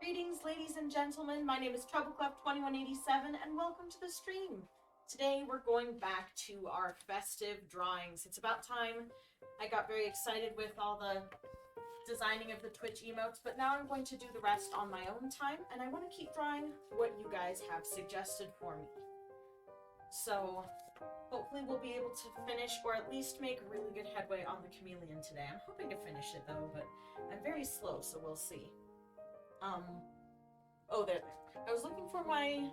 Greetings, ladies and gentlemen. My name is TroubleClef2187, and welcome to the stream. Today, we're going back to our festive drawings. It's about time. I got very excited with all the designing of the Twitch emotes, but now I'm going to do the rest on my own time, and I want to keep drawing what you guys have suggested for me. So, hopefully we'll be able to finish, or at least make really good headway on the chameleon today. I'm hoping to finish it, though, but I'm very slow, so we'll see. Oh, there. I was looking for my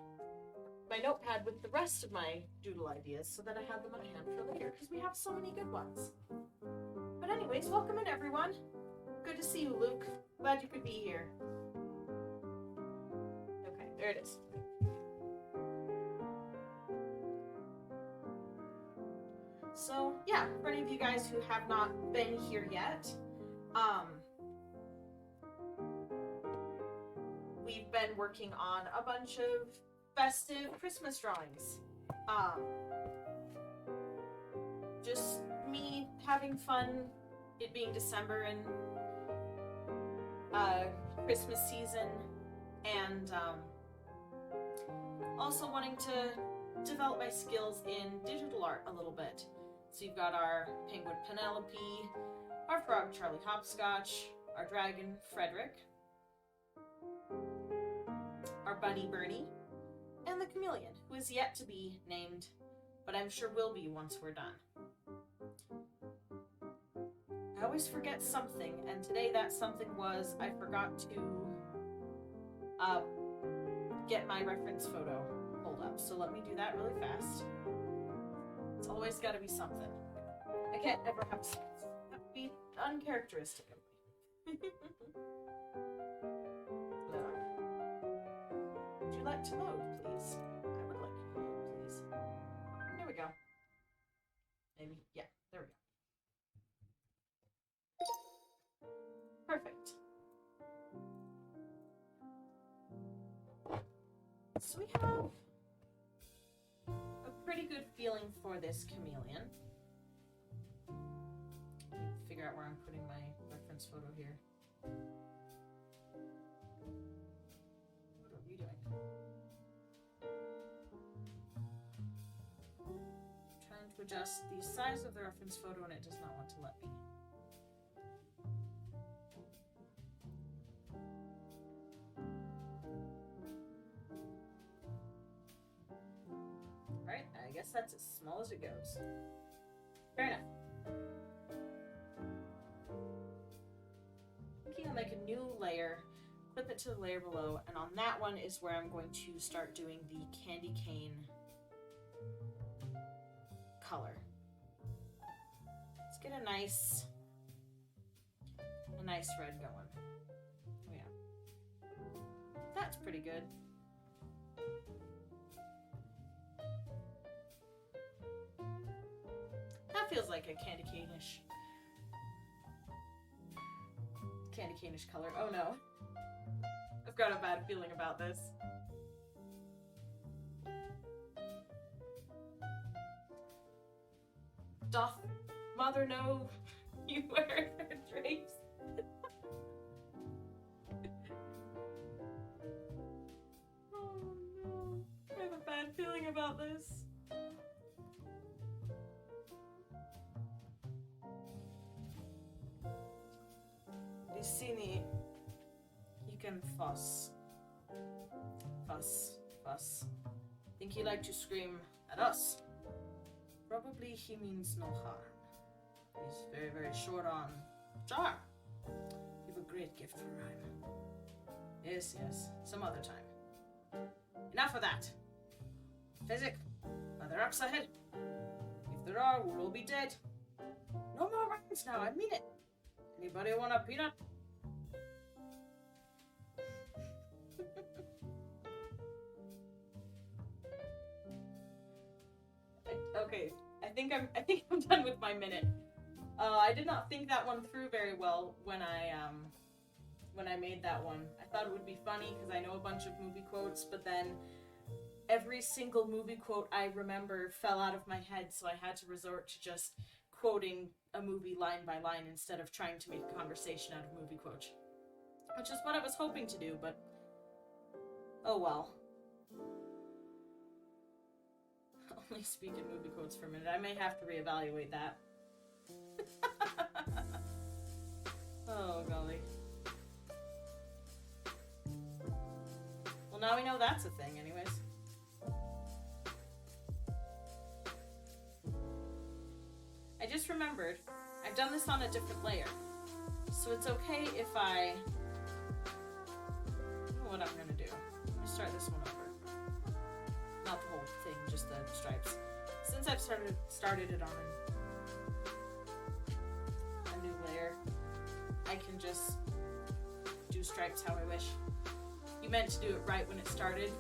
notepad with the rest of my doodle ideas so that I had them on hand for later, because we have so many good ones. But anyways, welcome in, everyone. Good to see you, Luke. Glad you could be here. Okay, there it is. So, yeah, for any of you guys who have not been here yet, we've been working on a bunch of festive Christmas drawings. Just me having fun, it being December and Christmas season, and also wanting to develop my skills in digital art a little bit. So you've got our penguin Penelope, our frog Charlie Hopscotch, our dragon Frederick, our bunny Bernie, and the chameleon, who is yet to be named, but I'm sure will be once we're done. I always forget something, and today that something was I forgot to get my reference photo pulled up, so let me do that really fast. It's always got to be something. I can't ever have that would be uncharacteristic of me. Would you like to load, please? I would like you to load, please. There we go. Maybe, yeah, there we go. Perfect. So we have a pretty good feeling for this chameleon. Figure out where I'm putting my reference photo here. What are we doing? I'm trying to adjust the size of the reference photo and it does not want to let me. Right, I guess that's as small as it goes. Fair enough. I'll make a new layer, clip it to the layer below, and on that one is where I'm going to start doing the candy cane color. Let's get a nice red going. Oh yeah. That's pretty good. That feels like a candy cane-ish color. Oh no. I've got a bad feeling about this. Doth mother know you wear her drapes? Oh no. I have a bad feeling about this. Vicini, he can fuss. Fuss. Think he like to scream at us? Probably he means no harm. He's very, very short on charm. You've a great gift for rhyme. Yes, some other time. Enough of that. Physic, are there ups ahead? If there are, we'll all be dead. No more rhymes now, I mean it. Anybody want a peanut? Okay, I think I'm done with my minute. I did not think that one through very well when I made that one. I thought it would be funny because I know a bunch of movie quotes, but then every single movie quote I remember fell out of my head, so I had to resort to just quoting a movie line by line instead of trying to make a conversation out of movie quotes. Which is what I was hoping to do, but Oh well. Only speak in movie quotes for a minute. I may have to reevaluate that. Oh, golly. Well, now we know that's a thing, anyways. I just remembered, I've done this on a different layer. So it's okay if I know what I'm gonna do. Let me start this one over. Not the whole thing, just the stripes. Since I've started it on a new layer, I can just do stripes how I wish. You meant to do it right when it started,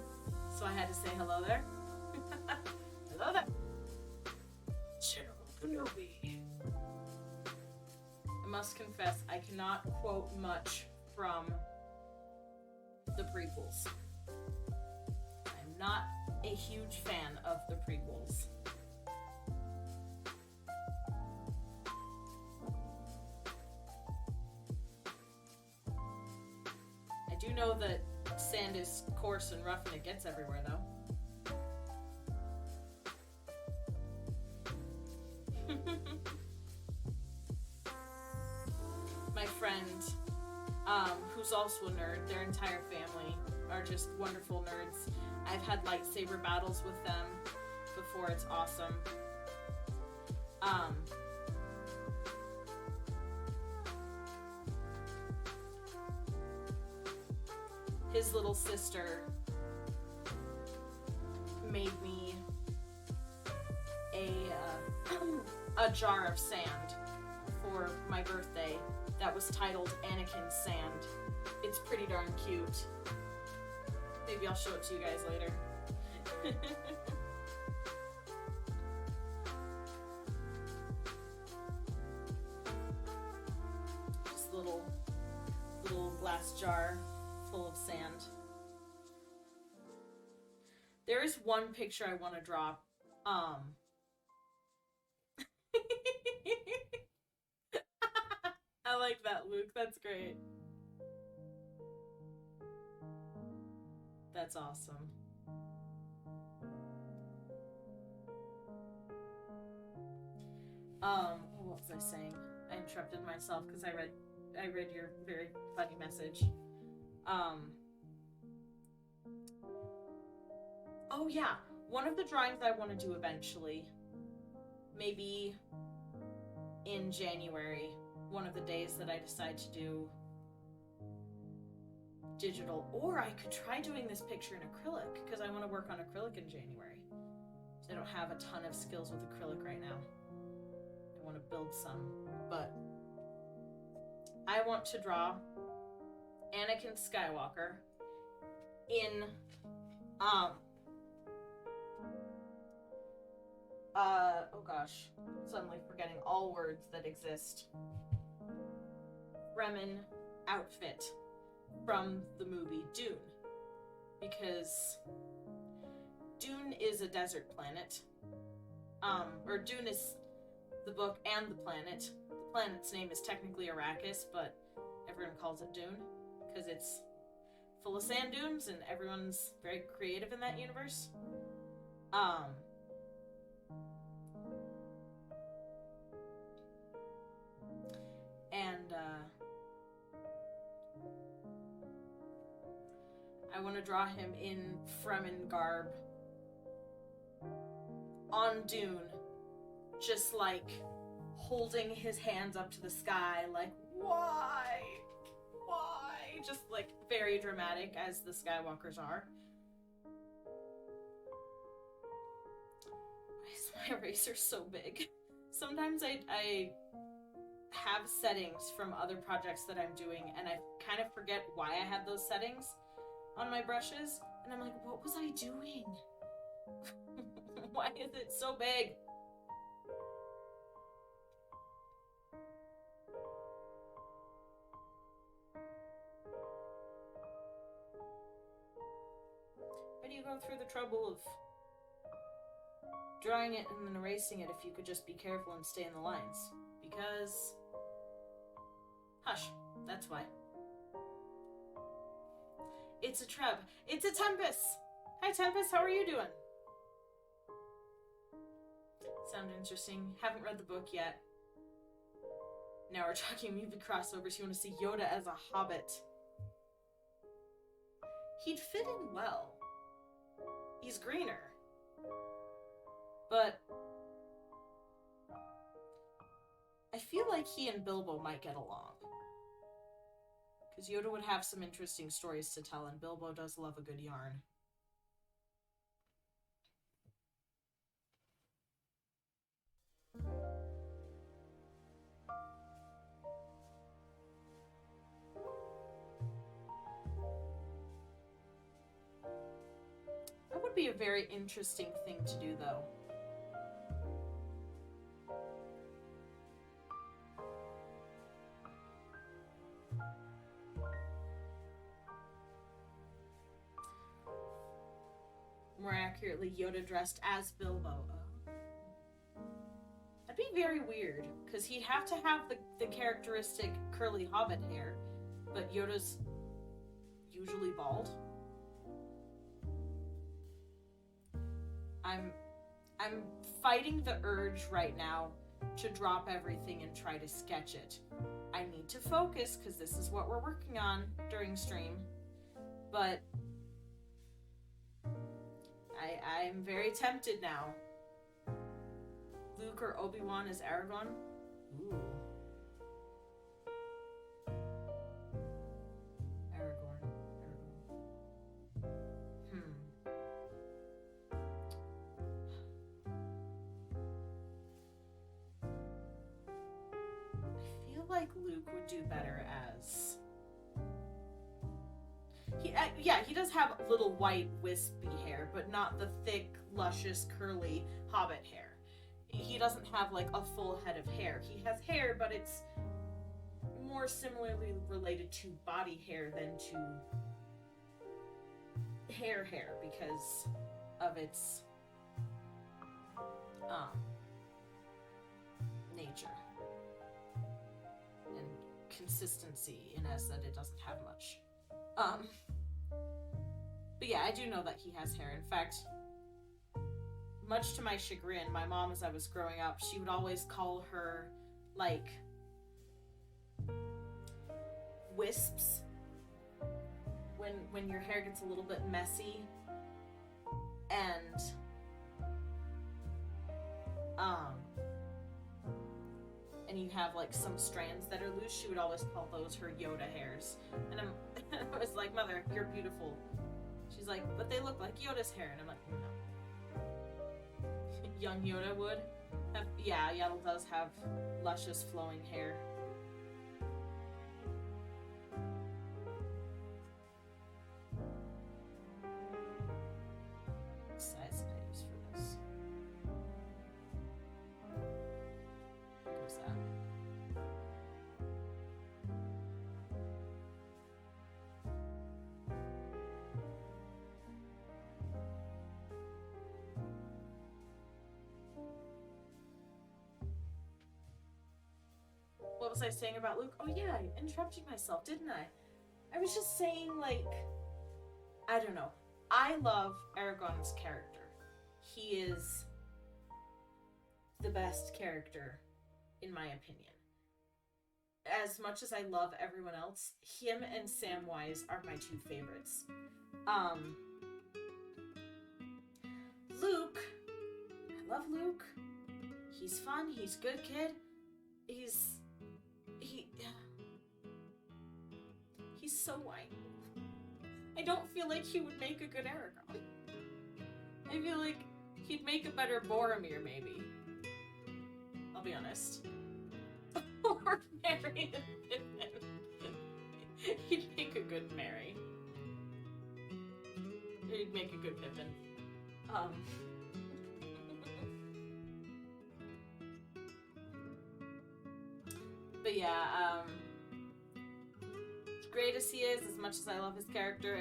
so I had to say hello there. Hello there. I must confess, I cannot quote much from the prequels. I'm not a huge fan of the prequels. I do know that sand is coarse and rough and it gets everywhere, though. My friend, who's also a nerd, their entire family are just wonderful nerds. I've had lightsaber battles with them before. It's awesome. His little sister made me a jar of sand for my birthday that was titled Anakin's Sand. It's pretty darn cute. Maybe I'll show it to you guys later. Just a little glass jar full of sand. There is one picture I want to draw. I like that, Luke. That's great. That's awesome. What was I saying? I interrupted myself because I read your very funny message. Oh yeah, one of the drawings I want to do eventually, maybe in January, one of the days that I decide to do digital, or I could try doing this picture in acrylic, because I want to work on acrylic in January. So I don't have a ton of skills with acrylic right now. I want to build some, but I want to draw Anakin Skywalker in oh gosh, suddenly forgetting all words that exist. Fremen outfit from the movie Dune, because Dune is a desert planet. Or Dune is the book and the planet. The planet's name is technically Arrakis, but everyone calls it Dune because it's full of sand dunes and everyone's very creative in that universe. I want to draw him in Fremen garb on Dune, just like holding his hands up to the sky, like, why? Why? Just like very dramatic, as the Skywalkers are. Why is my eraser so big? Sometimes I have settings from other projects that I'm doing, and I kind of forget why I have those settings on my brushes, and I'm like, what was I doing? Why is it so big? Why do you go through the trouble of drawing it and then erasing it if you could just be careful and stay in the lines? Because... hush, that's why. It's a Treb. It's a Tempest! Hi, Tempest. How are you doing? Sound interesting. Haven't read the book yet. Now we're talking movie crossovers. You want to see Yoda as a hobbit. He'd fit in well. He's greener. But I feel like he and Bilbo might get along. Because Yoda would have some interesting stories to tell, and Bilbo does love a good yarn. That would be a very interesting thing to do, though. More accurately, Yoda dressed as Bilbo. That'd be very weird, because he'd have to have the characteristic curly hobbit hair, but Yoda's usually bald. I'm fighting the urge right now to drop everything and try to sketch it. I need to focus, because this is what we're working on during stream, but I'm very tempted now. Luke or Obi-Wan as Aragorn? Ooh. Aragorn. I feel like Luke would do better as... he does have little white wispy hair, but not the thick, luscious, curly hobbit hair. He doesn't have like a full head of hair. He has hair, but it's more similarly related to body hair than to hair because of its nature and consistency, in as that it doesn't have much. But yeah, I do know that he has hair. In fact, much to my chagrin, my mom, as I was growing up, she would always call her, like, wisps when your hair gets a little bit messy, and you have like some strands that are loose. She would always call those her Yoda hairs, and I was like, Mother, you're beautiful. She's like, but they look like Yoda's hair, and I'm like, no. Young Yoda would have, yeah, Yaddle does have luscious flowing hair. What size did I use for this? What was that? What was I saying about Luke? Oh yeah, I interrupted myself, didn't I? I was just saying, like, I don't know. I love Aragorn's character. He is the best character, in my opinion. As much as I love everyone else, him and Samwise are my two favorites. Luke, I love Luke. He's fun, he's a good kid. He's so whiny. I don't feel like he would make a good Aragorn. I feel like he'd make a better Boromir, maybe. I'll be honest. Or Merry and Pippin. He'd make a good Merry. He'd make a good Pippin. But yeah, great as he is, as much as I love his character,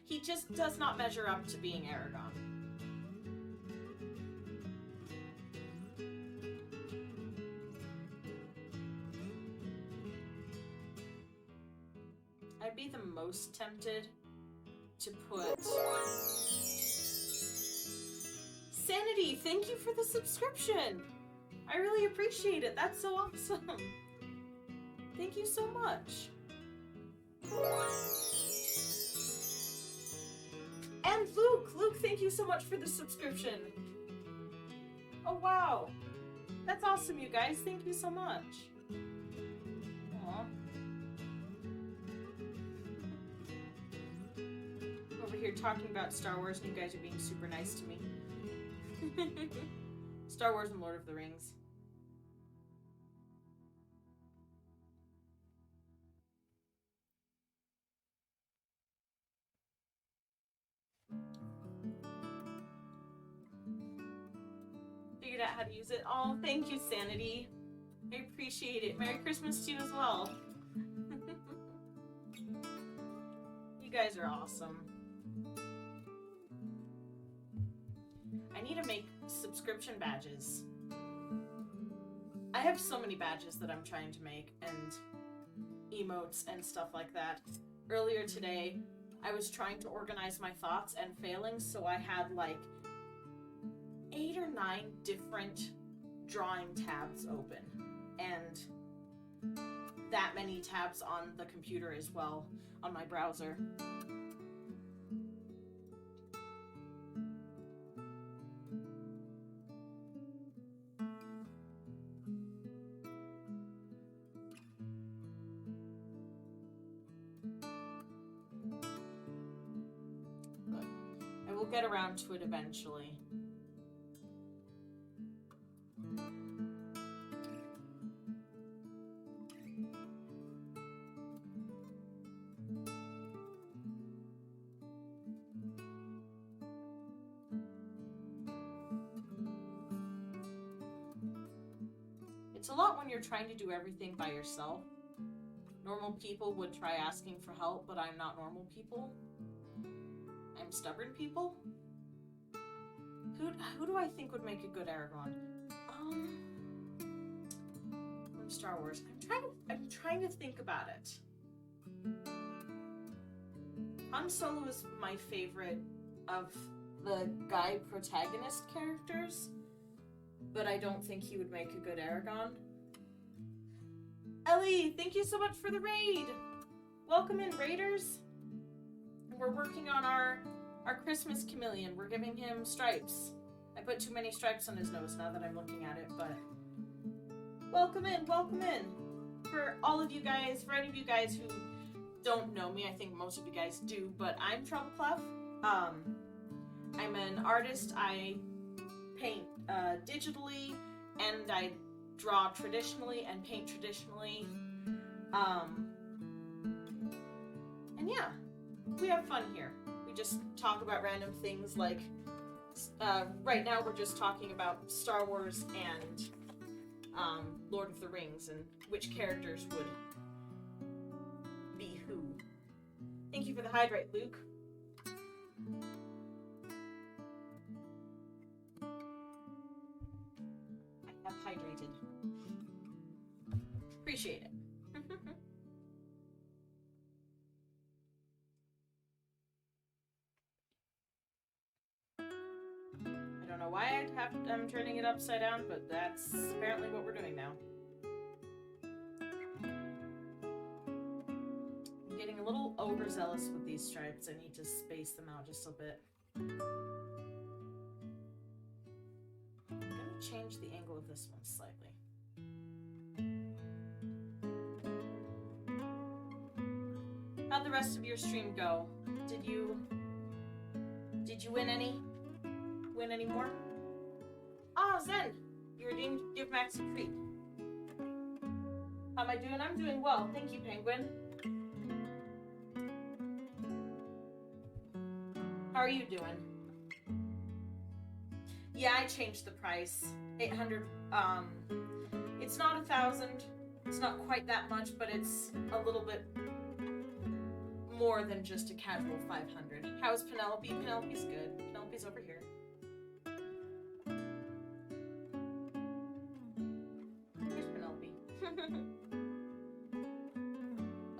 he just does not measure up to being Aragorn. I I'd be the most tempted to put... Sanity, thank you for the subscription! I really appreciate it. That's so awesome. Thank you so much. And Luke, thank you so much for the subscription. Oh, wow. That's awesome, you guys. Thank you so much. Aww. Over here talking about Star Wars, and you guys are being super nice to me. Star Wars and Lord of the Rings. Figured out how to use it. Oh, thank you, Sanity. I appreciate it. Merry Christmas to you as well. You guys are awesome. I need to make subscription badges. I have so many badges that I'm trying to make, and emotes and stuff like that. Earlier today, I was trying to organize my thoughts and failing, so I had like 8 or 9 different drawing tabs open, and that many tabs on the computer as well, on my browser. But I will get around to it eventually. It's a lot when you're trying to do everything by yourself. Normal people would try asking for help, but I'm not normal people. I'm stubborn people. Who do I think would make a good Aragorn? From Star Wars. I'm trying to think about it. Han Solo is my favorite of the guy protagonist characters, but I don't think he would make a good Aragorn. Ellie, thank you so much for the raid! Welcome in, raiders! We're working on our Christmas chameleon. We're giving him stripes. I put too many stripes on his nose now that I'm looking at it, but... Welcome in, welcome in! For all of you guys, for any of you guys who don't know me, I think most of you guys do, but I'm Troubleclef. I'm an artist. I paint digitally, and I draw traditionally and paint traditionally. And yeah, we have fun here. We just talk about random things like, right now we're just talking about Star Wars and Lord of the Rings and which characters would be who. Thank you for the hydrate, Luke. I have hydrated. Appreciate it. I don't know why I'm turning it upside down, but that's apparently what we're doing now. I'm getting a little overzealous with these stripes. I need to space them out just a bit. I'm gonna change the angle of this one slightly. How'd the rest of your stream go? Did you win any? Win any more? Ah, Zen! You redeemed Give Max a treat. How am I doing? I'm doing well. Thank you, Penguin. How are you doing? Yeah, I changed the price. 800, it's not 1,000. It's not quite that much, but it's a little bit more than just a casual 500. How's Penelope? Penelope's good. Penelope's over here. Here's Penelope.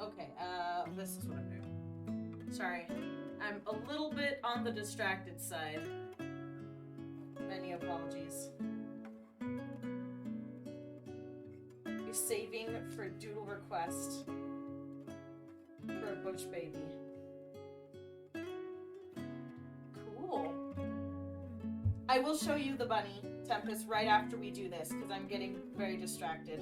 Okay, this is what I'm doing. Sorry. I'm a little bit on the distracted side. Many apologies. You're saving for a doodle request for a bush baby. Cool. I will show you the bunny, Tempest, right after we do this, because I'm getting very distracted.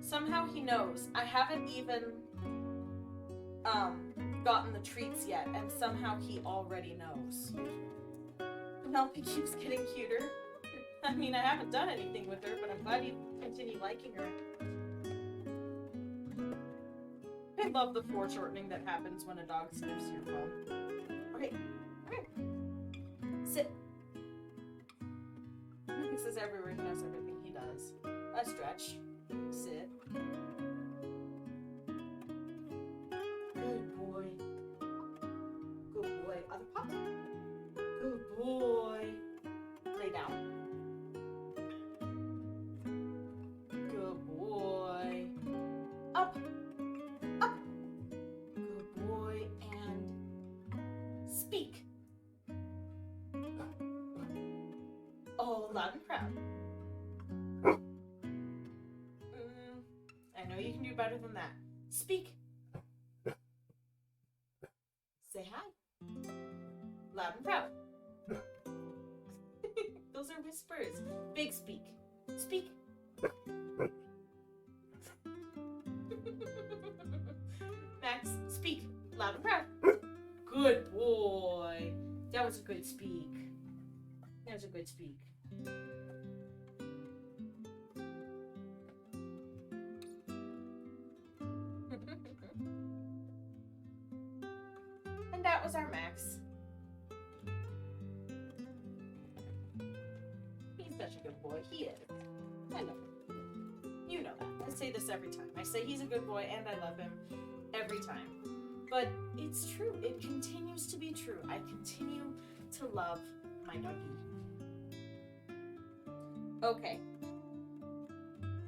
Somehow he knows. I haven't even gotten the treats yet, and somehow he already knows. Penelope keeps getting cuter. I mean, I haven't done anything with her, but I'm glad you continue liking her. I love the foreshortening that happens when a dog sniffs your phone. Okay, come here. Sit. This is everywhere. He knows everything he does. A stretch. Sit. Good boy. Good boy. Other paw. Good boy. Lay down. Good boy. Up. Up. Good boy. And speak. Oh, loud and proud. I know you can do better than that. Speak. Say hi. Loud and proud. Those are whispers. Big speak. Speak. Max, speak. Loud and proud. Good boy. That was a good speak. That was a good speak. And that was our Max. He's such a good boy. He is. I love him. You know that. I say this every time. I say he's a good boy and I love him every time. But it's true. It continues to be true. I continue to love my doggy. Okay.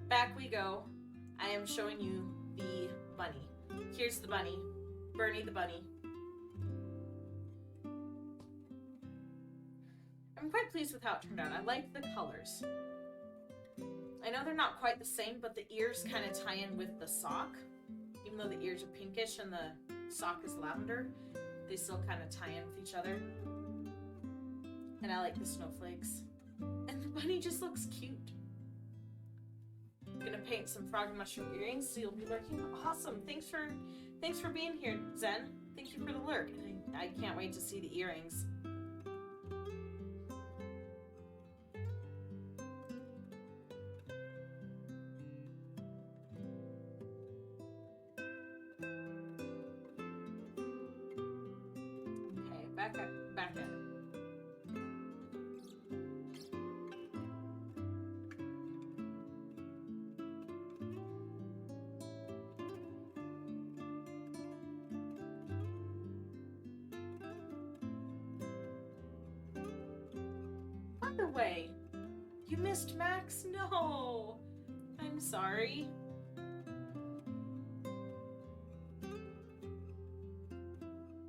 Back we go. I am showing you the bunny. Here's the bunny. Bernie the bunny. I'm quite pleased with how it turned out. I like the colors. I know they're not quite the same, but the ears kind of tie in with the sock. Even though the ears are pinkish and the sock is lavender, they still kind of tie in with each other. And I like the snowflakes. And the bunny just looks cute. I'm gonna paint some frog and mushroom earrings so you'll be lurking. Awesome. Thanks for being here, Zen. Thank you for the lurk. I can't wait to see the earrings. Okay, back at it. By the way, you missed Max? No! I'm sorry.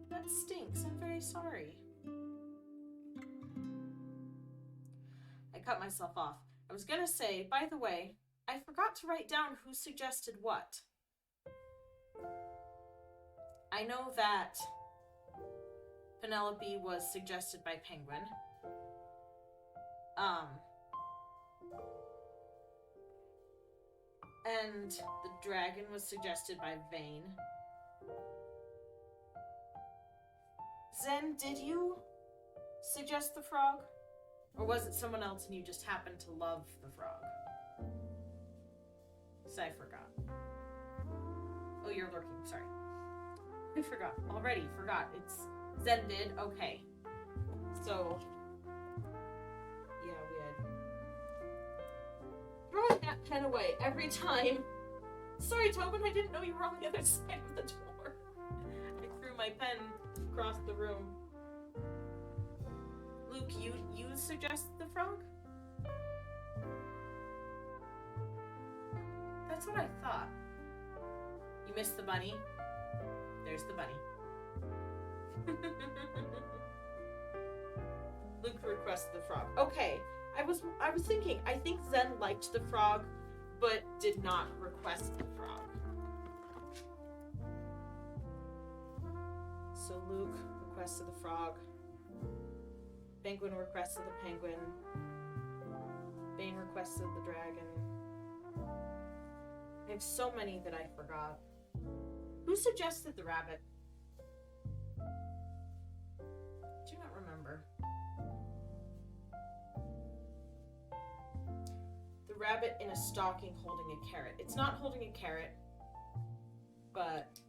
That stinks. I'm very sorry. I cut myself off. I was gonna say, by the way, I forgot to write down who suggested what. I know that Penelope was suggested by Penguin. And the dragon was suggested by Vane. Zen, did you suggest the frog? Or was it someone else and you just happened to love the frog? So I forgot. Oh, you're lurking, sorry. I forgot. Already forgot. It's Zen did? Okay. So yeah, we had throwing that pen away every time. Sorry, Tobin, I didn't know you were on the other side of the door. I threw my pen across the room. Luke, you suggested the frog? That's what I thought. You missed the bunny. There's the bunny. Luke requested the frog. Okay, I was thinking, I think Zen liked the frog, but did not request the frog. So Luke requested the frog. Penguin requested the penguin. Bane requested the dragon. I have so many that I forgot. Who suggested the rabbit? Do not remember. The rabbit in a stocking holding a carrot. It's not holding a carrot, but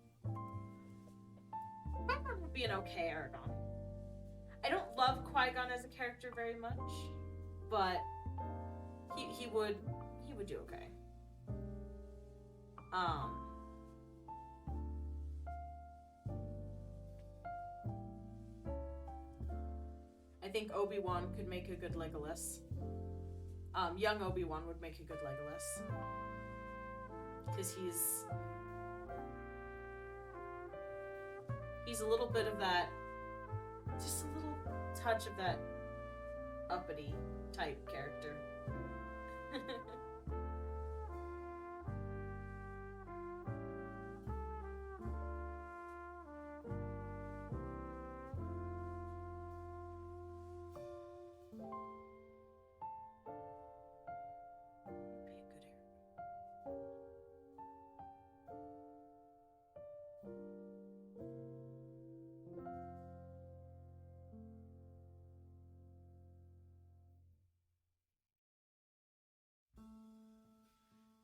Qui-Gon would be an okay Aragon. I don't love Qui-Gon as a character very much, but he would do okay. I think Obi-Wan could make a good Legolas. Young Obi-Wan would make a good Legolas. Because he's a little bit of that, just a little touch of that uppity type character.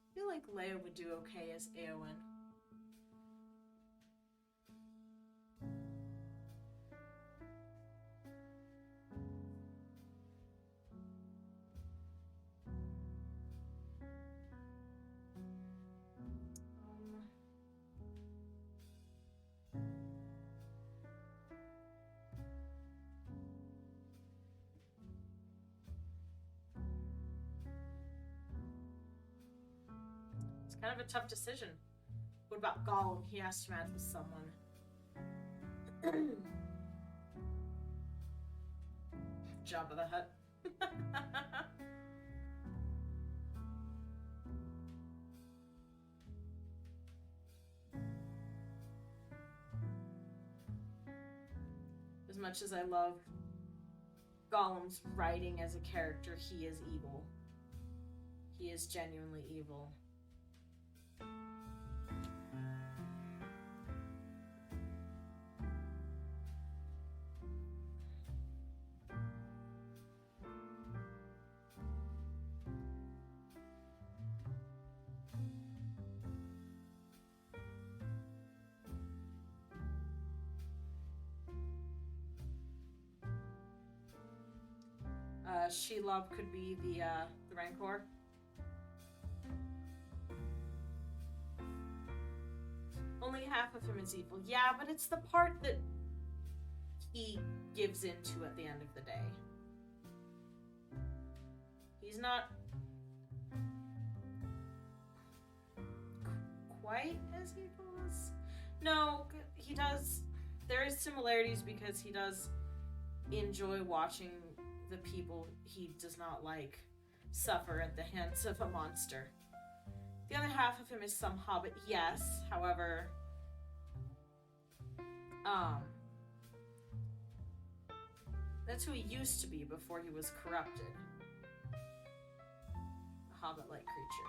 I feel like Leia would do okay as Eowyn. Kind of a tough decision. What about Gollum? He has to match with someone. Jabba the Hutt. As much as I love Gollum's writing as a character, he is evil. He is genuinely evil. Shelob could be the Rancor. Only half of him is evil. Yeah, but it's the part that he gives into at the end of the day. He's not quite as evil as... No, he does... There is similarities because he does enjoy watching the people he does not like suffer at the hands of a monster. The other half of him is some hobbit, yes. However, that's who he used to be before he was corrupted. A hobbit-like creature.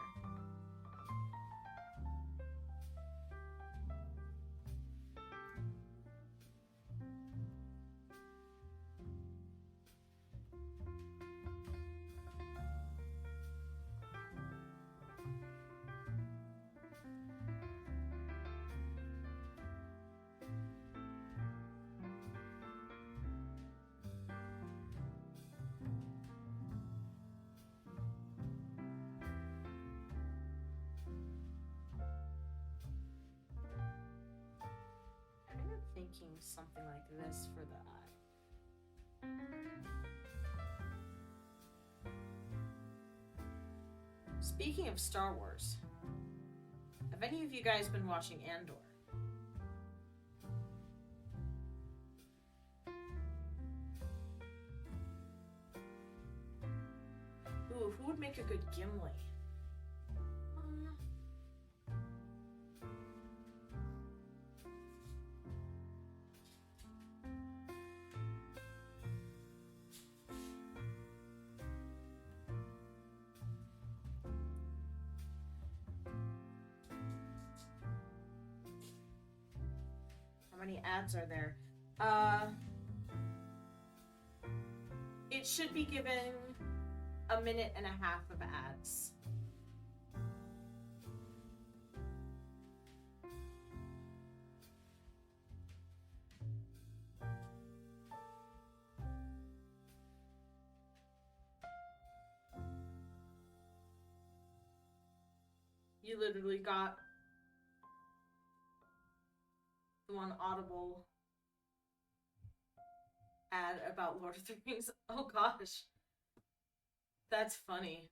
Thinking something like this for the eye. Speaking of Star Wars, have any of you guys been watching Andor? Ooh, who would make a good Gimli? How many ads are there? It should be given a minute and a half of ads. You literally got the one Audible ad about Lord of the Rings. Oh gosh. That's funny.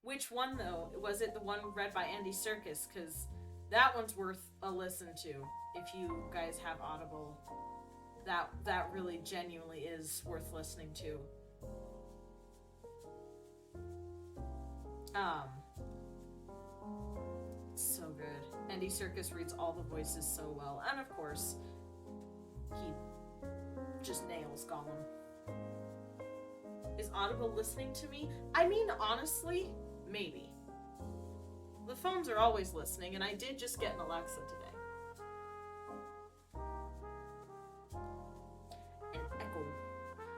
Which one though? Was it the one read by Andy Serkis? Because that one's worth a listen to if you guys have Audible. That really genuinely is worth listening to. So good. Andy Serkis reads all the voices so well, and of course, he just nails Gollum. Is Audible listening to me? I mean, honestly, maybe. The phones are always listening, and I did just get an Alexa today. An Echo.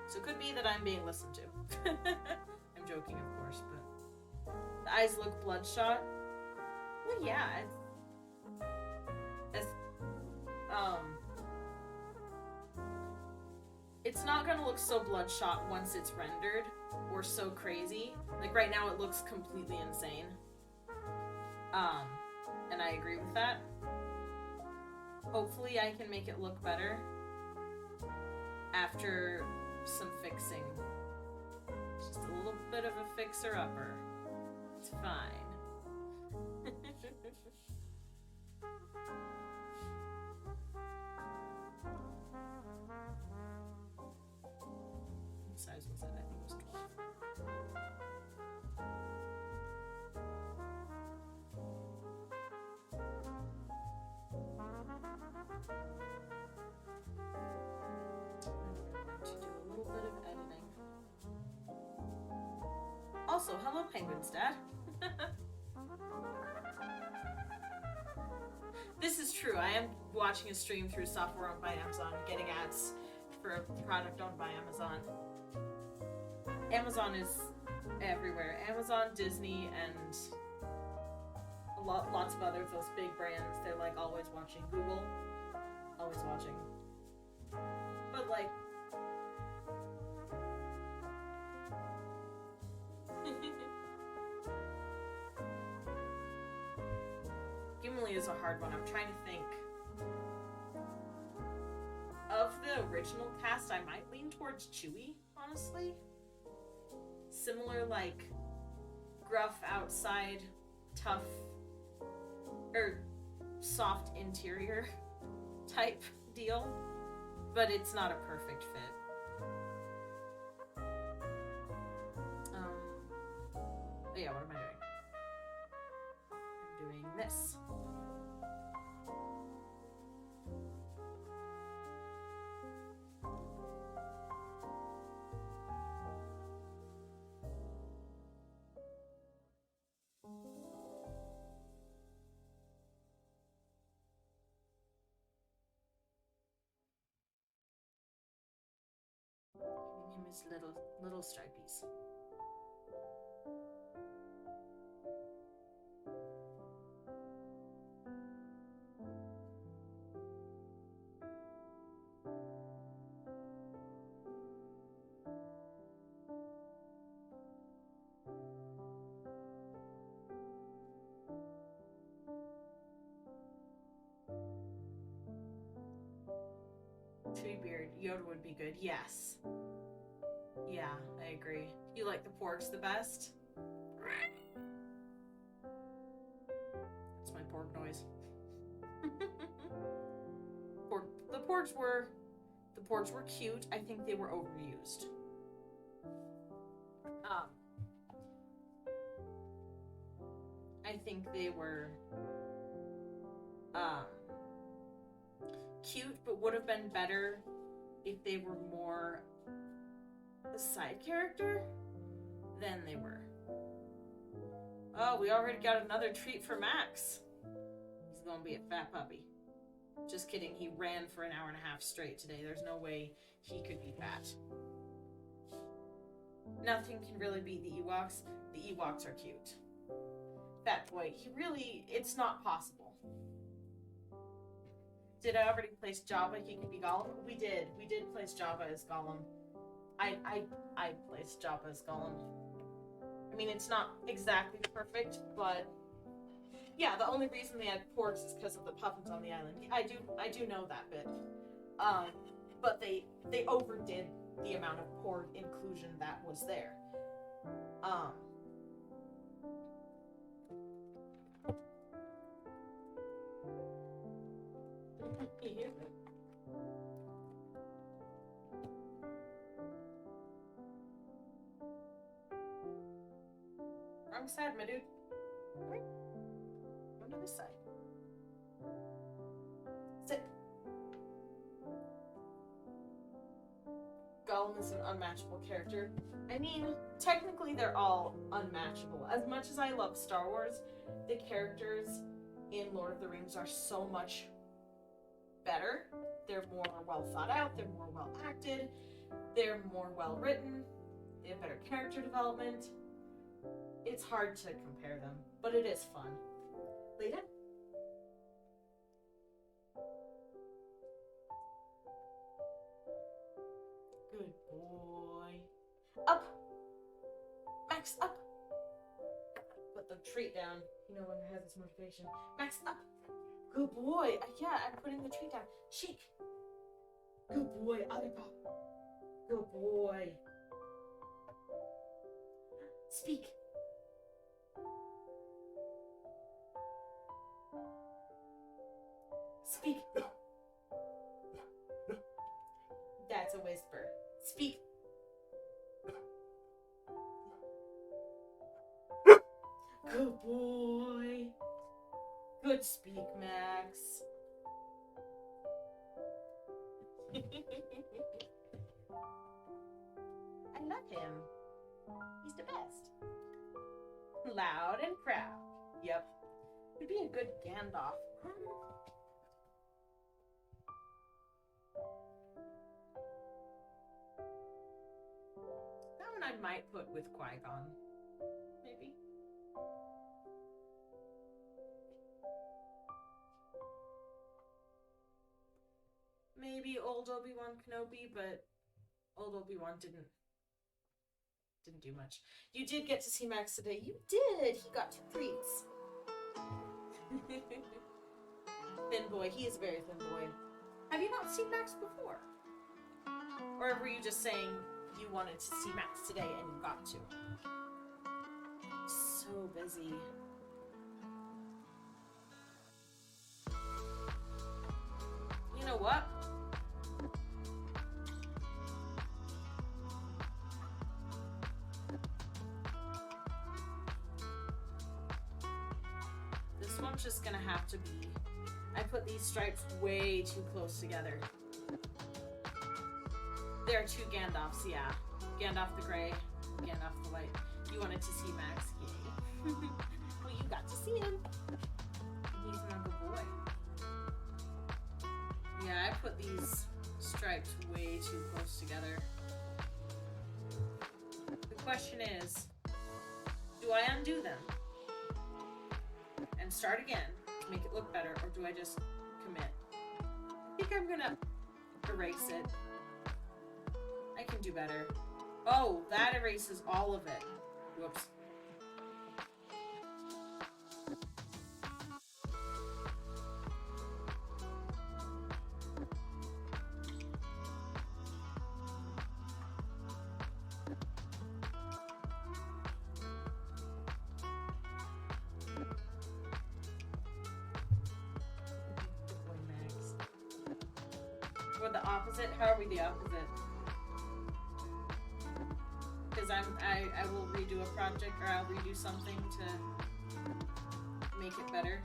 So it could be that I'm being listened to. I'm joking, of course, but... The eyes look bloodshot. Well, yeah, it's not gonna look so bloodshot once it's rendered, or so crazy. Like, right now it looks completely insane. And I agree with that. Hopefully I can make it look better after some fixing. Just a little bit of a fixer-upper. It's fine. What size was it? I think it was 12. I'm going to do a little bit of editing. Also, hello, Penguin's dad. This is true. I am watching a stream through software owned by Amazon, getting ads for a product owned by Amazon. Amazon is everywhere. Amazon, Disney, and lots of others, those big brands, they're like always watching. Google, always watching. But like... Gimli is a hard one. I'm trying to think. Of the original cast, I might lean towards Chewie, honestly. Similar, like, gruff outside, tough, or soft interior type deal. But it's not a perfect fit. Oh yeah, what am I doing? I'm doing this. Giving him his little stripies. Treebeard, Yoda would be good. Yes. Yeah, I agree. You like the porgs the best? boys. The porgs were cute. I think they were overused. I think they were cute, but would have been better if they were more a side character than they were. Oh, we already got another treat for Max. He's gonna be a fat puppy. Just kidding, he ran for an hour and a half straight today. There's no way he could be fat. Nothing can really beat the Ewoks. The Ewoks are cute. Fat boy, it's not possible. Did I already place Jabba? He could be Gollum? We did place Jabba as Gollum. I placed Jabba as Gollum. I mean, it's not exactly perfect, but yeah, the only reason they had porgs is because of the puffins on the island. I do know that bit. But they overdid the amount of porg inclusion that was there. Wrong side, my dude. Right. Go to this side. Sit. Gollum is an unmatchable character. I mean, technically they're all unmatchable. As much as I love Star Wars, the characters in Lord of the Rings are so much better. They're more well thought out, they're more well acted, they're more well written, they have better character development. It's hard to compare them, but it is fun. Lita? Good boy. Up! Max, up! Put the treat down. He no longer has this motivation. Max, up! Good boy. Yeah, I'm putting the treat down. Shake. Good boy, Alipop. Good boy. Speak. Speak. That's a whisper. Speak. Good boy. Good speak, Max. I love him. He's the best. Loud and proud. Yep. He'd be a good Gandalf. That one I might put with Qui-Gon. Maybe. Maybe old Obi-Wan Kenobi, but old Obi-Wan didn't do much. You did get to see Max today. You did! He got 2 treats. Thin boy. He is a very thin boy. Have you not seen Max before? Or were you just saying you wanted to see Max today and you got to? So busy. You know what? This one's just gonna have to be... I put these stripes way too close together. There are 2 Gandalfs, yeah. Gandalf the Grey, Gandalf the White. You wanted to see Max? Yay. Well, you got to see him. He's my good boy. Yeah, I put these stripes way too close together. The question is, do I undo them and start again to make it look better, or do I just commit? I think I'm gonna erase it. I can do better. Oh, that erases all of it. Whoops. we're the opposite. How are we the opposite? Because I will redo a project, or I'll redo something to make it better.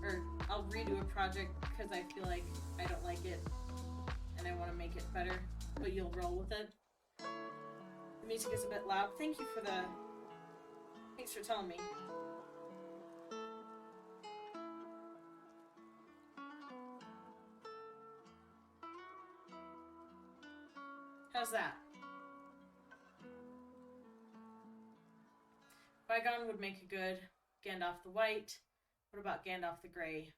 Or I'll redo a project because I feel like I don't like it and I want to make it better, but you'll roll with it. The music is a bit loud. Thanks for telling me. How's that? Bygone would make a good Gandalf the White. What about Gandalf the Grey?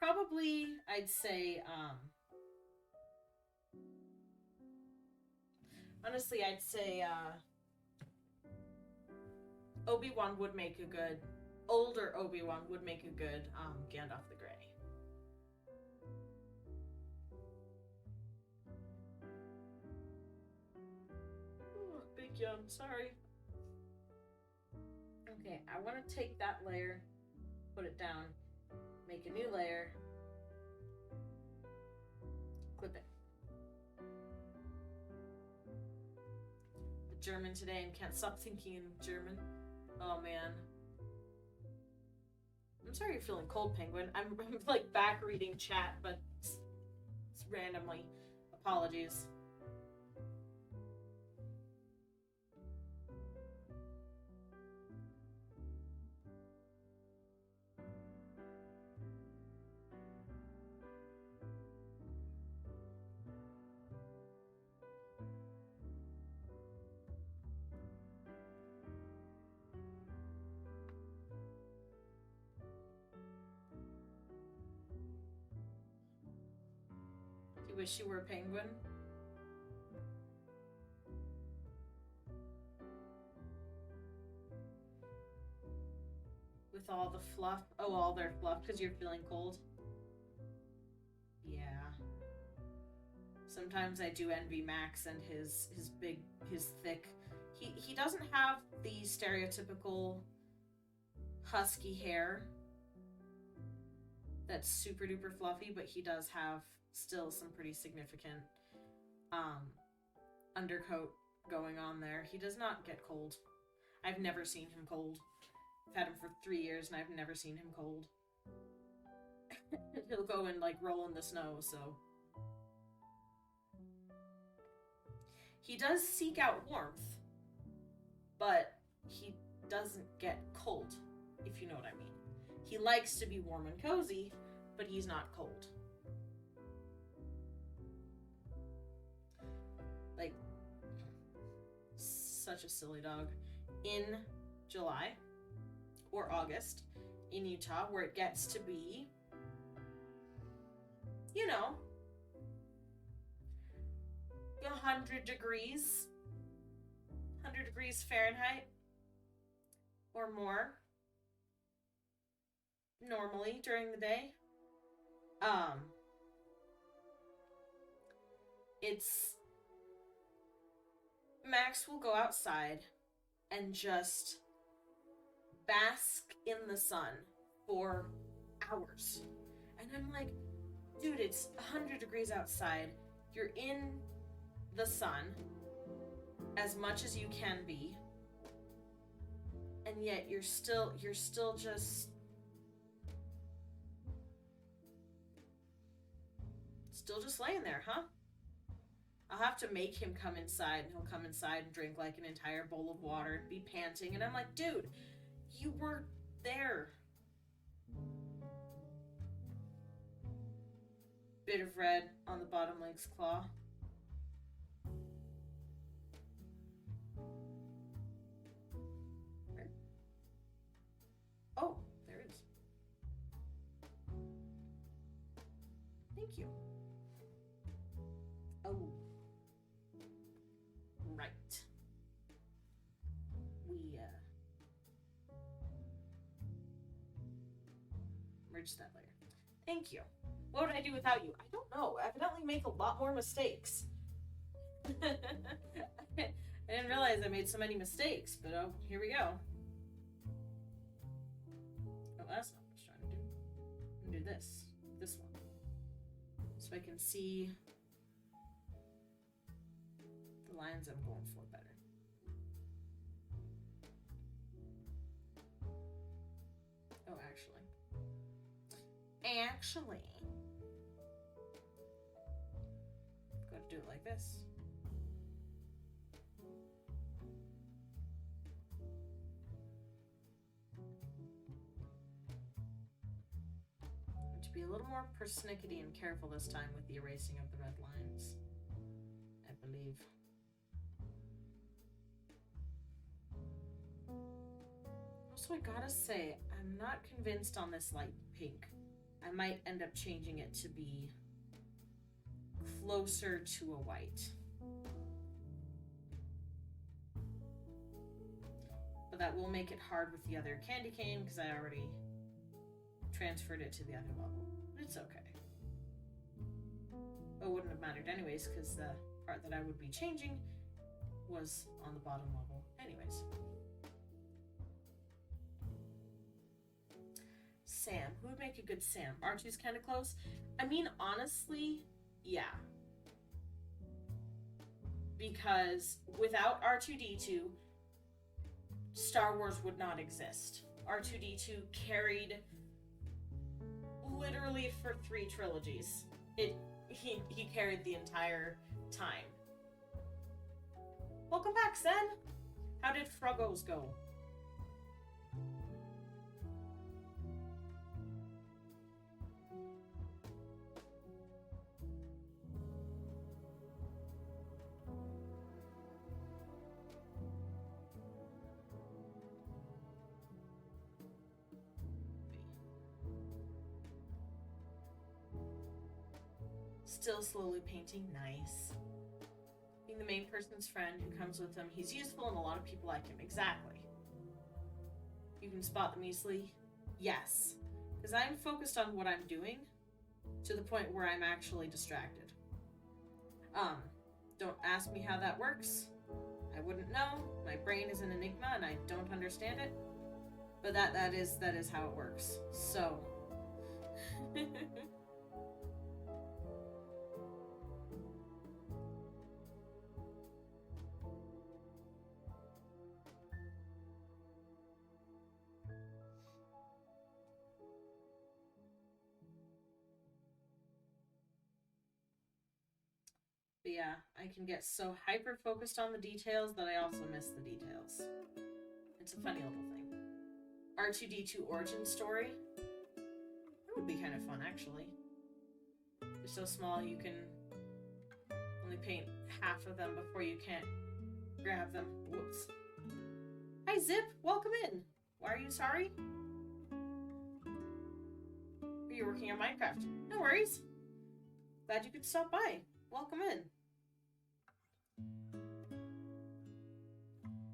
Probably, I'd say, honestly, I'd say, Obi-Wan would make a good, older Obi-Wan would make a good, Gandalf the Grey. Oh, big yawn, sorry. Okay, I want to take that layer, put it down, make a new layer, clip it. The German today and can't stop thinking in German. Oh man. I'm sorry you're feeling cold, Penguin. I'm like back reading chat, but it's randomly. Apologies. You wish you were a penguin? With all the fluff? Oh, all their fluff because you're feeling cold? Yeah. Sometimes I do envy Max and his thick... He doesn't have the stereotypical husky hair that's super duper fluffy, but he does have still some pretty significant undercoat going on there. He does not get cold. I've never seen him cold. I've had him for 3 years and I've never seen him cold. He'll go and like roll in the snow, so. He does seek out warmth, but he doesn't get cold, if you know what I mean. He likes to be warm and cozy, but he's not cold. Like, such a silly dog. In July or August in Utah, where it gets to be, you know, 100 degrees Fahrenheit or more normally during the day. It's Max will go outside and just bask in the sun for hours. And I'm like, dude, it's 100 degrees outside. You're in the sun as much as you can be. And yet you're still just laying there, huh? I'll have to make him come inside, and he'll come inside and drink like an entire bowl of water and be panting. And I'm like, dude, you were there. Bit of red on the bottom leg's claw. Where? Oh, there it is. Thank you. Oh. Right. We, merge that layer. Thank you. What would I do without you? I don't know. I evidently make a lot more mistakes. I didn't realize I made so many mistakes, but oh, here we go. Oh, that's not what I was trying to do. I'm gonna do this. This one. so I can see the lines I'm going for better. Oh, actually, I'm going to do it like this. To be a little more persnickety and careful this time with the erasing of the red lines, I believe. Also, I gotta say, I'm not convinced on this light pink. I might end up changing it to be closer to a white. But that will make it hard with the other candy cane because I already transferred it to the other level. But it's okay. It wouldn't have mattered anyways because the part that I would be changing was on the bottom level anyways. Sam. Who would make a good Sam? R2's kind of close. I mean, honestly, yeah. Because without R2-D2, Star Wars would not exist. R2-D2 carried literally for 3 trilogies. He carried the entire time. Welcome back, Sen! How did Fruggos go? Still slowly painting. Nice. Being the main person's friend who comes with him, he's useful and a lot of people like him. Exactly. You can spot them easily. Yes. Because I'm focused on what I'm doing to the point where I'm actually distracted. Don't ask me how that works. I wouldn't know. My brain is an enigma and I don't understand it. But that is how it works. So But yeah, I can get so hyper-focused on the details that I also miss the details. It's a funny little thing. R2-D2 origin story? That would be kind of fun, actually. They're so small you can only paint half of them before you can't grab them. Whoops. Hi, Zip! Welcome in! Why are you sorry? Are you working on Minecraft? No worries. Glad you could stop by. Welcome in.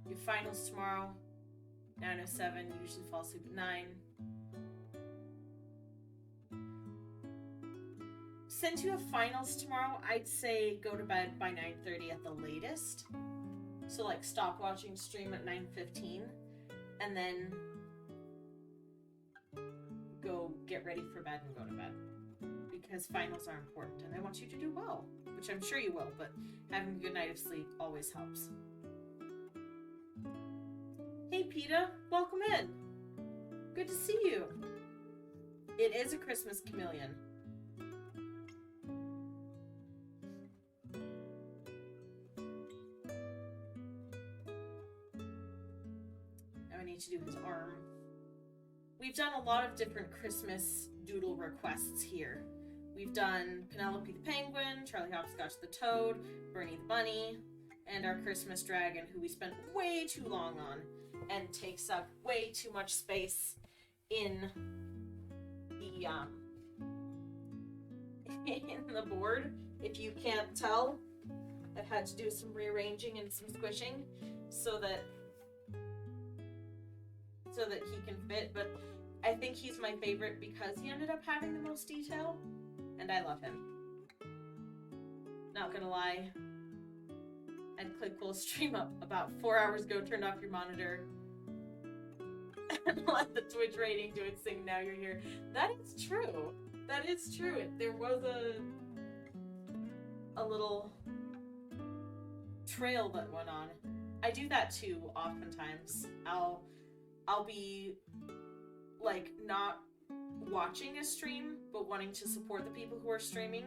Your finals tomorrow, 9:07. You usually fall asleep at 9. Since you have finals tomorrow, I'd say go to bed by 9:30 at the latest. So like stop watching stream at 9:15 and then go get ready for bed and go to bed. Because finals are important and I want you to do well, which I'm sure you will, but having a good night of sleep always helps. Hey Peta, welcome in. Good to see you. It is a Christmas chameleon. Now I need to do his arm. We've done a lot of different Christmas doodle requests here. We've done Penelope the Penguin, Charlie Hopscotch the Toad, Bernie the Bunny, and our Christmas Dragon, who we spent way too long on and takes up way too much space in the in the board. If you can't tell, I've had to do some rearranging and some squishing so that he can fit, but I think he's my favorite because he ended up having the most detail, and I love him. Not gonna lie, I'd click pull stream up about 4 hours ago, turned off your monitor, and let the Twitch rating do its thing. Now you're here. That is true. That is true. There was a little trail that went on. I do that too oftentimes. I'll be like not watching a stream but wanting to support the people who are streaming.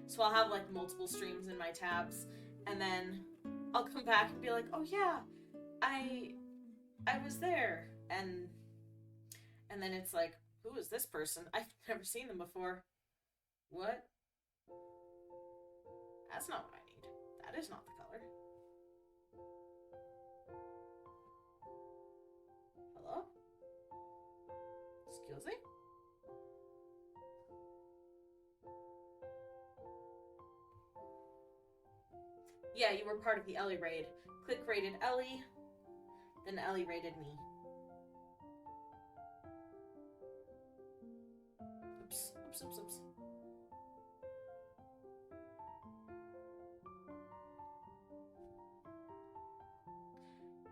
So I'll have like multiple streams in my tabs, and then I'll come back and be like, "Oh yeah, I was there." And then it's like, "Who is this person? I've never seen them before. What? That's not what I need. That is not the color." Hello? Excuse me? Yeah, you were part of the Ellie raid. Click raided Ellie, then Ellie raided me. Oops.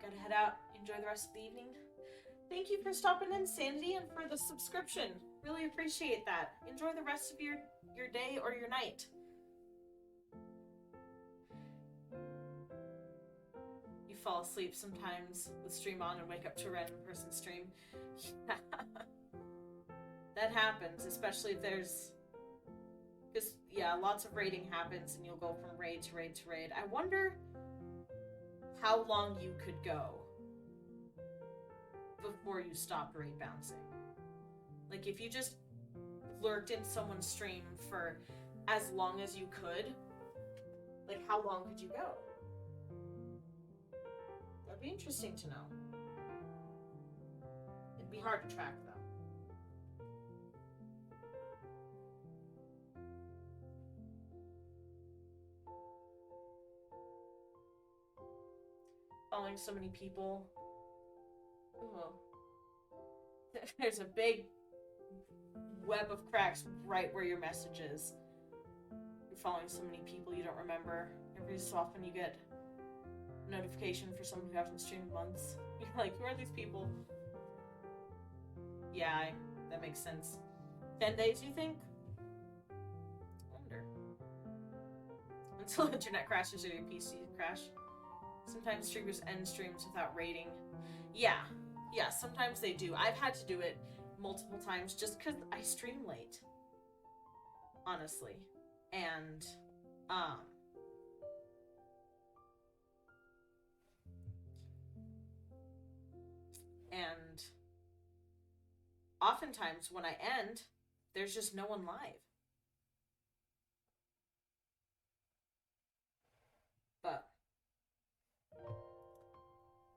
Gotta head out. Enjoy the rest of the evening. Thank you for stopping in, Sanity, and for the subscription. Really appreciate that. Enjoy the rest of your day or your night. You fall asleep sometimes with stream on and wake up to a random person's stream. That happens, especially if there's... Because, yeah, lots of raiding happens and you'll go from raid to raid to raid. I wonder how long you could go before you stopped raid bouncing. Like, if you just lurked in someone's stream for as long as you could, like, how long could you go? That'd be interesting to know. It'd be hard to track, though. Following so many people. Ooh. There's a big web of cracks right where your message is. You're following so many people you don't remember. Every so often you get a notification for someone who hasn't streamed months. You're like, who are these people? Yeah, that makes sense. 10 days, you think? I wonder. Until internet crashes or your PC crash. Sometimes streamers end streams without rating. Yeah, sometimes they do. I've had to do it multiple times just because I stream late. Honestly. And, oftentimes when I end, there's just no one live. But,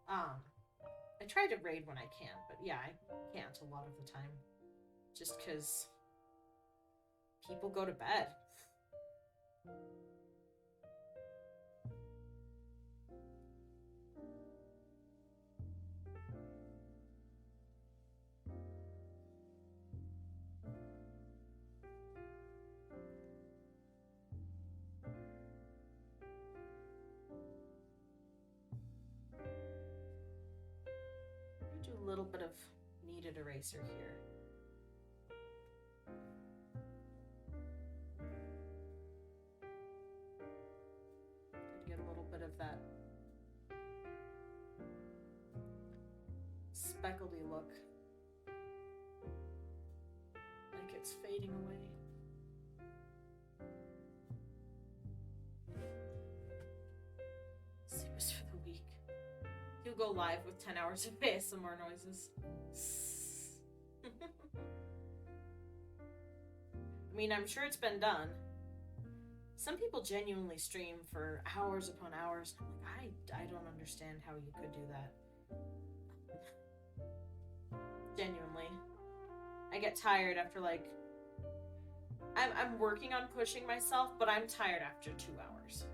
I try to raid when I can, but yeah, I can't a lot of the time. Just because people go to bed. Do a little bit of kneaded eraser here. Get a little bit of that speckledy look. Like it's fading away. Serious for the week. You'll go live with 10 hours of ASMR noises. I mean, I'm sure it's been done. Some people genuinely stream for hours upon hours. I'm like, I don't understand how you could do that. Genuinely. I get tired after like... I'm working on pushing myself, but I'm tired after 2 hours.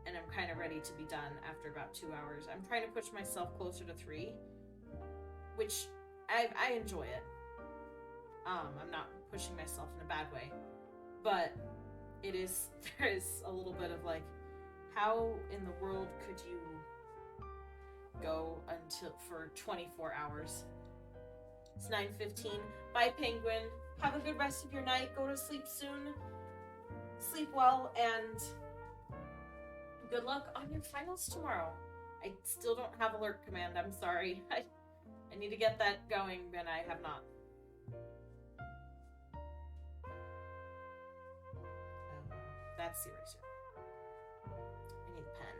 And I'm kind of ready to be done after about 2 hours. I'm trying to push myself closer to 3, which I enjoy it. I'm not pushing myself in a bad way, but there is a little bit of like, how in the world could you go for 24 hours? It's 9:15. Bye, Penguin. have a good rest of your night. Go to sleep soon. Sleep well, and good luck on your finals tomorrow. I still don't have alert command. I'm sorry. I need to get that going, and I have not. That's the eraser. I need a pen.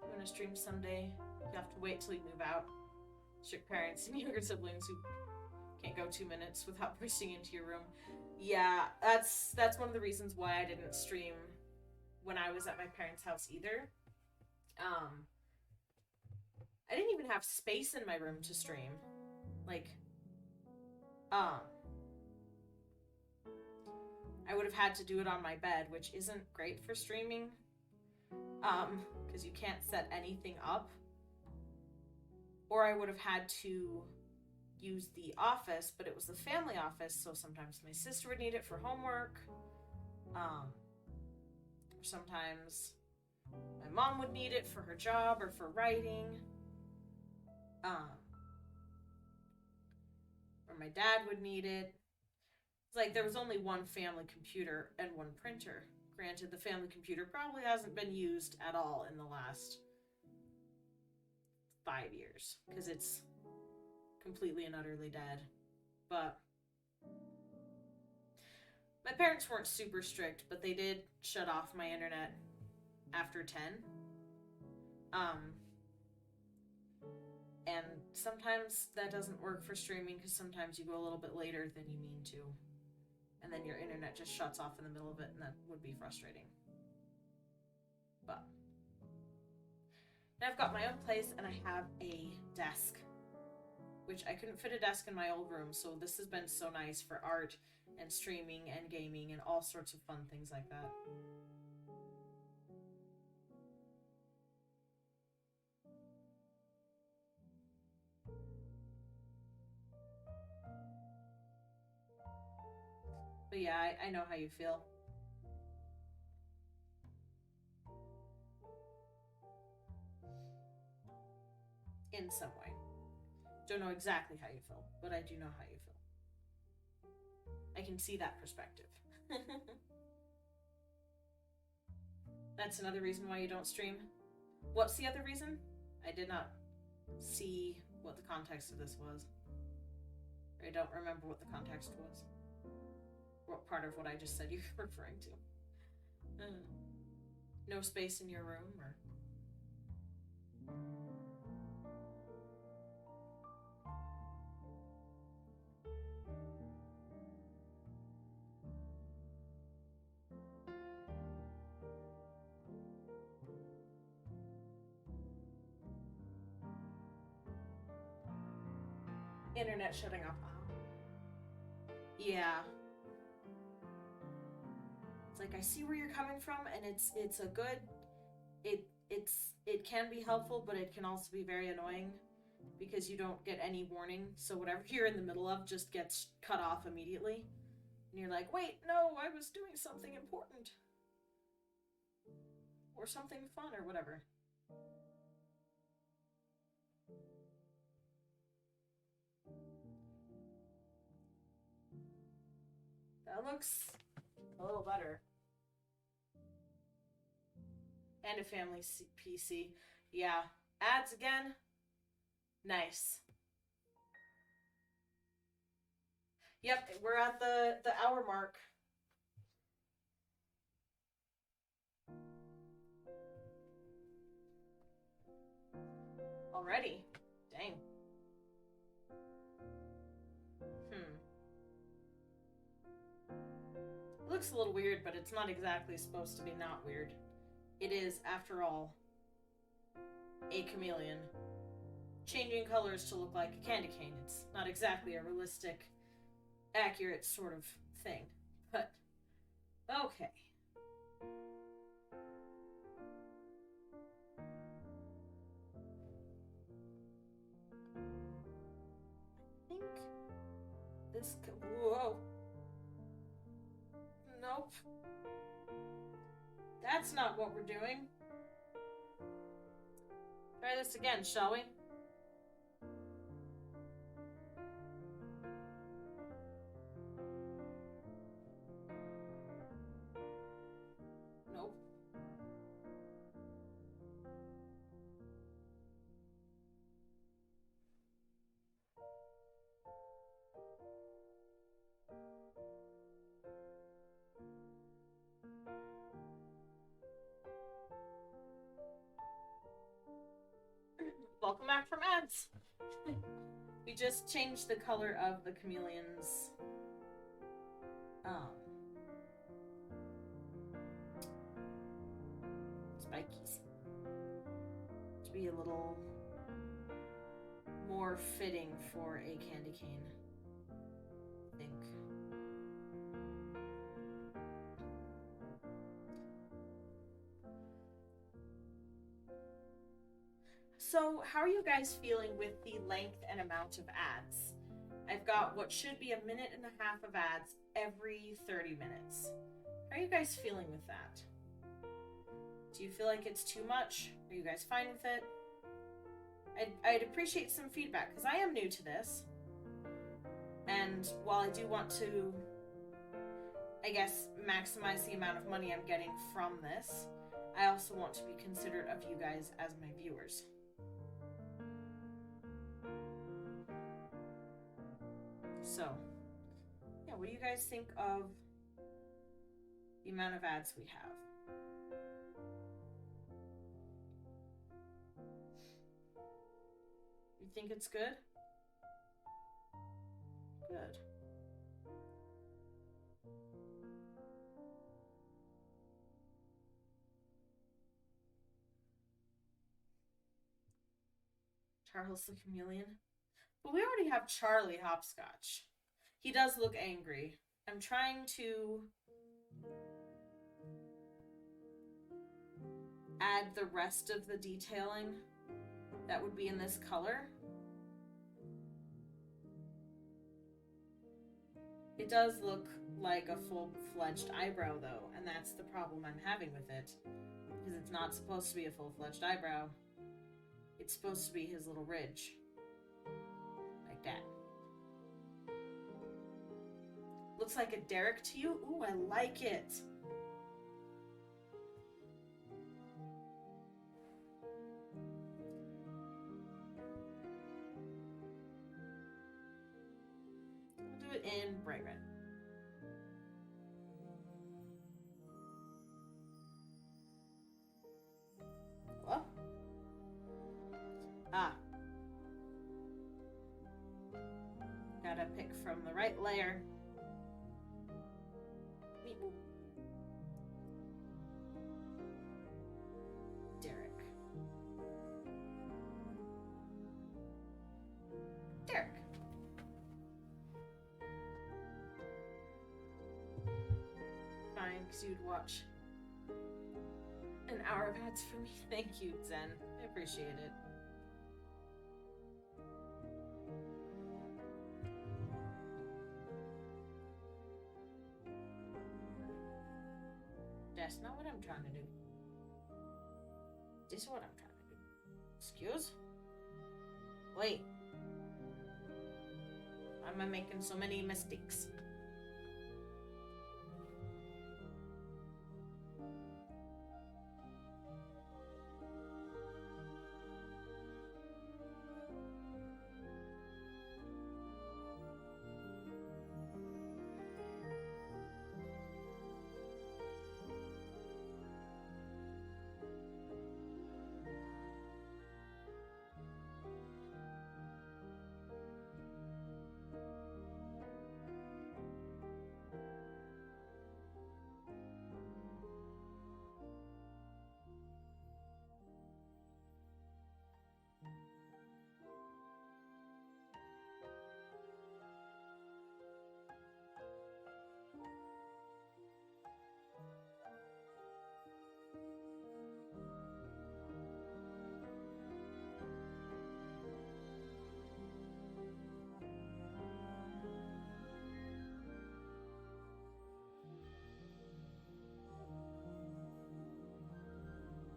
I'm gonna stream someday. You have to wait till you move out. Strict parents and younger siblings who can't go 2 minutes without bursting into your room. Yeah, that's one of the reasons why I didn't stream when I was at my parents' house either. I didn't even have space in my room to stream. Like, I would have had to do it on my bed, which isn't great for streaming. Because you can't set anything up. Or I would have had to use the office, but it was the family office, so sometimes my sister would need it for homework. Or sometimes my mom would need it for her job or for writing. Or my dad would need it. It's like there was only one family computer and one printer. Granted, the family computer probably hasn't been used at all in the last 5 years because it's completely and utterly dead. But my parents weren't super strict, but they did shut off my internet after 10. And sometimes that doesn't work for streaming because sometimes you go a little bit later than you mean to. And then your internet just shuts off in the middle of it, and that would be frustrating. But now I've got my own place, and I have a desk, which I couldn't fit a desk in my old room, so this has been so nice for art and streaming and gaming and all sorts of fun things like that. But yeah, I know how you feel. In some way. Don't know exactly how you feel, but I do know how you feel. I can see that perspective. That's another reason why you don't stream. What's the other reason? I did not see what the context of this was. I don't remember what the context was. What part of what I just said you're referring to. No space in your room, or... Internet shutting off. Yeah. It's like, I see where you're coming from, and it's a good... It can be helpful, but it can also be very annoying because you don't get any warning, so whatever you're in the middle of just gets cut off immediately. And you're like, wait, no, I was doing something important. Or something fun, or whatever. That looks a little better. And a family PC. Yeah. Ads again. Nice. Yep, we're at the hour mark. Already? Dang. It looks a little weird, but it's not exactly supposed to be not weird. It is, after all, a chameleon. Changing colors to look like a candy cane. It's not exactly a realistic, accurate sort of thing. But, okay. I think Whoa. Nope. That's not what we're doing. Try this again, shall we? Nope. Welcome back from ads. We just changed the color of the chameleon's spikies to be a little more fitting for a candy cane, I think. So, how are you guys feeling with the length and amount of ads? I've got what should be 1.5 minutes of ads every 30 minutes. How are you guys feeling with that? Do you feel like it's too much? Are you guys fine with it? I'd appreciate some feedback, because I am new to this. And while I do want to, I guess, maximize the amount of money I'm getting from this, I also want to be considerate of you guys as my viewers. So, yeah, what do you guys think of the amount of ads we have? You think it's good? Good. Charles the Chameleon. But we already have Charlie Hopscotch. He does look angry. I'm trying to add the rest of the detailing that would be in this color. It does look like a full-fledged eyebrow, though, and that's the problem I'm having with it. Because it's not supposed to be a full-fledged eyebrow. It's supposed to be his little ridge. Like that. Looks like a Derek to you? Ooh, I like it. We'll do it in bright red. Hello? Ah. Gotta pick from the right layer. Derek. Derek. Fine, because you'd watch an hour of ads for me. Thank you, Zen. I appreciate it. That's not what I'm trying to do. This is what I'm trying to do. Excuse? Wait. Why am I making so many mistakes?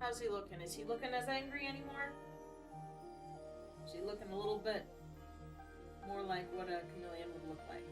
How's he looking? Is he looking as angry anymore? Is he looking a little bit more like what a chameleon would look like?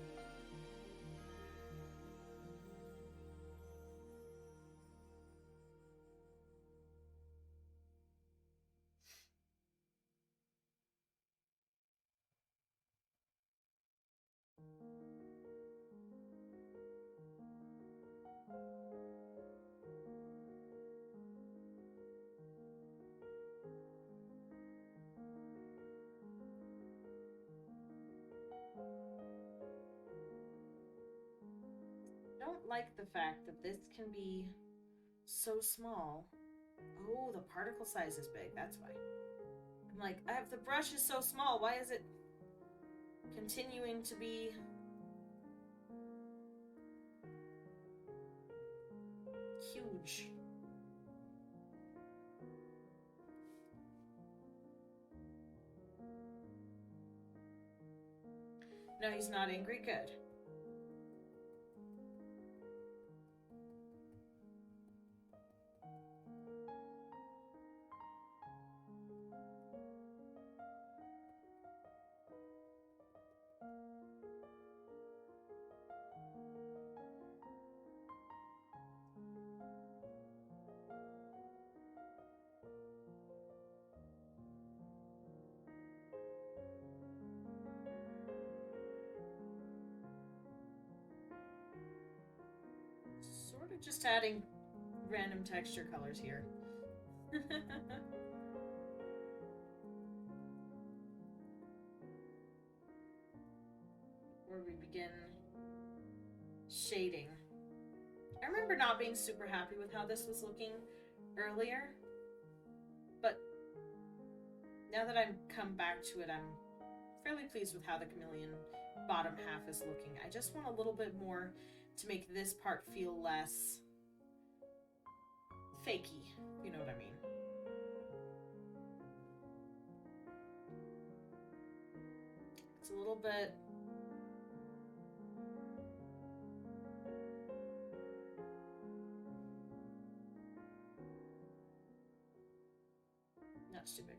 I don't like the fact that this can be so small. Oh, the particle size is big. That's why. I'm like, the brush is so small. Why is it continuing to be huge? No, he's not angry. Good. Sort of just adding random texture colors here. Where we begin shading. I remember not being super happy with how this was looking earlier, but now that I've come back to it, I'm fairly pleased with how the chameleon bottom half is looking. I just want a little bit more to make this part feel less fakey, you know what I mean. It's a little bit not too big.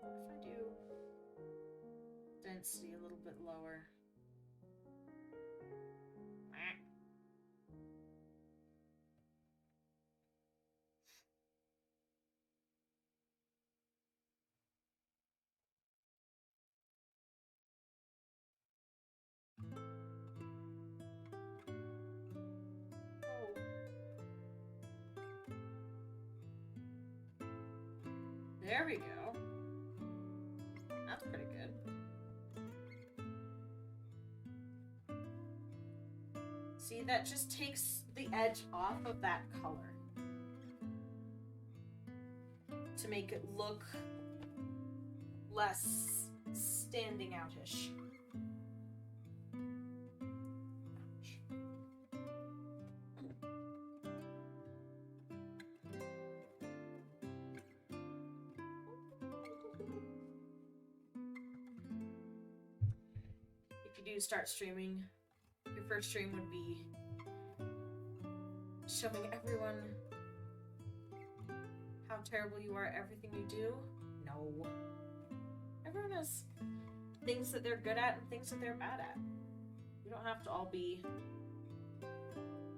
If I do density a little bit lower. There we go. That's pretty good. See, that just takes the edge off of that color to make it look less standing outish. If you do start streaming, your first stream would be showing everyone how terrible you are at everything you do. No. Everyone has things that they're good at and things that they're bad at. You don't have to all be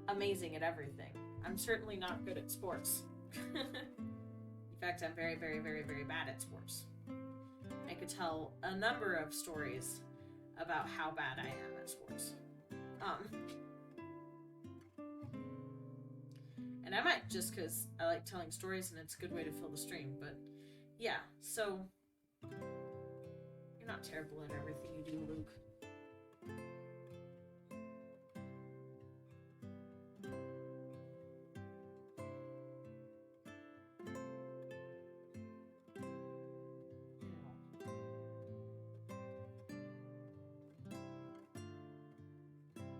amazing at everything. I'm certainly not good at sports. In fact, I'm very, very, very, very bad at sports. I could tell a number of stories about how bad I am at sports. And I might, just because I like telling stories and it's a good way to fill the stream, but yeah, so you're not terrible at everything you do, Luke.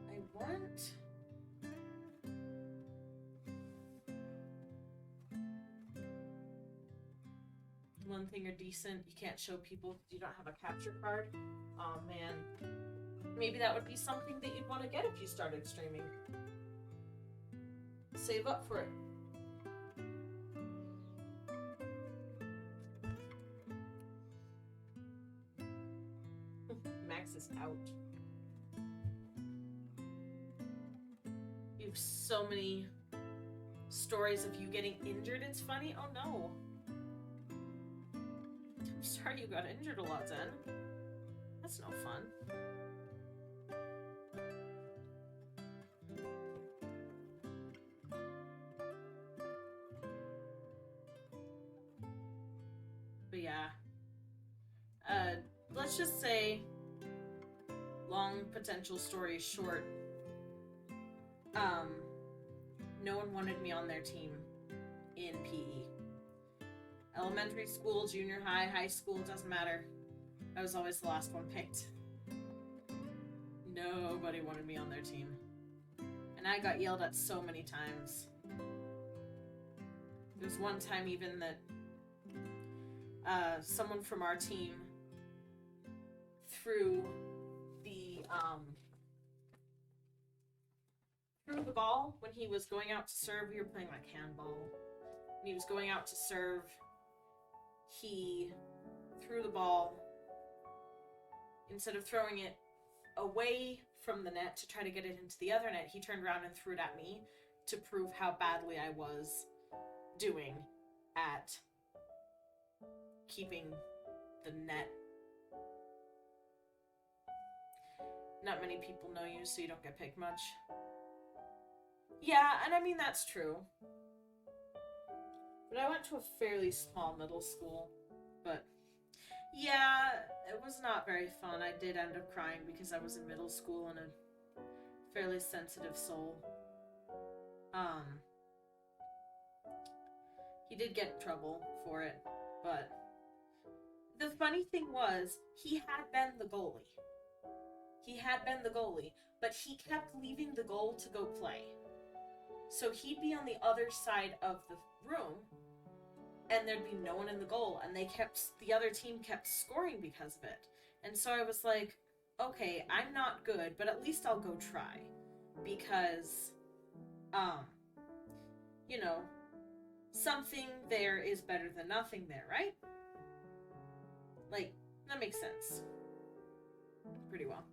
I want... One thing you're decent, you can't show people because you don't have a capture card. Oh man. maybe that would be something that you'd want to get if you started streaming. Save up for it. Max is out. You have so many stories of you getting injured, it's funny. Oh no. I'm sorry you got injured a lot, Zen. That's no fun. But yeah. Let's just say, long potential story short, no one wanted me on their team in PE. Elementary school, junior high, high school, doesn't matter. I was always the last one picked. Nobody wanted me on their team. And I got yelled at so many times. There's one time even that someone from our team threw the ball when he was going out to serve. We were playing like handball. When he was going out to serve, he threw the ball. Instead of throwing it away from the net to try to get it into the other net, he turned around and threw it at me to prove how badly I was doing at keeping the net. Not many people know you, so you don't get picked much. Yeah, and I mean, that's true. But I went to a fairly small middle school. But yeah, it was not very fun. I did end up crying because I was in middle school and a fairly sensitive soul. He did get in trouble for it, but the funny thing was, he had been the goalie. But he kept leaving the goal to go play. So he'd be on the other side of the room, and there'd be no one in the goal, and the other team kept scoring because of it. And so I was like, okay, I'm not good, but at least I'll go try. Because, you know, something there is better than nothing there, right? Like, that makes sense. Pretty well.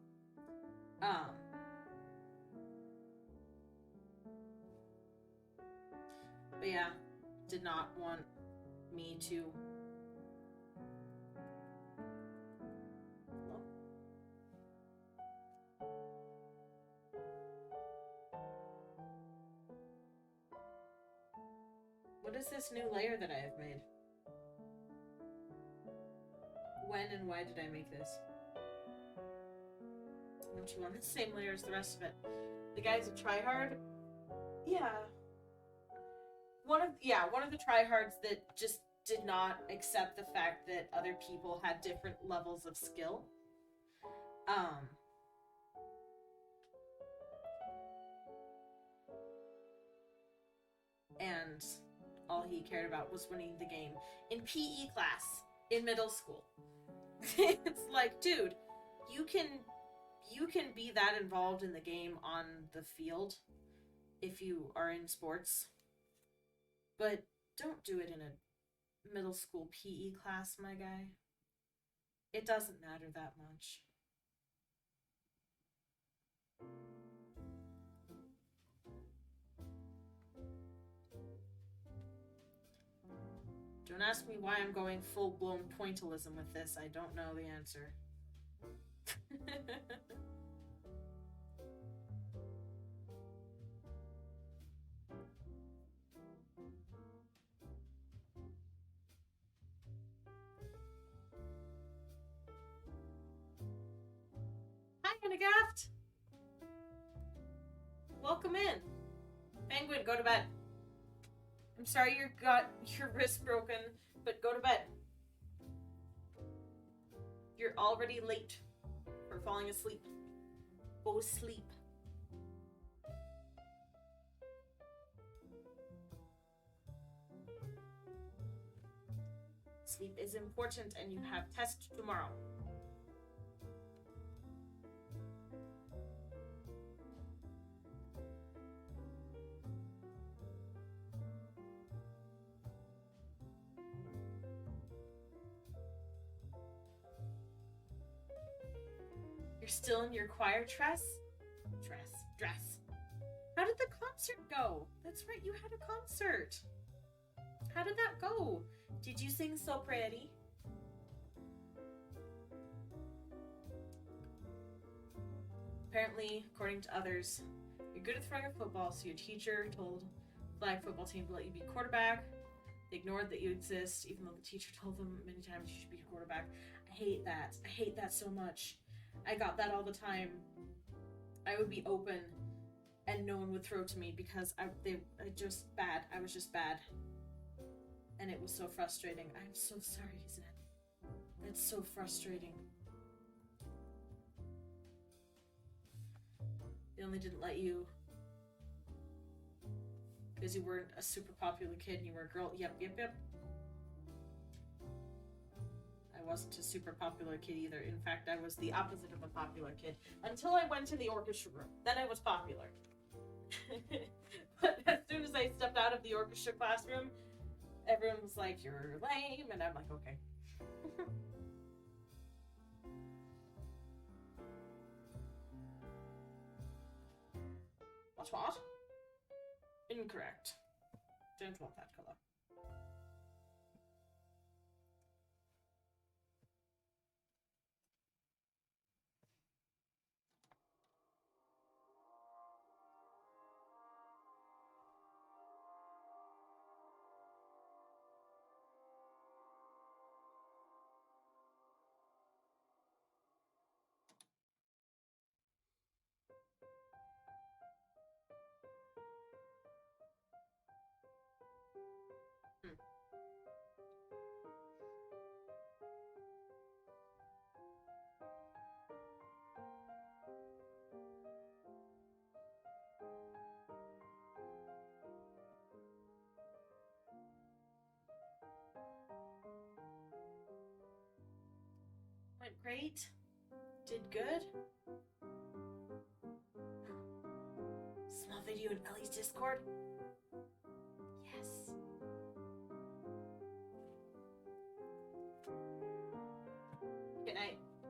But yeah, did not want me to. Hello? What is this new layer that I have made? When and why did I make this? Don't you want the same layer as the rest of it? The guy's a tryhard? Yeah. One of the tryhards that just did not accept the fact that other people had different levels of skill. And all he cared about was winning the game. In PE class, in middle school. It's like, dude, you can be that involved in the game on the field if you are in sports. But don't do it in a middle school PE class, my guy. It doesn't matter that much. Don't ask me why I'm going full-blown pointillism with this. I don't know the answer. Hi, Annagaft! Welcome in. Penguin, go to bed. I'm sorry you got your wrist broken, but go to bed. You're already late for falling asleep. Go sleep. Sleep is important and you have test tomorrow. still in your choir dress? Dress. How did the concert go? That's right, you had a concert. How did that go? Did you sing so pretty? Apparently, according to others, you're good at throwing a football, so your teacher told the flag football team to let you be quarterback. They ignored that you exist, even though the teacher told them many times you should be a quarterback. I hate that. I hate that so much. I got that all the time. I would be open, and no one would throw to me because I was just bad. And it was so frustrating. I'm so sorry, Zed. That's so frustrating. They only didn't let you because you weren't a super popular kid and you were a girl. Yep. I wasn't a super popular kid either. In fact, I was the opposite of a popular kid until I went to the orchestra room. Then I was popular. But as soon as I stepped out of the orchestra classroom, everyone was like, "You're lame," and I'm like, okay. What? Incorrect. Don't want that color. Went great. Did good. Small video in Ellie's Discord. Yes.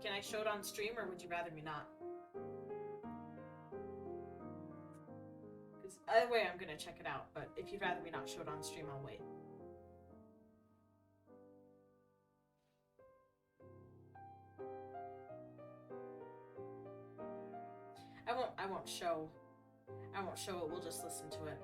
Can I show it on stream, or would you rather me not? Because either way, I'm gonna check it out. But if you'd rather me not show it on stream, I'll wait. I won't show it, we'll just listen to it.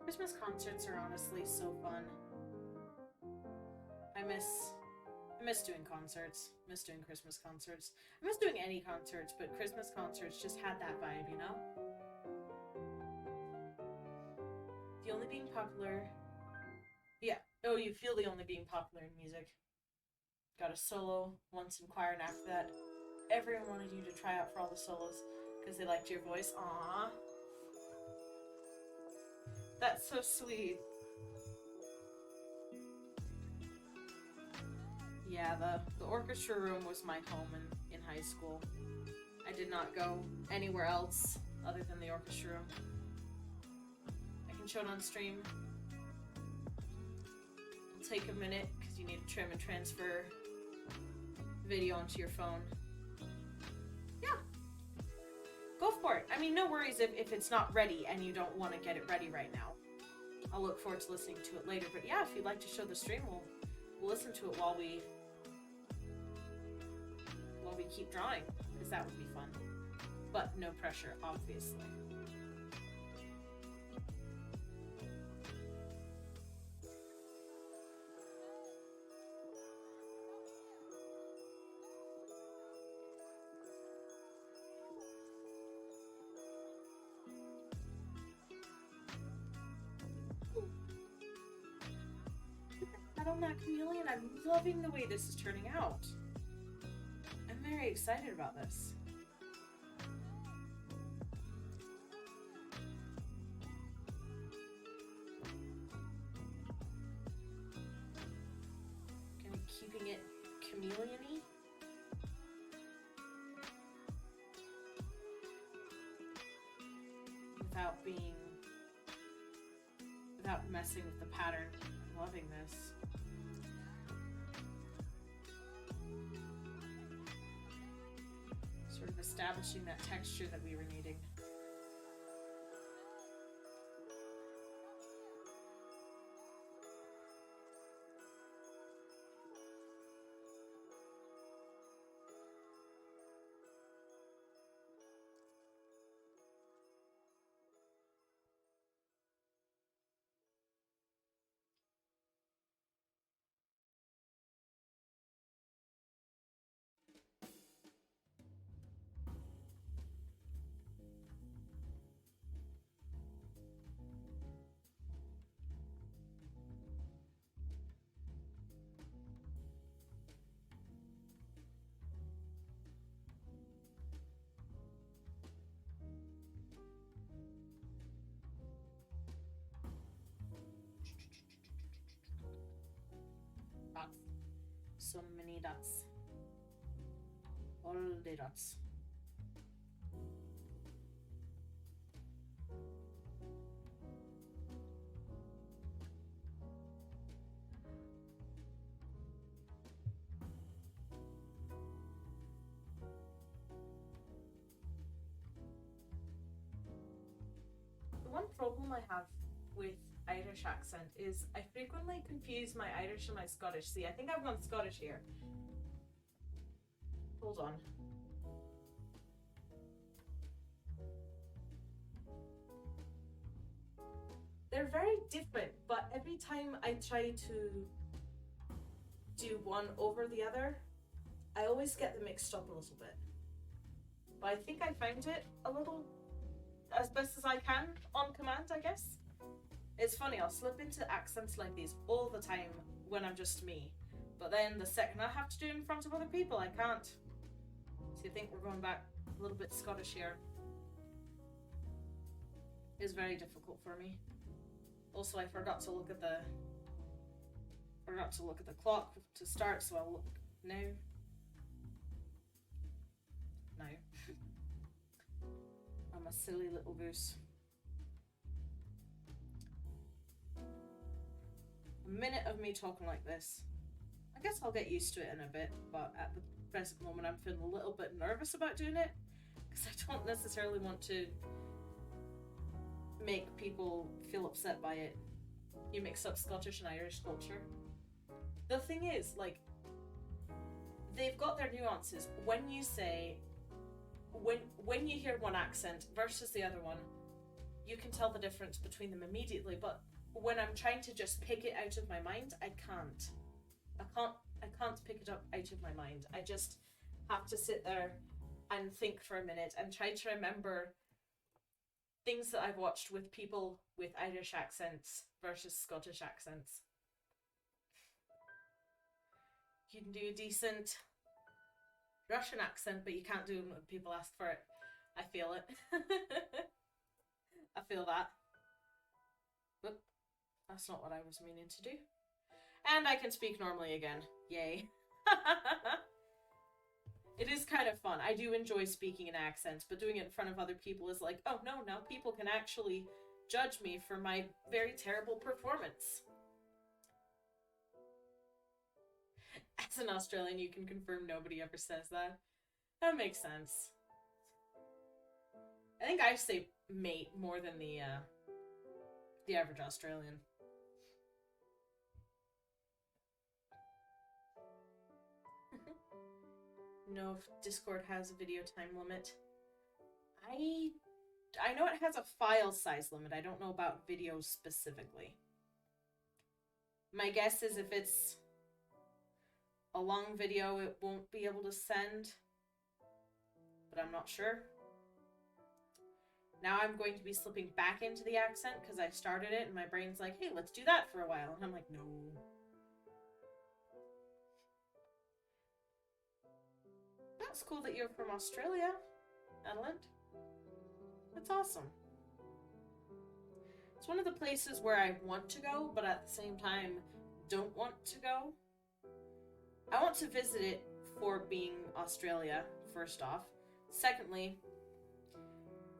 Christmas concerts are honestly so fun. I miss doing concerts. I miss doing Christmas concerts. I miss doing any concerts, but Christmas concerts just had that vibe, you know? The only being popular... Yeah. Oh, you feel the only being popular in music. Got a solo once in choir, and after that, everyone wanted you to try out for all the solos because they liked your voice. Aww. That's so sweet. Yeah, the orchestra room was my home in high school. I did not go anywhere else other than the orchestra room. I can show it on stream. It'll take a minute because you need to trim and transfer video onto your phone. Yeah. Go for it. I mean, no worries if it's not ready and you don't want to get it ready right now. I'll look forward to listening to it later. But yeah, if you'd like to show the stream, we'll listen to it while we keep drawing, because that would be fun. But no pressure, obviously. had on that chameleon. I'm loving the way this is turning out. I'm very excited about this. Kind of keeping it chameleon-y. Without messing with the pattern. I'm loving this. Sort of establishing that texture that we were needing. Dots. So many dots. All the dots. The one problem I have with Irish accent is I frequently confuse my Irish and my Scottish. See, I think I've gone Scottish here. Hold on. They're very different, but every time I try to do one over the other, I always get them mixed up a little bit. But I think I found it a little as best as I can on command, I guess. It's funny, I'll slip into accents like these all the time when I'm just me. But then the second I have to do it in front of other people, I can't. So I think we're going back a little bit Scottish here. It's very difficult for me. Also, I forgot to look at the clock to start, so I'll look now. Now. I'm a silly little goose. A minute of me talking like this. I guess I'll get used to it in a bit, but at the present moment I'm feeling a little bit nervous about doing it because I don't necessarily want to make people feel upset by it. You mix up Scottish and Irish culture. The thing is, like, they've got their nuances. When you say, when you hear one accent versus the other one, you can tell the difference between them immediately, but when I'm trying to just pick it out of my mind, I can't pick it up out of my mind. I just have to sit there and think for a minute and try to remember things that I've watched with people with Irish accents versus Scottish accents. You can do a decent Russian accent, but you can't do them when people ask for it. I feel it. I feel that. Whoop. That's not what I was meaning to do. And I can speak normally again. Yay. It is kind of fun. I do enjoy speaking in accents, but doing it in front of other people is like, oh no, now people can actually judge me for my very terrible performance. As an Australian, you can confirm nobody ever says that. That makes sense. I think I say mate more than the average Australian. Know if Discord has a video time limit. I know it has a file size limit. I don't know about videos specifically. My guess is if it's a long video, it won't be able to send, but I'm not sure. Now I'm going to be slipping back into the accent because I started it and my brain's like, hey, let's do that for a while. And I'm like, no. It's cool that you're from Australia, Adelant. That's awesome. It's one of the places where I want to go, but at the same time, don't want to go. I want to visit it for being Australia, first off. Secondly,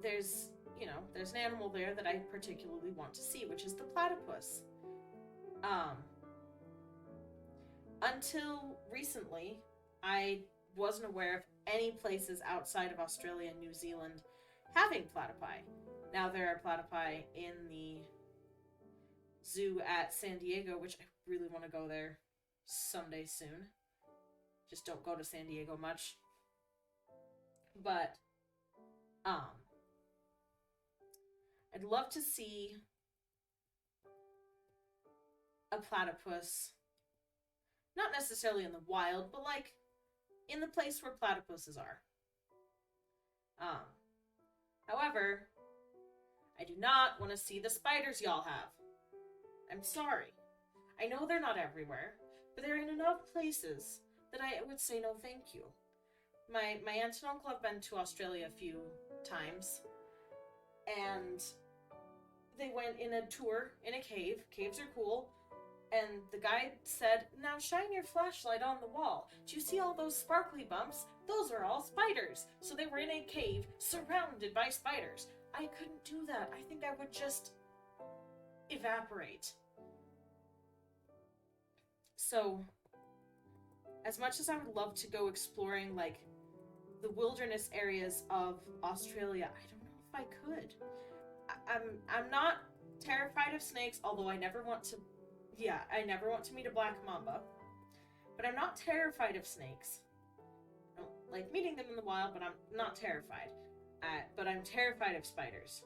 there's an animal there that I particularly want to see, which is the platypus. Until recently, I wasn't aware of any places outside of Australia and New Zealand having platypi. Now there are platypi in the zoo at San Diego, which I really want to go there someday soon. Just don't go to San Diego much. But, I'd love to see a platypus, not necessarily in the wild, but like in the place where platypuses are. However, I do not want to see the spiders y'all have. I'm sorry. I know they're not everywhere, but they're in enough places that I would say no thank you. My aunt and uncle have been to Australia a few times, and they went in a tour in a cave. Caves are cool. And the guide said, now shine your flashlight on the wall. Do you see all those sparkly bumps? Those are all spiders. So they were in a cave surrounded by spiders. I couldn't do that. I think I would just evaporate. So, as much as I would love to go exploring, like, the wilderness areas of Australia, I don't know if I could. I'm not terrified of snakes, although I never want to meet a black mamba. But I'm not terrified of snakes. I don't like meeting them in the wild, but I'm not terrified. But I'm terrified of spiders.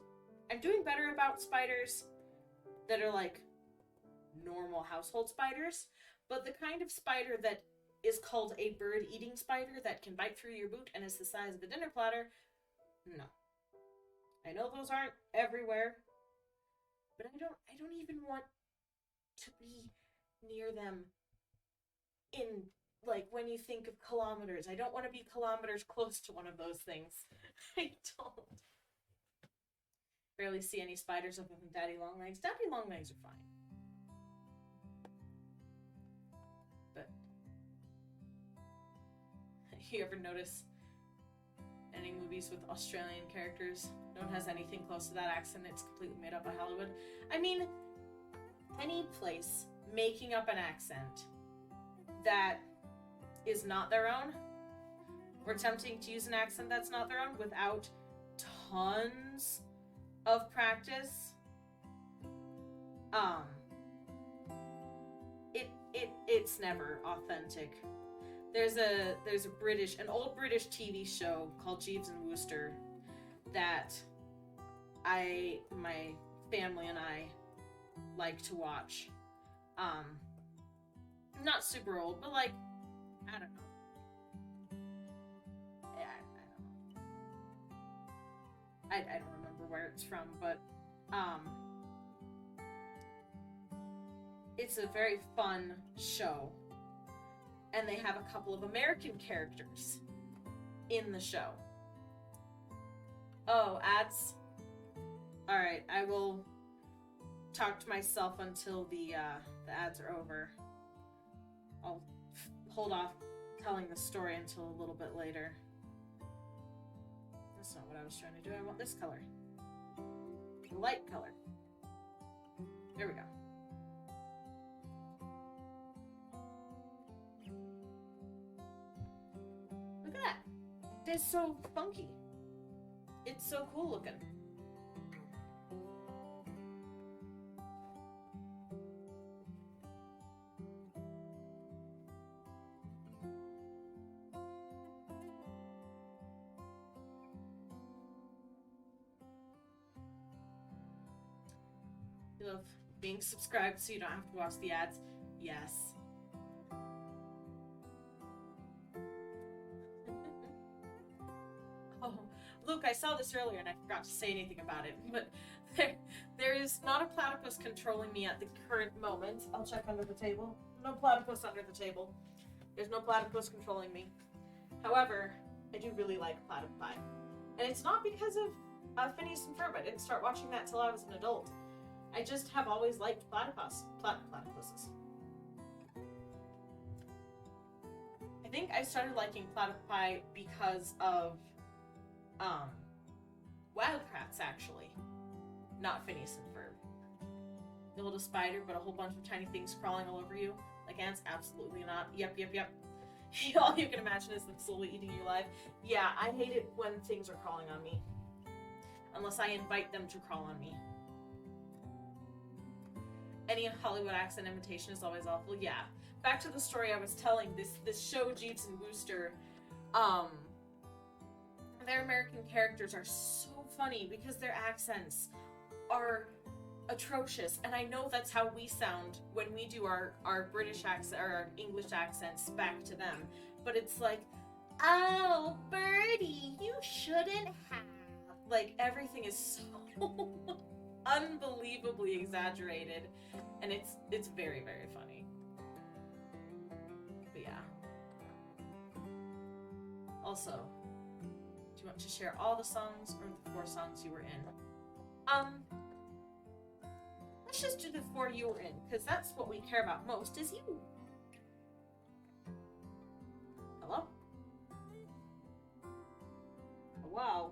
I'm doing better about spiders that are like normal household spiders, but the kind of spider that is called a bird-eating spider that can bite through your boot and is the size of a dinner platter, no. I know those aren't everywhere, but I don't even want to be near them in, like, when you think of kilometers. I don't want to be kilometers close to one of those things. I don't. Barely see any spiders other than daddy long legs. Daddy long legs are fine. But you ever notice any movies with Australian characters? No one has anything close to that accent. It's completely made up by Hollywood. I mean, any place making up an accent that is not their own, or attempting to use an accent that's not their own without tons of practice, it's never authentic. There's an old British TV show called Jeeves and Wooster that my family and I like to watch. Not super old, but like, I don't know. Yeah, I don't know. I don't remember where it's from, but it's a very fun show. And they have a couple of American characters in the show. Oh, ads? Alright, I will talk to myself until the ads are over. I'll hold off telling the story until a little bit later. That's not what I was trying to do. I want this color. The light color. There we go. Look at that. It's so funky. It's so cool looking. You love being subscribed so you don't have to watch the ads? Yes. Oh, Luke, I saw this earlier and I forgot to say anything about it, but there is not a platypus controlling me at the current moment. I'll check under the table. No platypus under the table. There's no platypus controlling me. However, I do really like Platypi. And it's not because of Phineas and Ferb. I didn't start watching that till I was an adult. I just have always liked platypuses. I think I started liking Platypi because of Wildcrats, actually. Not Phineas and Ferb. Build a spider, but a whole bunch of tiny things crawling all over you. Like ants? Absolutely not. Yep. All you can imagine is them slowly eating you alive. Yeah, I hate it when things are crawling on me. Unless I invite them to crawl on me. Any Hollywood accent imitation is always awful. Yeah. Back to the story I was telling. This show, Jeeves and Wooster, their American characters are so funny because their accents are atrocious, and I know that's how we sound when we do our British accent or our English accents back to them, but it's like, oh, Birdie, you shouldn't have. Like, everything is so unbelievably exaggerated, and it's very, very funny. But yeah. Also, do you want to share all the songs or the 4 songs you were in? Let's just do the 4 you were in, because that's what we care about most, is you. Hello? Oh, wow.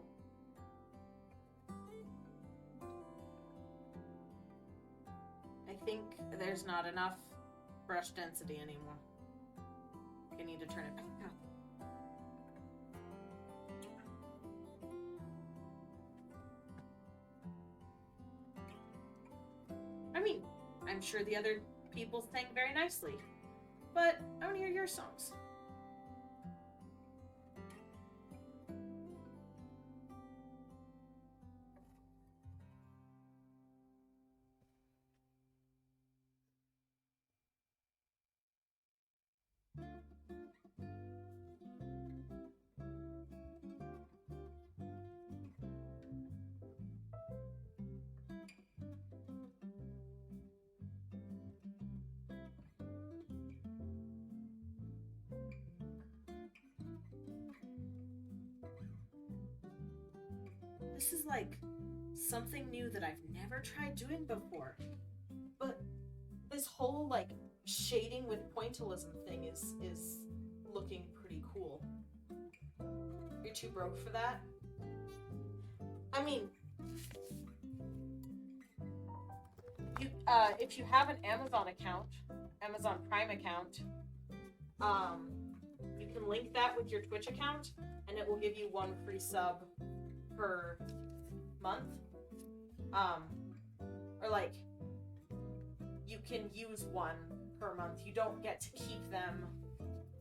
I think there's not enough brush density anymore. I need to turn it back up. I mean, I'm sure the other people sang very nicely, but I want to hear your songs. This is like something new that I've never tried doing before. But this whole like shading with pointillism thing is looking pretty cool. You're too broke for that? I mean, you if you have an Amazon account, Amazon Prime account, you can link that with your Twitch account and it will give you 1 free sub per month. Or like, you can use 1 per month. You don't get to keep them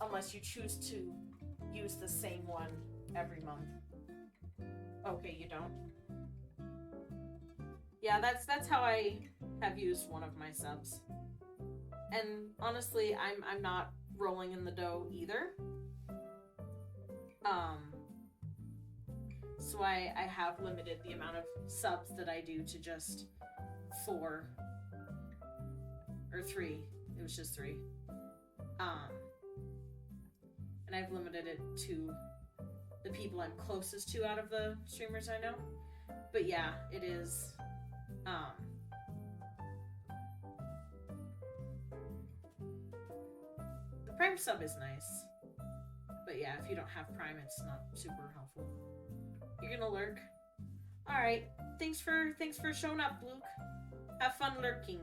unless you choose to use the same one every month. Okay, you don't? Yeah, that's how I have used one of my subs. And honestly, I'm not rolling in the dough either. So I have limited the amount of subs that I do to just 4 or 3. It was just 3. And I've limited it to the people I'm closest to out of the streamers I know. But yeah, it is the Prime sub is nice. But yeah, if you don't have Prime, it's not super helpful. You're gonna lurk? Alright. Thanks for showing up, Luke. Have fun lurking.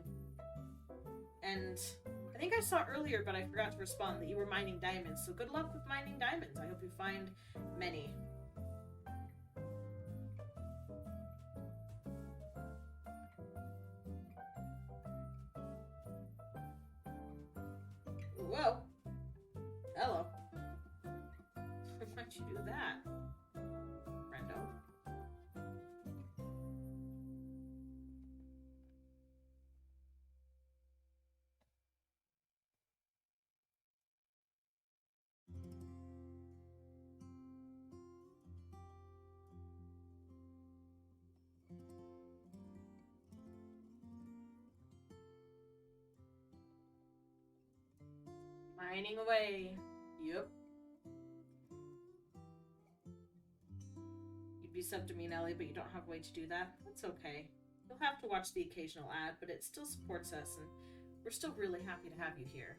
And I think I saw earlier, but I forgot to respond, that you were mining diamonds. So good luck with mining diamonds. I hope you find many. Whoa. Hello. Why'd you do that, friendo? Mining away. Yep. be subbed to me and Ellie, but you don't have a way to do that. That's okay. You'll have to watch the occasional ad, but it still supports us, and we're still really happy to have you here.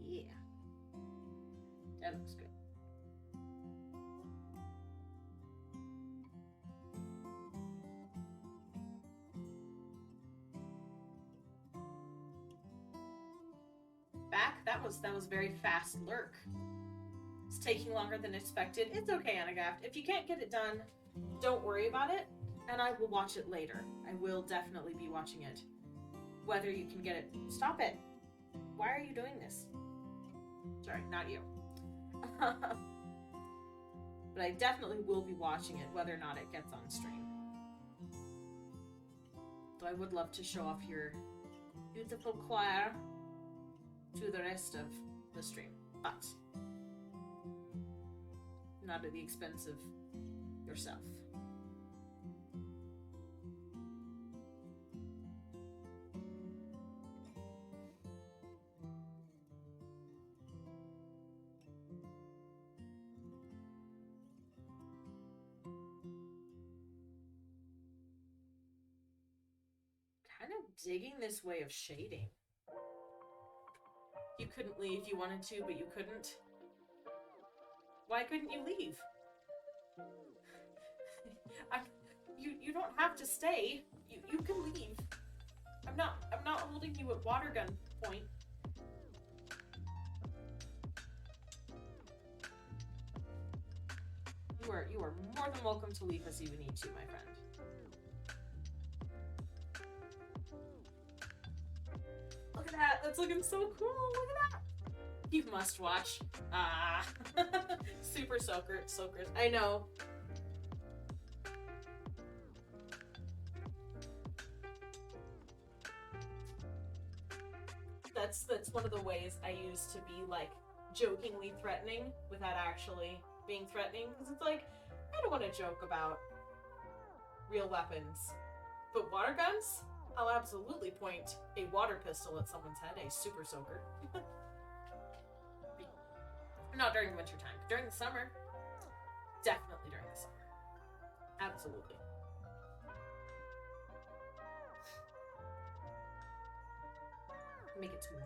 Yeah. That looks good. Back? That was very fast lurk. It's taking longer than expected. It's okay, Anagaft. If you can't get it done, don't worry about it, and I will watch it later. I will definitely be watching it. Whether you can get it. Stop it. Why are you doing this? Sorry, not you. But I definitely will be watching it, whether or not it gets on stream. Though I would love to show off your beautiful choir to the rest of the stream, but not at the expense of yourself. Kind of digging this way of shading. You couldn't leave, you wanted to, but you couldn't. Why couldn't you leave? You don't have to stay. You can leave. I'm not holding you at water gun point. You are more than welcome to leave us if you need to, my friend. Look at that. That's looking so cool. Look at that. You must watch. Ah. Super soakers. I know. That's one of the ways I used to be, like, jokingly threatening without actually being threatening. Because it's like, I don't want to joke about real weapons. But water guns? I'll absolutely point a water pistol at someone's head, a super soaker. Not during the winter time. During the summer. Definitely during the summer. Absolutely. Make it smooth.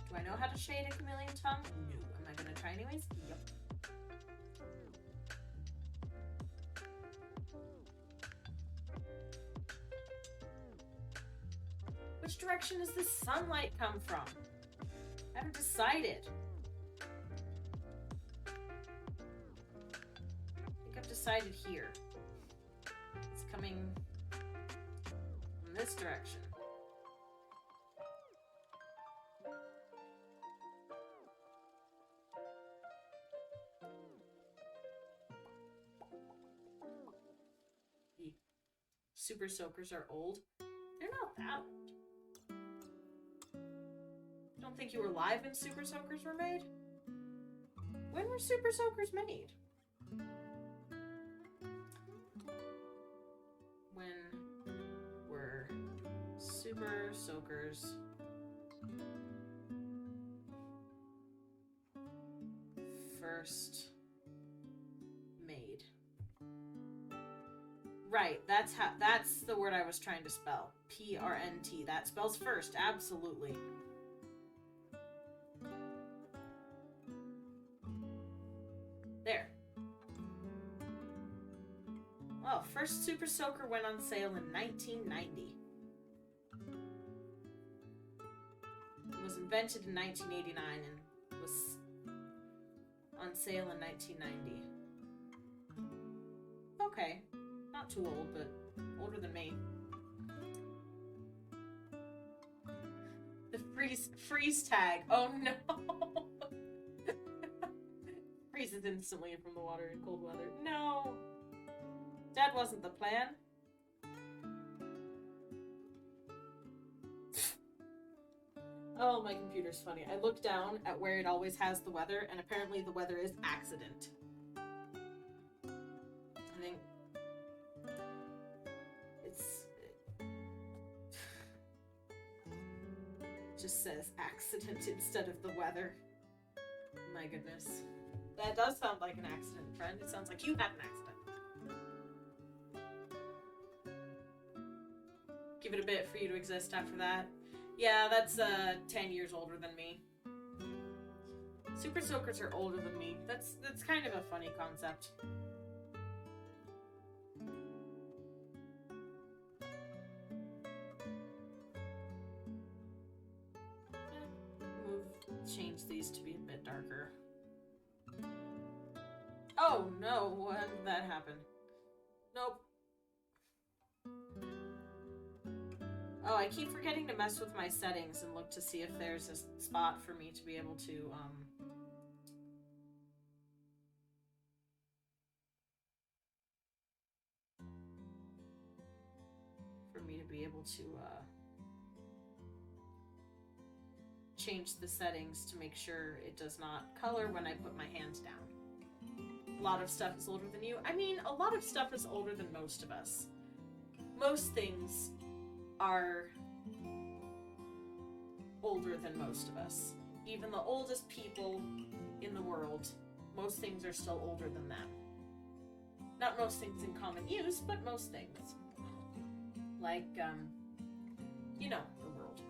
Do I know how to shade a chameleon tongue? No. Am I gonna try anyways? Yep. Which direction does the sunlight come from? I haven't decided. I think I've decided here. It's coming from this direction. The super soakers are old. They're not that old. Don't think you were live when Super Soakers were made? When were Super Soakers made? When were Super Soakers first made? Right, that's the word I was trying to spell. PRNT. That spells first, absolutely. There. Well, first Super Soaker went on sale in 1990. It was invented in 1989 and was on sale in 1990. Okay. Not too old, but older than me. The freeze tag. Oh no! Freezes instantly from the water in cold weather. No! That wasn't the plan. Oh, my computer's funny. I look down at where it always has the weather, and apparently the weather is accident. I think it just says accident instead of the weather. My goodness. That does sound like an accident, friend. It sounds like you had an accident. Give it a bit for you to exist after that. Yeah, that's 10 years older than me. Super Soakers are older than me. That's kind of a funny concept. Change these to be a bit darker. Oh no, when did that happen? Nope. Oh, I keep forgetting to mess with my settings and look to see if there's a spot for me to be able to, change the settings to make sure it does not color when I put my hands down. A lot of stuff is older than you. I mean, a lot of stuff is older than most of us. Most things are older than most of us. Even the oldest people in the world, most things are still older than them. Not most things in common use, but most things. Like, you know, the world.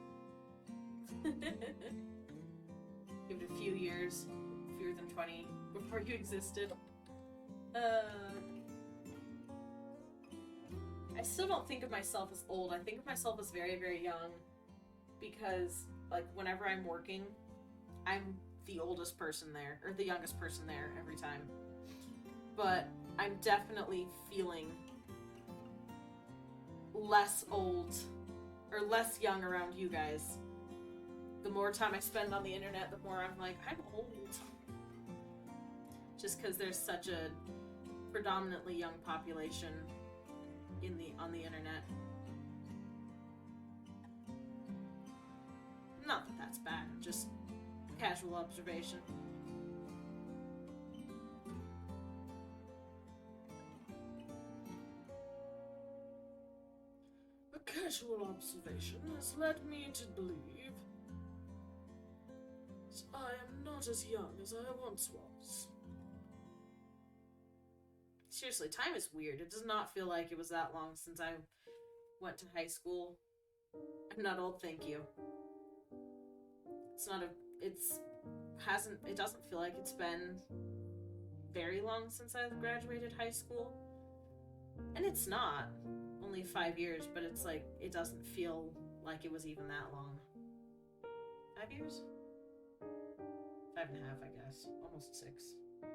Give it a few years, fewer than 20, before you existed. I still don't think of myself as old. I think of myself as very, very young. Because, like, whenever I'm working, I'm the oldest person there, or the youngest person there every time. But I'm definitely feeling less old, or less young around you guys. The more time I spend on the internet, the more I'm like, I'm old. Just because there's such a predominantly young population on the internet. Not that that's bad, just casual observation. A casual observation has led me to believe that I am not as young as I once was. Seriously, time is weird. It does not feel like it was that long since I went to high school. I'm not old, thank you. It doesn't feel like it's been very long since I graduated high school. And it's not. Only 5 years, but it's like, it doesn't feel like it was even that long. 5 years? 5.5, I guess. Almost 6. Wow.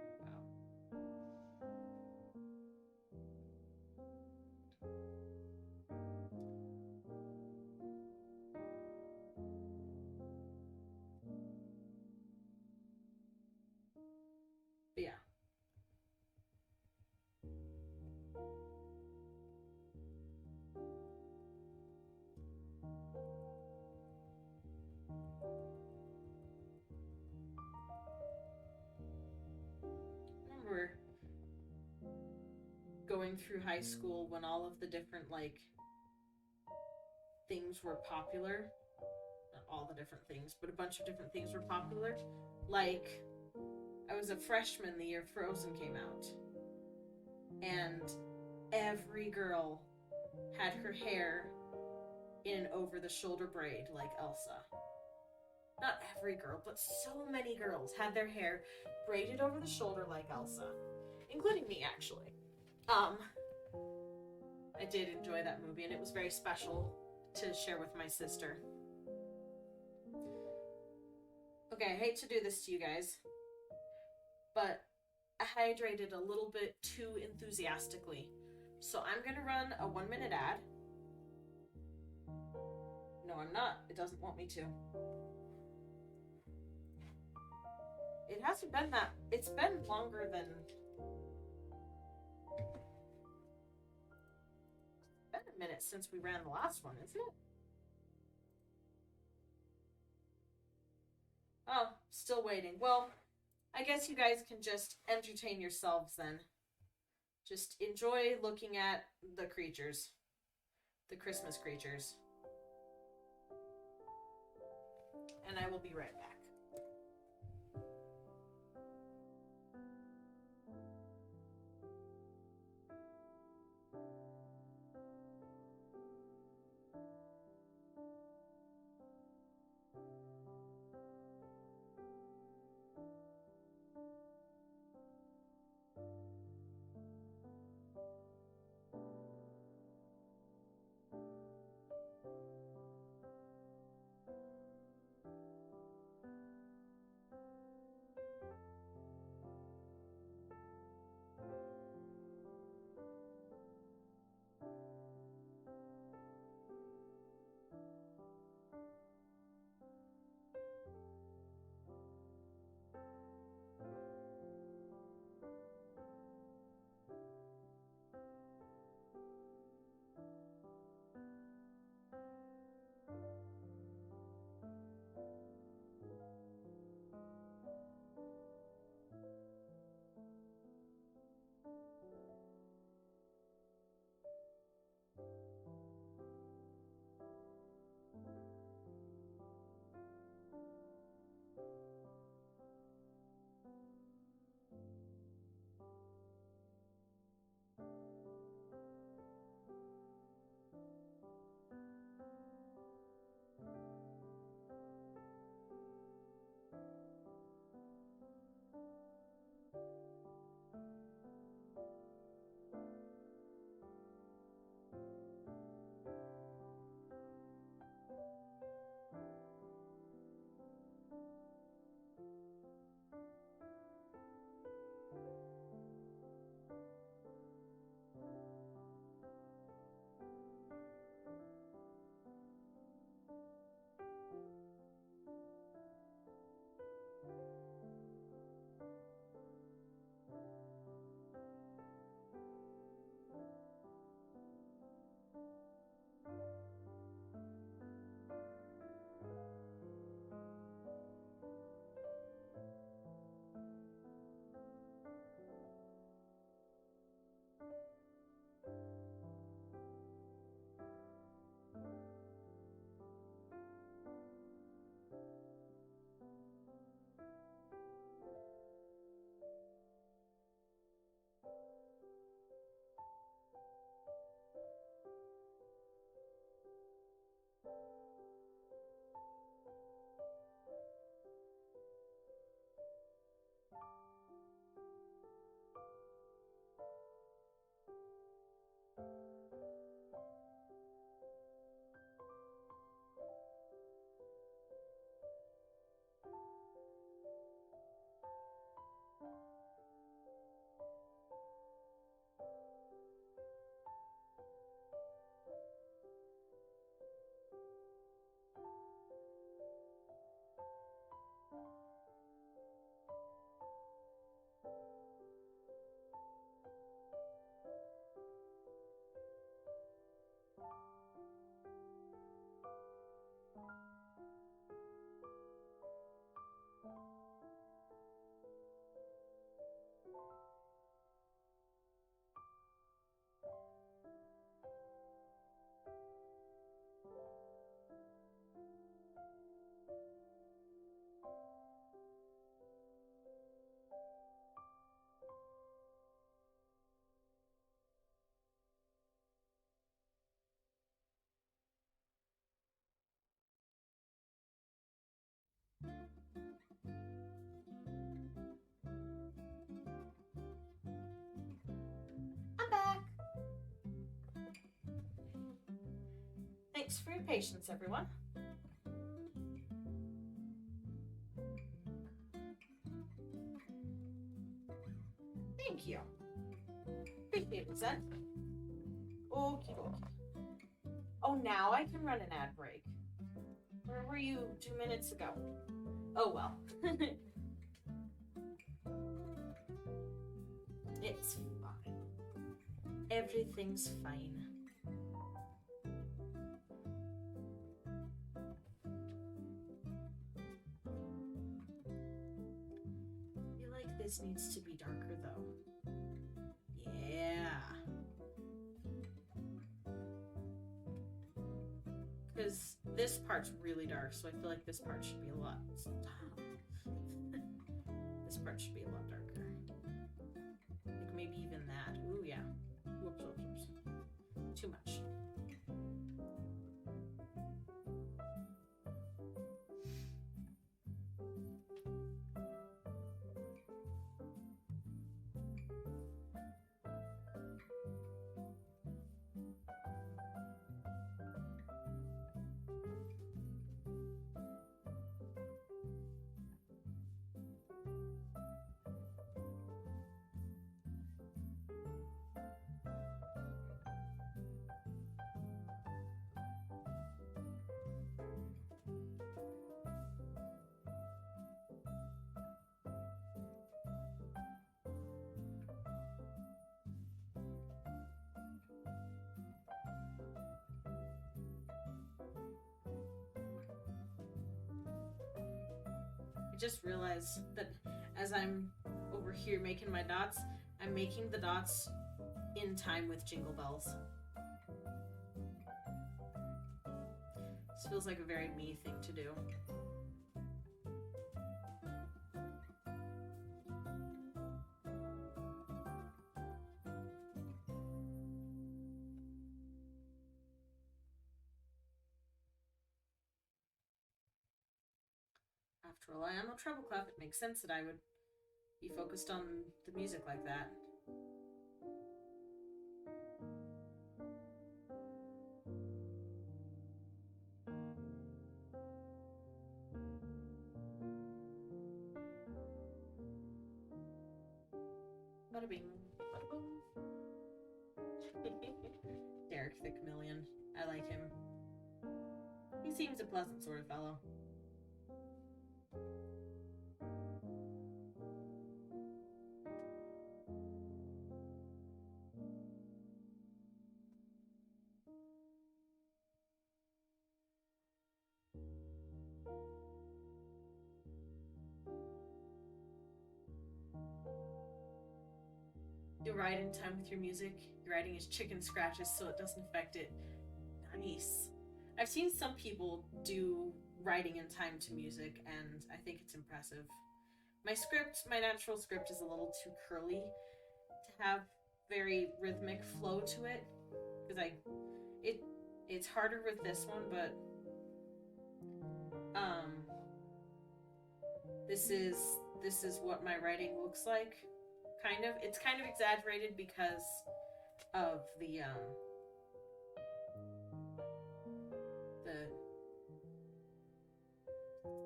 But yeah. Going through high school when all of the different, like, things were popular. Not all the different things, but a bunch of different things were popular. Like, I was a freshman the year Frozen came out. And every girl had her hair in an over-the-shoulder braid like Elsa. Not every girl, but so many girls had their hair braided over the shoulder like Elsa. Including me, actually. I did enjoy that movie, and it was very special to share with my sister. Okay, I hate to do this to you guys, but I hydrated a little bit too enthusiastically. So I'm going to run a 1-minute ad. No, I'm not. It doesn't want me to. It hasn't been that... It's been longer than... It's been a minute since we ran the last one, isn't it? Oh, still waiting. Well, I guess you guys can just entertain yourselves then. Just enjoy looking at the creatures. The Christmas creatures. And I will be right back. Thanks for your patience, everyone. Thank you. Appreciate it, Zen. Okie dokie. Oh, now I can run an ad break. Where were you 2 minutes ago? Oh well. It's fine. Everything's fine. I feel like this needs to be darker though. Yeah. Because this part's really dark, so I feel like this part should be a lot. This part should be a lot darker. Like maybe even that. Ooh, yeah. Whoops, whoops, whoops. Too much. I just realized that as I'm over here making my dots, I'm making the dots in time with Jingle Bells. This feels like a very me thing to do. After all, I am a treble clef. It makes sense that I would be focused on the music like that. Bada bing, bada boom. Derek the Chameleon. I like him. He seems a pleasant sort of fellow. You write in time with your music. Your writing is chicken scratches so it doesn't affect it. Nice. I've seen some people do writing in time to music, and I think it's impressive. My natural script is a little too curly to have very rhythmic flow to it, because it's harder with this one, but this is what my writing looks like. Kind of. It's kind of exaggerated because of the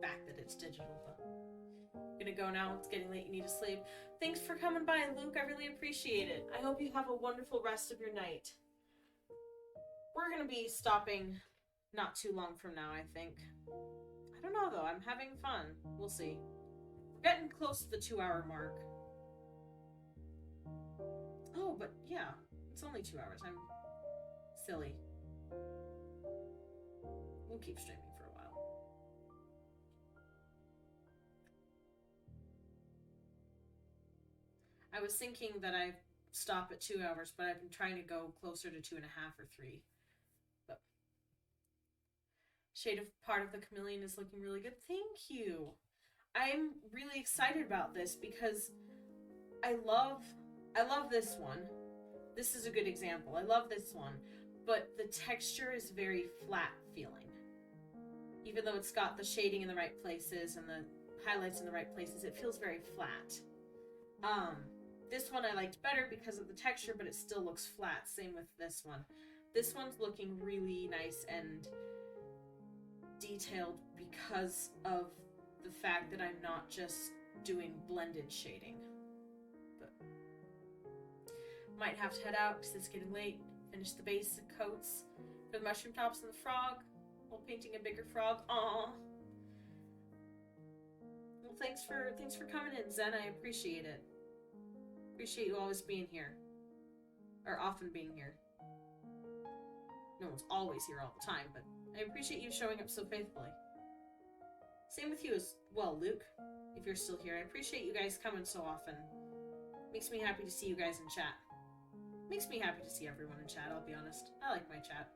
fact that it's digital. But I'm gonna go now. It's getting late. You need to sleep. Thanks for coming by, Luke. I really appreciate it. I hope you have a wonderful rest of your night. We're gonna be stopping not too long from now, I think. I don't know though. I'm having fun. We'll see. We're getting close to the 2-hour mark. Oh, but yeah, it's only 2 hours. I'm silly. We'll keep streaming for a while. I was thinking that I stop at 2 hours, but I've been trying to go closer to 2.5 or 3. But shade of part of the chameleon is looking really good. Thank you. I'm really excited about this because I love this one. This is a good example. I love this one, but the texture is very flat feeling. Even though it's got the shading in the right places and the highlights in the right places, it feels very flat. This one I liked better because of the texture, but it still looks flat. Same with this one. This one's looking really nice and detailed because of the fact that I'm not just doing blended shading. But might have to head out because it's getting late. Finish the basic coats for the mushroom tops and the frog while painting a bigger frog. Aww. Well, thanks for coming in, Zen. I appreciate it. Appreciate you always being here. Or often being here. No one's always here all the time, but I appreciate you showing up so faithfully. Same with you as well, Luke, if you're still here. I appreciate you guys coming so often. Makes me happy to see you guys in chat. Makes me happy to see everyone in chat, I'll be honest. I like my chat.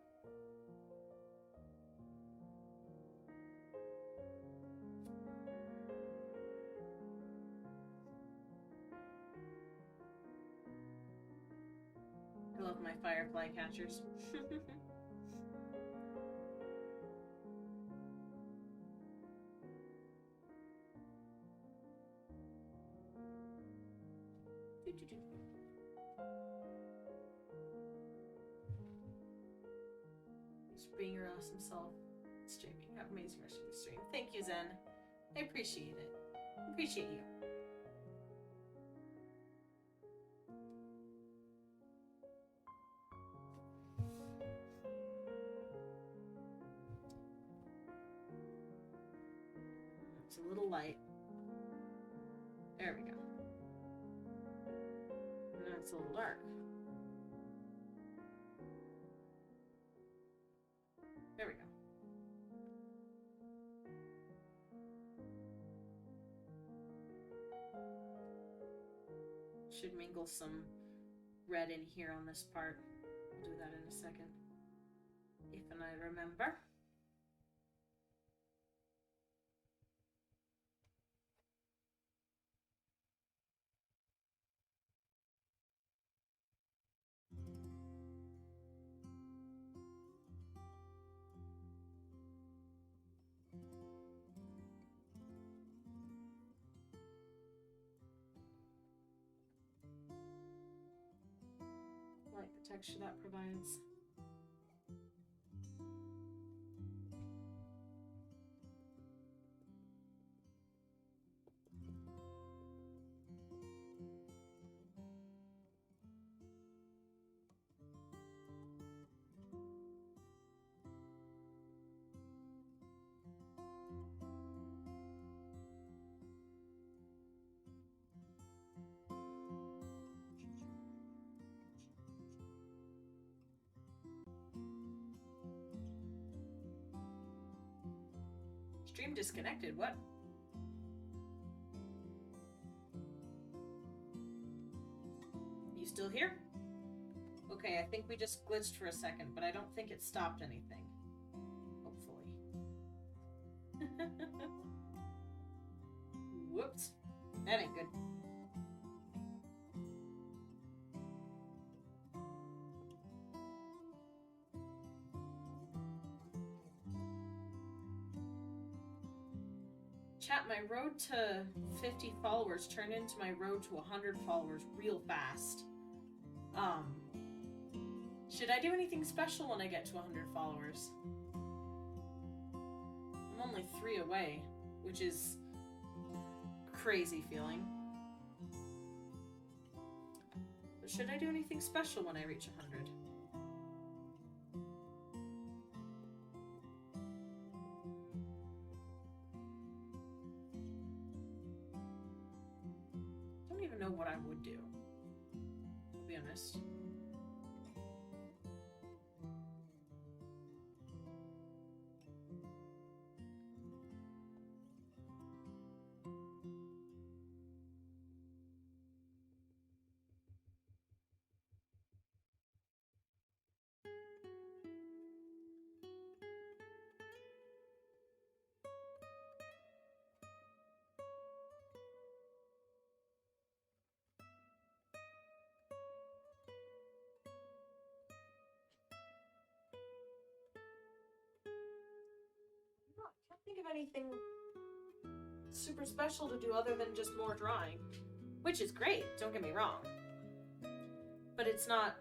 I love my firefly catchers. Thanks for being your awesome self. Streaming. Have an amazing rest of your stream. Thank you, Zen. I appreciate it. I appreciate you. It's a little light. There we go. Now it's a little dark. There we go. Should mingle some red in here on this part. I'll do that in a second. If and I remember. Like the texture that provides. Stream disconnected, what? You still here? Okay, I think we just glitched for a second, but I don't think it stopped anything. Hopefully. Whoops. That ain't good. Chat, my road to 50 followers turned into my road to 100 followers real fast. Should I do anything special when I get to 100 followers? I'm only 3 away, which is crazy feeling. But should I do anything special when I reach 100? I don't even know what I would do, to be honest. Think of anything super special to do other than just more drawing, which is great, don't get me wrong, but it's not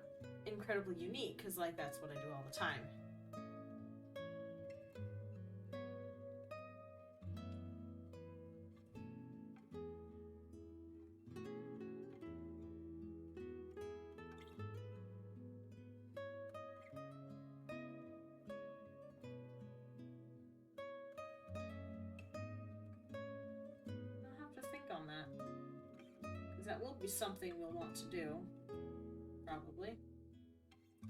incredibly unique, because, like, that's what I do all the time. I'll have to think on that, because that will be something we'll want to do, probably.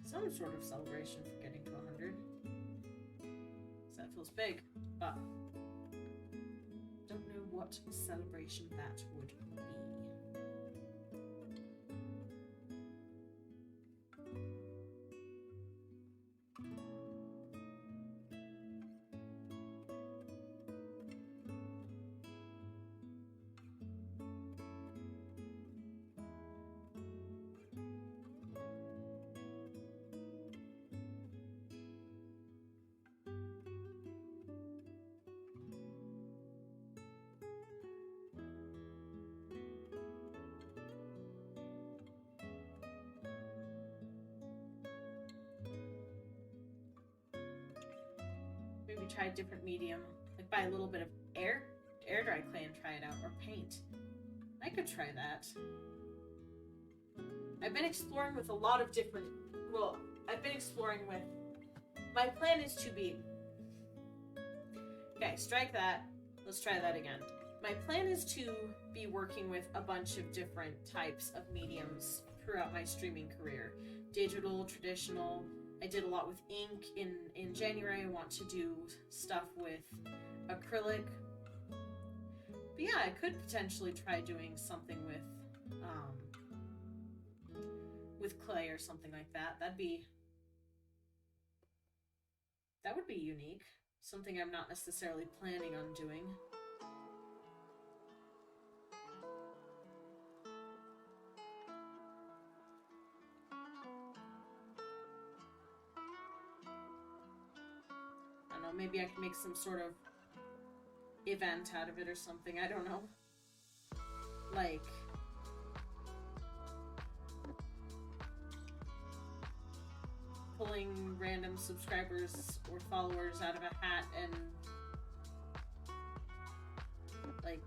Some sort of celebration for getting to 100. So that feels big, but don't know what celebration that would be. Maybe try a different medium, like buy a little bit of air dry clay and try it out, or paint. I could try that. I've been exploring with a lot of different, well, I've been exploring with, my plan is to be, okay, strike that, let's try that again. My plan is to be working with a bunch of different types of mediums throughout my streaming career. Digital, traditional. I did a lot with ink. In January, I want to do stuff with acrylic. But yeah, I could potentially try doing something with clay or something like that. That would be unique. Something I'm not necessarily planning on doing. I don't know, maybe I could make some sort of event out of it or something. I don't know. Like, pulling random subscribers or followers out of a hat and, like,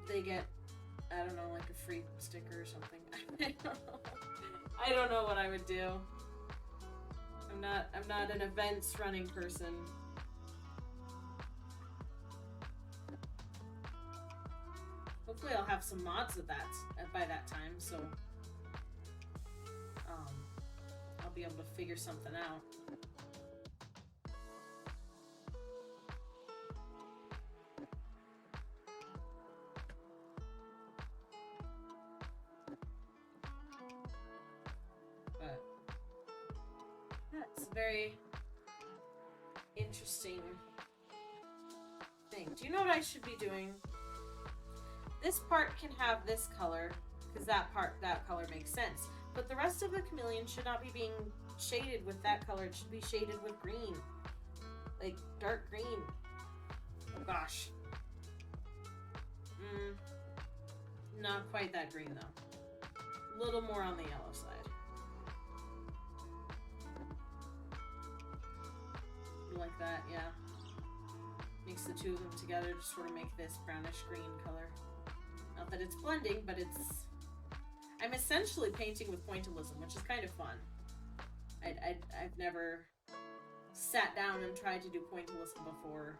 they get, I don't know, like a free sticker or something. I don't know what I would do. I'm not an events running person. Hopefully I'll have some mods of that by that time, so I'll be able to figure something out. But that's a very interesting thing. Do you know what I should be doing? This part can have this color, because that color makes sense. But the rest of the chameleon should not be being shaded with that color. It should be shaded with green. Like, dark green. Oh gosh. Not quite that green, though. A little more on the yellow side. Like that, yeah. Mix the two of them together to sort of make this brownish green color. Not that it's blending, but I'm essentially painting with pointillism, which is kind of fun. I've never sat down and tried to do pointillism before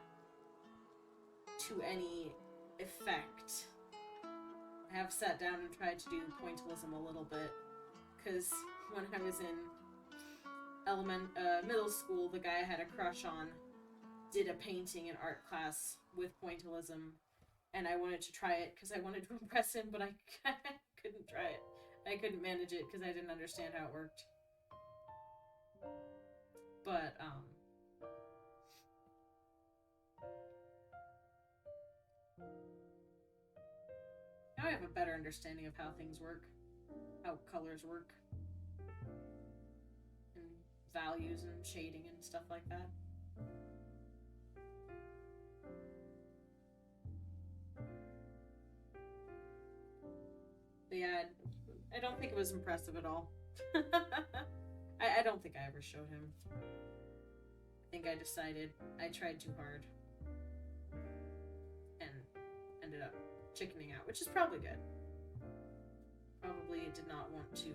to any effect. I have sat down and tried to do pointillism a little bit, because when I was in middle school, the guy I had a crush on did a painting in art class with pointillism. And I wanted to try it because I wanted to impress him, but I couldn't try it. I couldn't manage it because I didn't understand how it worked. But, now I have a better understanding of how things work. How colors work. And values and shading and stuff like that. But yeah, I don't think it was impressive at all. I don't think I ever showed him. I think I decided I tried too hard and ended up chickening out, which is probably good. Probably did not want to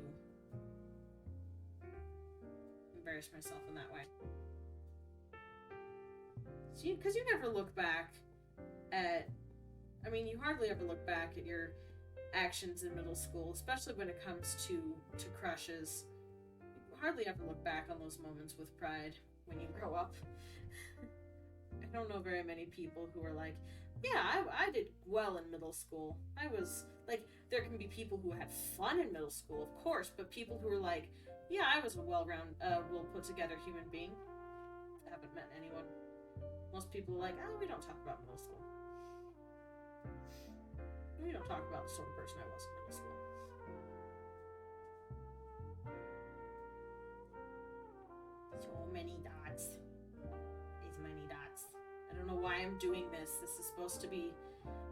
embarrass myself in that way. So because you never look back at, I mean, you hardly ever look back at your actions in middle school, especially when it comes to crushes. You hardly ever look back on those moments with pride when you grow up. I don't know very many people who are like, yeah, I did well in middle school. I was, like, there can be people who had fun in middle school, of course, but people who are like, yeah, I was a well-rounded, well-put-together human being. I haven't met anyone. Most people are like, oh, we don't talk about middle school. We don't talk about the sort of person I was in middle school. So many dots. These many dots. I don't know why I'm doing this. This is supposed to be,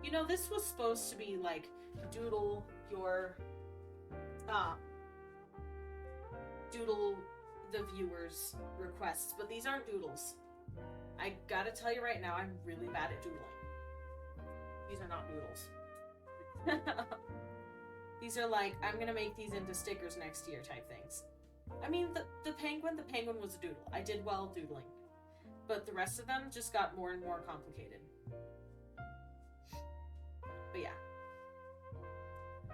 you know, this was supposed to be like doodle your, doodle the viewers' requests, but these aren't doodles. I gotta tell you right now, I'm really bad at doodling. These are not doodles. These are like, I'm gonna make these into stickers next year type things. I mean, the penguin was a doodle. I did well doodling. But the rest of them just got more and more complicated. But yeah.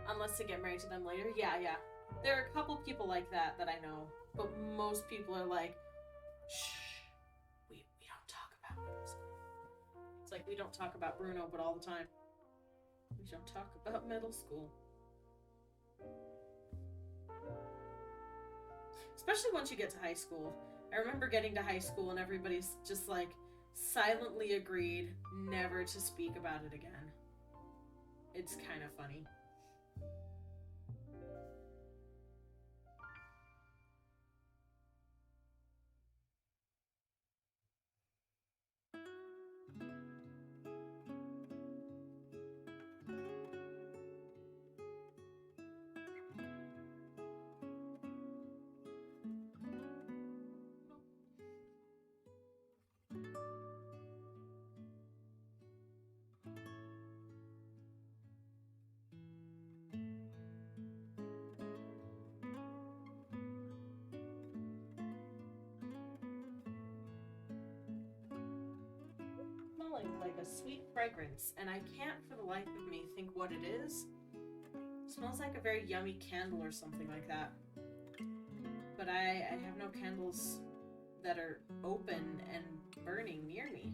Unless to get married to them later. Yeah. There are a couple people like that I know. But most people are like, shh, we don't talk about middle school. It's like we don't talk about Bruno, but all the time. We don't talk about middle school. Especially once you get to high school. I remember getting to high school and everybody's just like silently agreed never to speak about it again. It's kind of funny. Smelling like a sweet fragrance, and I can't for the life of me think what it is. It smells like a very yummy candle or something like that. But I have no candles that are open and burning near me.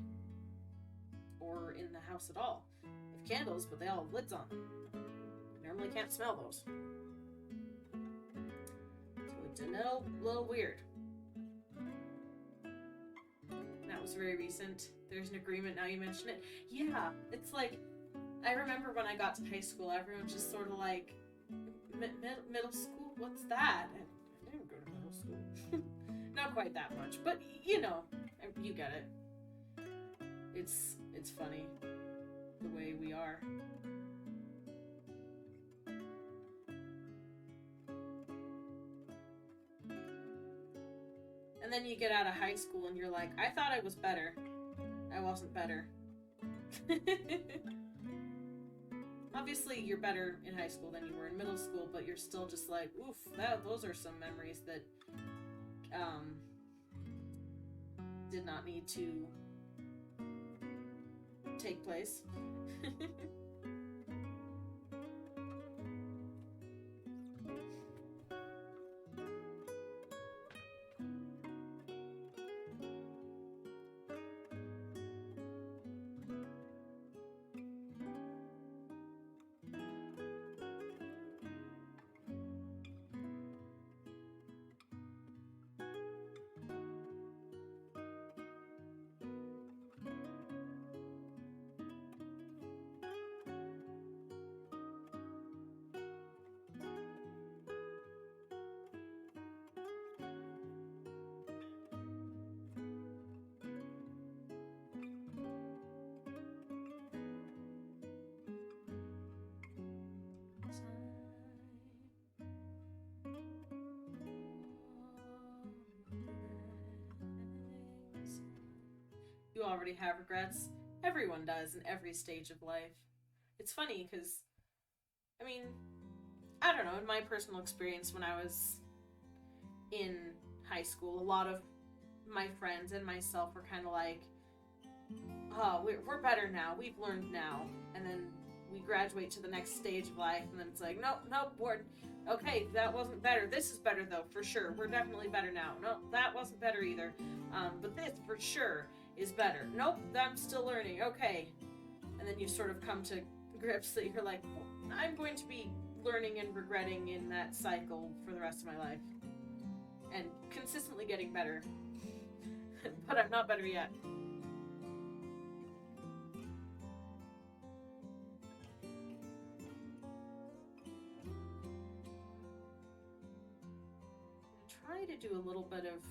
Or in the house at all. I have candles, but they all have lids on them. I normally can't smell those. So it's a little weird. That was very recent. There's an agreement now you mention it. Yeah, it's like, I remember when I got to high school, everyone was just sort of like, middle school? What's that? I didn't go to middle school. Not quite that much, but you know, you get it. It's funny the way we are. And then you get out of high school and you're like, I thought I was better. I wasn't better. Obviously, you're better in high school than you were in middle school, but you're still just like, oof, those are some memories that did not need to take place. already have regrets. Everyone does in every stage of life. It's funny because, I mean, I don't know, in my personal experience when I was in high school, a lot of my friends and myself were kind of like, oh, we're better now, we've learned now. And then we graduate to the next stage of life, and then it's like, nope, okay, that wasn't better. This is better, though, for sure. We're definitely better now. No, that wasn't better either. But this, for sure, is better. Nope, I'm still learning. Okay. And then you sort of come to grips that you're like, well, I'm going to be learning and regretting in that cycle for the rest of my life. And consistently getting better. But I'm not better yet. Try to do a little bit of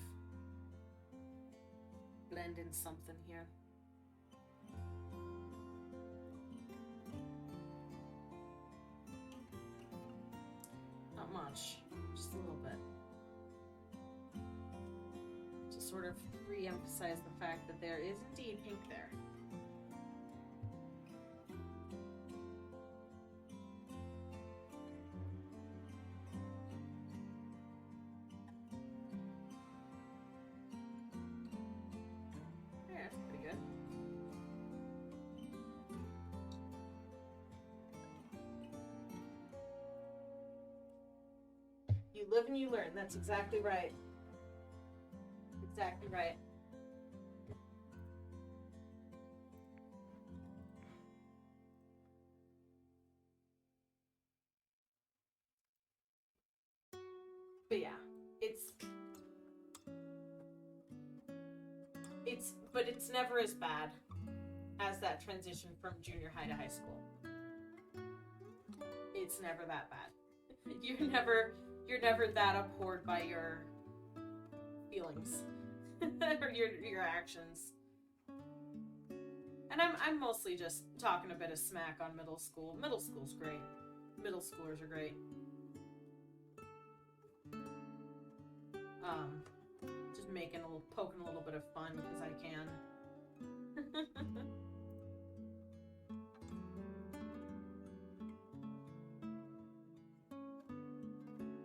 blend in something here. Not much, just a little bit. To sort of re-emphasize the fact that there is indeed pink there. You live and you learn. That's exactly right. Exactly right. But yeah, it's never as bad as that transition from junior high to high school. It's never that bad. You're never that abhorred by your feelings or your actions. And I'm mostly just talking a bit of smack on middle school. Middle school's great. Middle schoolers are great. Just poking a little bit of fun because I can.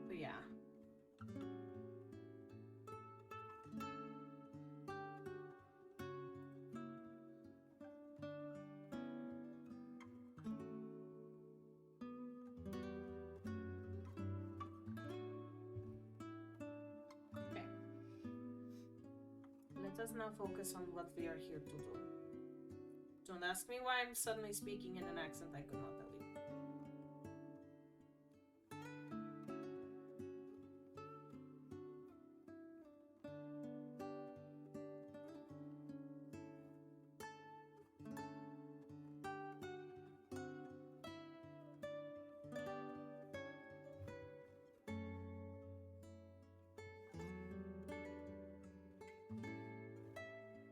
But yeah. Okay. Let us now focus on what we are here to do. Don't ask me why I'm suddenly speaking in an accent I could not tell you.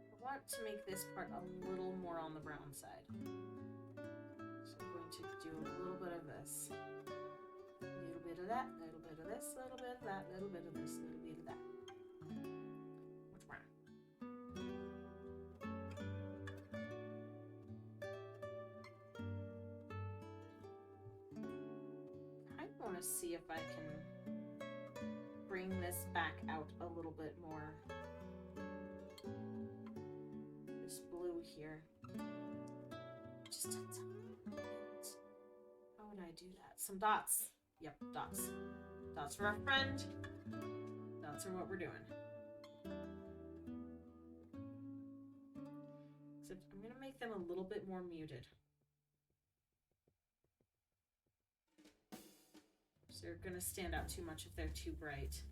I want to make this part a little more on the brown side. So I'm going to do a little bit of this. A little bit of that, a little bit of this, a little bit of that, a little bit of this, a little bit of that. Much brown. I want to see if I can bring this back out a little bit more. This blue here. Just a tiny bit. How would I do that? Some dots. Yep, dots. Dots for our friend. Dots are what we're doing. Except I'm going to make them a little bit more muted. So they're going to stand out too much if they're too bright.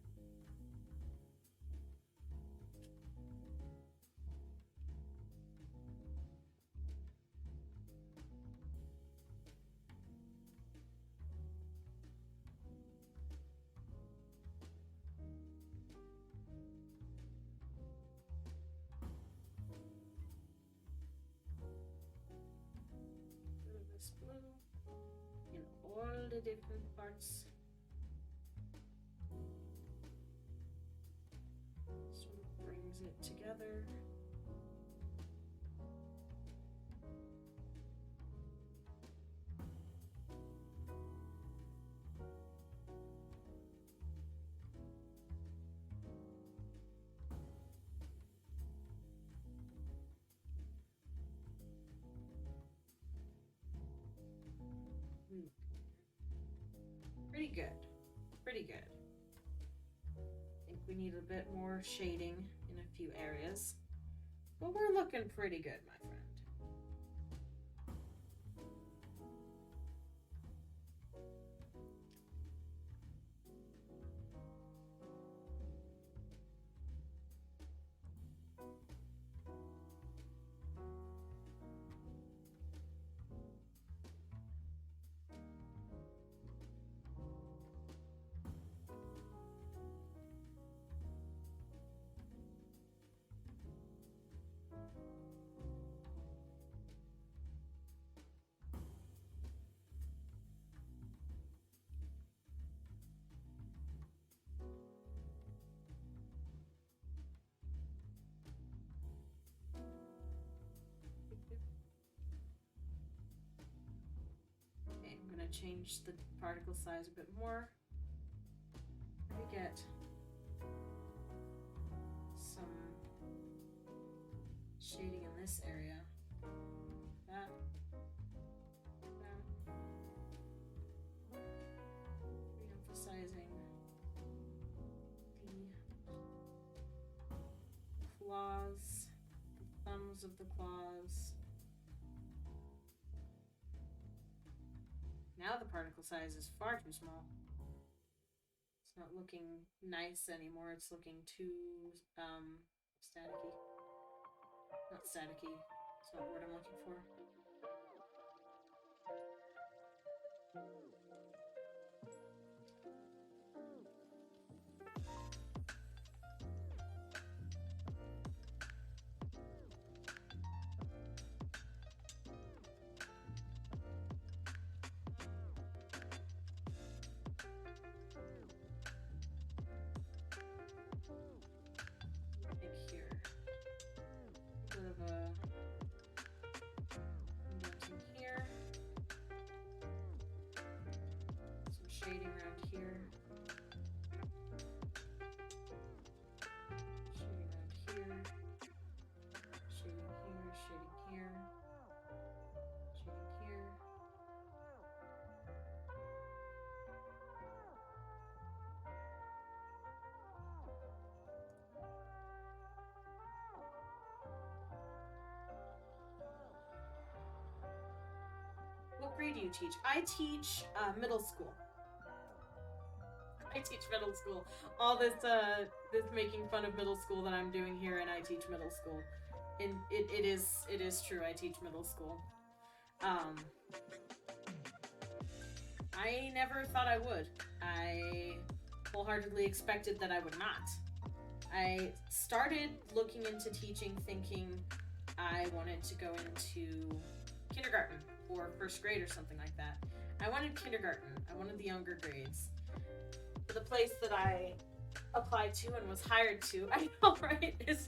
This blue in all the different parts. Sort of brings it together. good. Pretty good. I think we need a bit more shading in a few areas. But we're looking pretty good, my friend. Okay, I'm gonna change the particle size a bit more. Try to get some shading in this area. That. Re-emphasizing the claws, the thumbs of the claws. Now the particle size is far too small. It's not looking nice anymore. It's looking too staticky. Not staticky. That's not the word I'm looking for. Shading around here. Shading around here. Shading here, shading here. Shading here. What grade do you teach? I teach middle school. I teach middle school. All this this making fun of middle school that I'm doing here, and I teach middle school. And it is true. I teach middle school. I never thought I would. I wholeheartedly expected that I would not. I started looking into teaching thinking I wanted to go into kindergarten or first grade or something like that. I wanted kindergarten. I wanted the younger grades. The place that I applied to and was hired to, I know, right? Is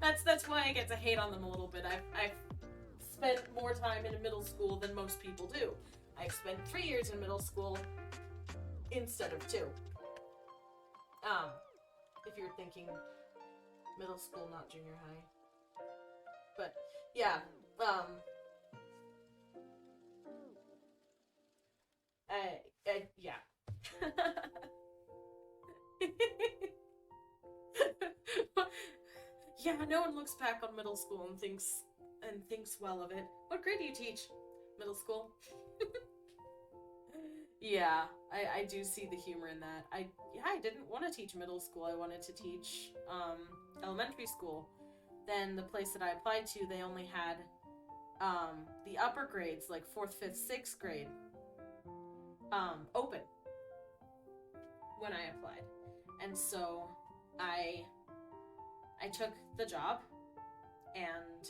that's why I get to hate on them a little bit. I've spent more time in a middle school than most people do. I've spent 3 years in middle school instead of 2. If you're thinking middle school, not junior high. But yeah, yeah. Yeah, no one looks back on middle school and thinks well of it. What grade do you teach? Middle school? Yeah, I do see the humor in that. I didn't want to teach middle school. I wanted to teach elementary school. Then the place that I applied to, they only had the upper grades, like 4th, 5th, 6th grade, open when I applied. And so I took the job, and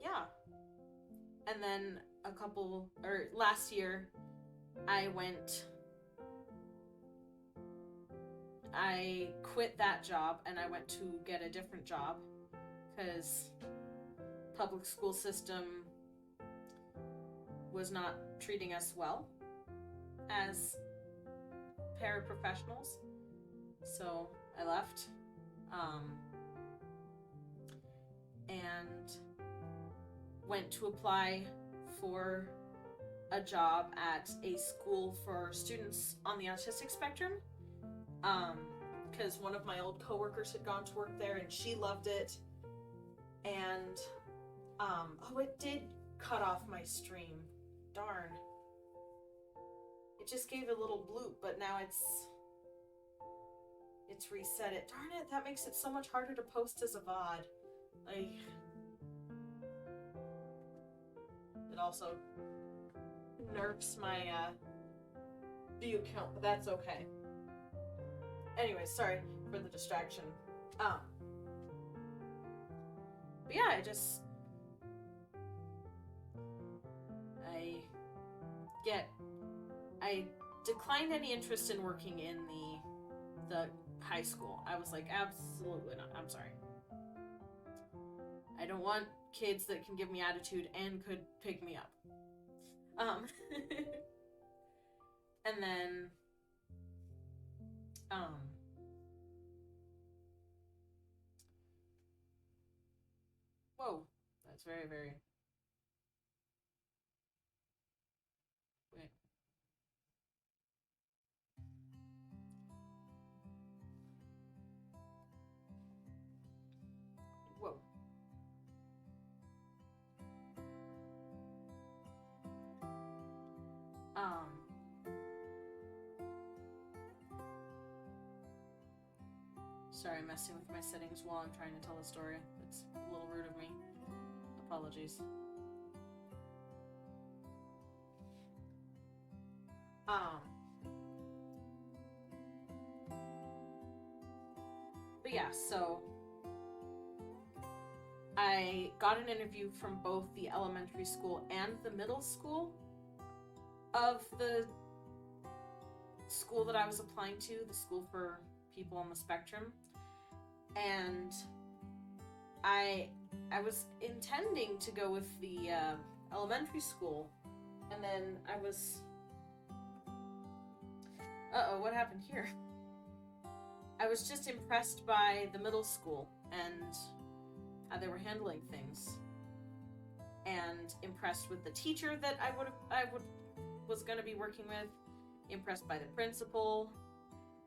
yeah. And then last year I quit that job and I went to get a different job because public school system was not treating us well as paraprofessionals. So I left. And went to apply for a job at a school for students on the autistic spectrum, because one of my old coworkers had gone to work there and she loved it. And oh, it did cut off my stream. Darn. It just gave a little bloop, but now it's reset it. Darn it, that makes it so much harder to post as a VOD. Like, it also nerfs my view count, but that's okay. Anyway, sorry for the distraction. But yeah, I declined any interest in working in the high school. I was like, absolutely not. I'm sorry. I don't want kids that can give me attitude and could pick me up. And then, whoa, that's very, very, wait. Whoa. Sorry, I'm messing with my settings while I'm trying to tell a story. It's a little rude of me. Apologies. But yeah, so I got an interview from both the elementary school and the middle school of the school that I was applying to, the school for people on the spectrum. And I was intending to go with the elementary school, and then I was... Uh-oh, what happened here? I was just impressed by the middle school and how they were handling things, and impressed with the teacher that I was going to be working with, impressed by the principal,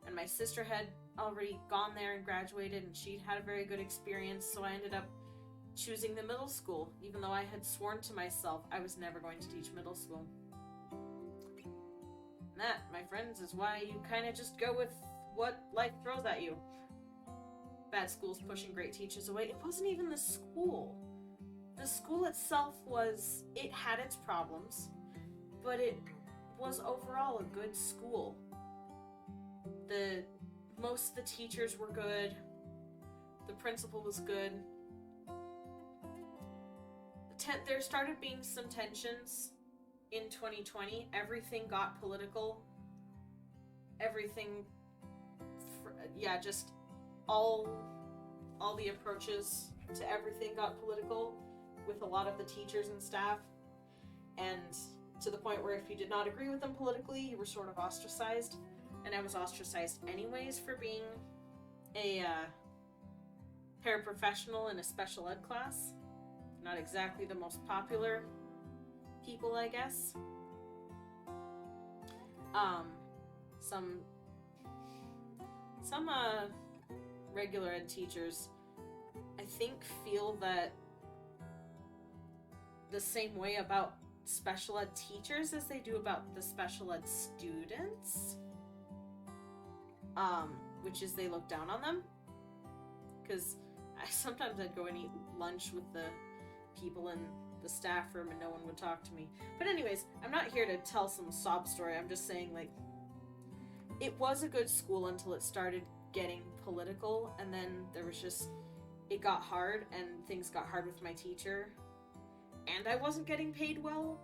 and my sister had already gone there and graduated, and she'd had a very good experience, so I ended up choosing the middle school, even though I had sworn to myself I was never going to teach middle school. And that, my friends, is why you kind of just go with what life throws at you. Bad schools pushing great teachers away. It wasn't even the school. The school itself it had its problems, but it was overall a good school. Most of the teachers were good. The principal was good. There started being some tensions in 2020. Everything got political. Just all the approaches to everything got political with a lot of the teachers and staff. And to the point where if you did not agree with them politically, you were sort of ostracized. And I was ostracized anyways for being a paraprofessional in a special ed class. Not exactly the most popular people, I guess. Some regular ed teachers, I think, feel that the same way about special ed teachers as they do about the special ed students. Which is they look down on them. Because sometimes I'd go and eat lunch with the people in the staff room and no one would talk to me. But anyways, I'm not here to tell some sob story. I'm just saying, like, it was a good school until it started getting political, and then it got hard, and things got hard with my teacher, and I wasn't getting paid well,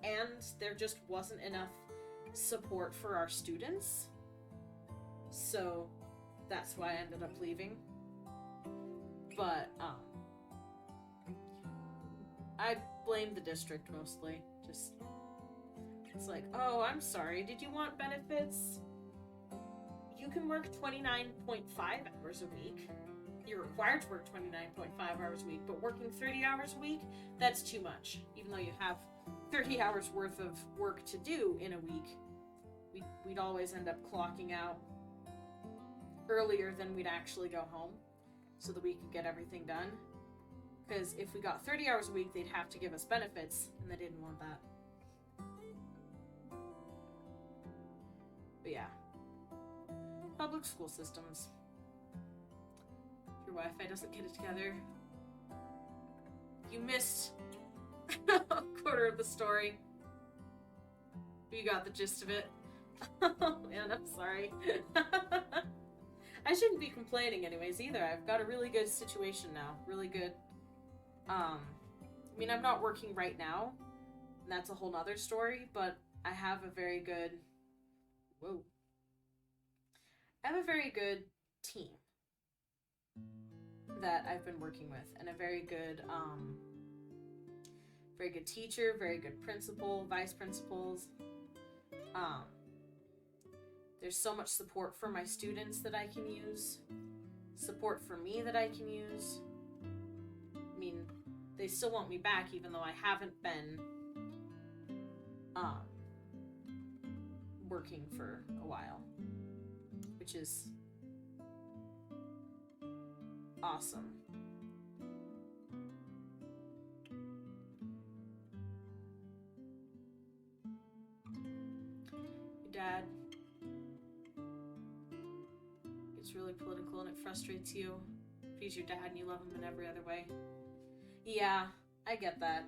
and there just wasn't enough support for our students. So that's why I ended up leaving. But I blame the district mostly. It's like, oh, I'm sorry, did you want benefits? You can work 29.5 hours a week. you're required to work 29.5 hours a week, but working 30 hours a week, that's too much. Even though you have 30 hours worth of work to do in a week, we'd always end up clocking out earlier than we'd actually go home so that we could get everything done. Because if we got 30 hours a week, they'd have to give us benefits, and they didn't want that. But yeah. Public school systems. If your Wi-Fi doesn't get it together, you missed a quarter of the story. You got the gist of it. Oh man, I'm sorry. I shouldn't be complaining anyways either. I've got a really good situation now. Really good. I mean, I'm not working right now, and that's a whole nother story, but I have a very good... Whoa. I have a very good team that I've been working with, and a very good teacher, very good principal, vice principals. There's so much support for my students that I can use, support for me that I can use. I mean, they still want me back even though I haven't been working for a while, which is awesome. Your dad gets really political and it frustrates you. If he's your dad and you love him in every other way. Yeah, I get that.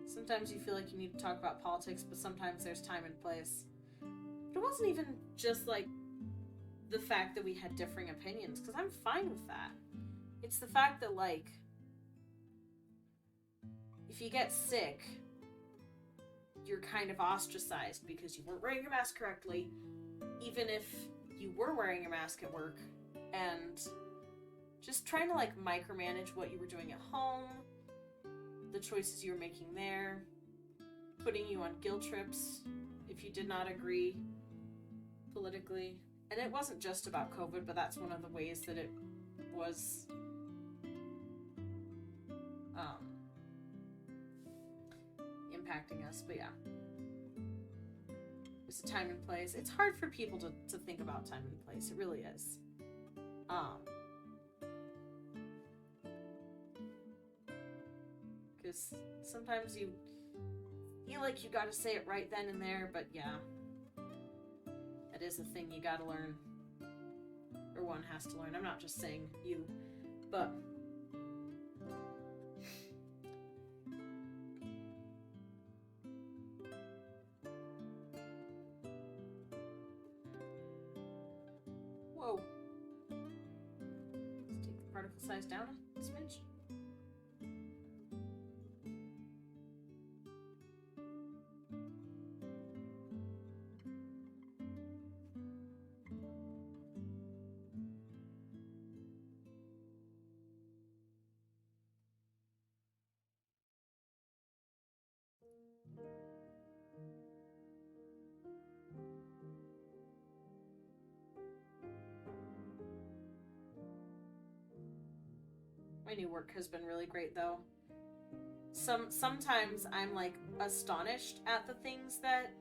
Sometimes you feel like you need to talk about politics, but sometimes there's time and place. But it wasn't even just like the fact that we had differing opinions, because I'm fine with that. It's the fact that, like, if you get sick, you're kind of ostracized because you weren't wearing your mask correctly, even if you were wearing your mask at work, and just trying to, like, micromanage what you were doing at home, the choices you were making there, putting you on guilt trips if you did not agree politically. And it wasn't just about COVID, but that's one of the ways that it was impacting us. But yeah, there's a time and place. It's hard for people to think about time and place. It really is. Because sometimes you feel like you gotta say it right then and there, but yeah, that is a thing you gotta learn, or one has to learn. I'm not just saying you, but whoa, let's take the particle size down a smidge. My new work has been really great, though. Sometimes I'm, like, astonished at the things that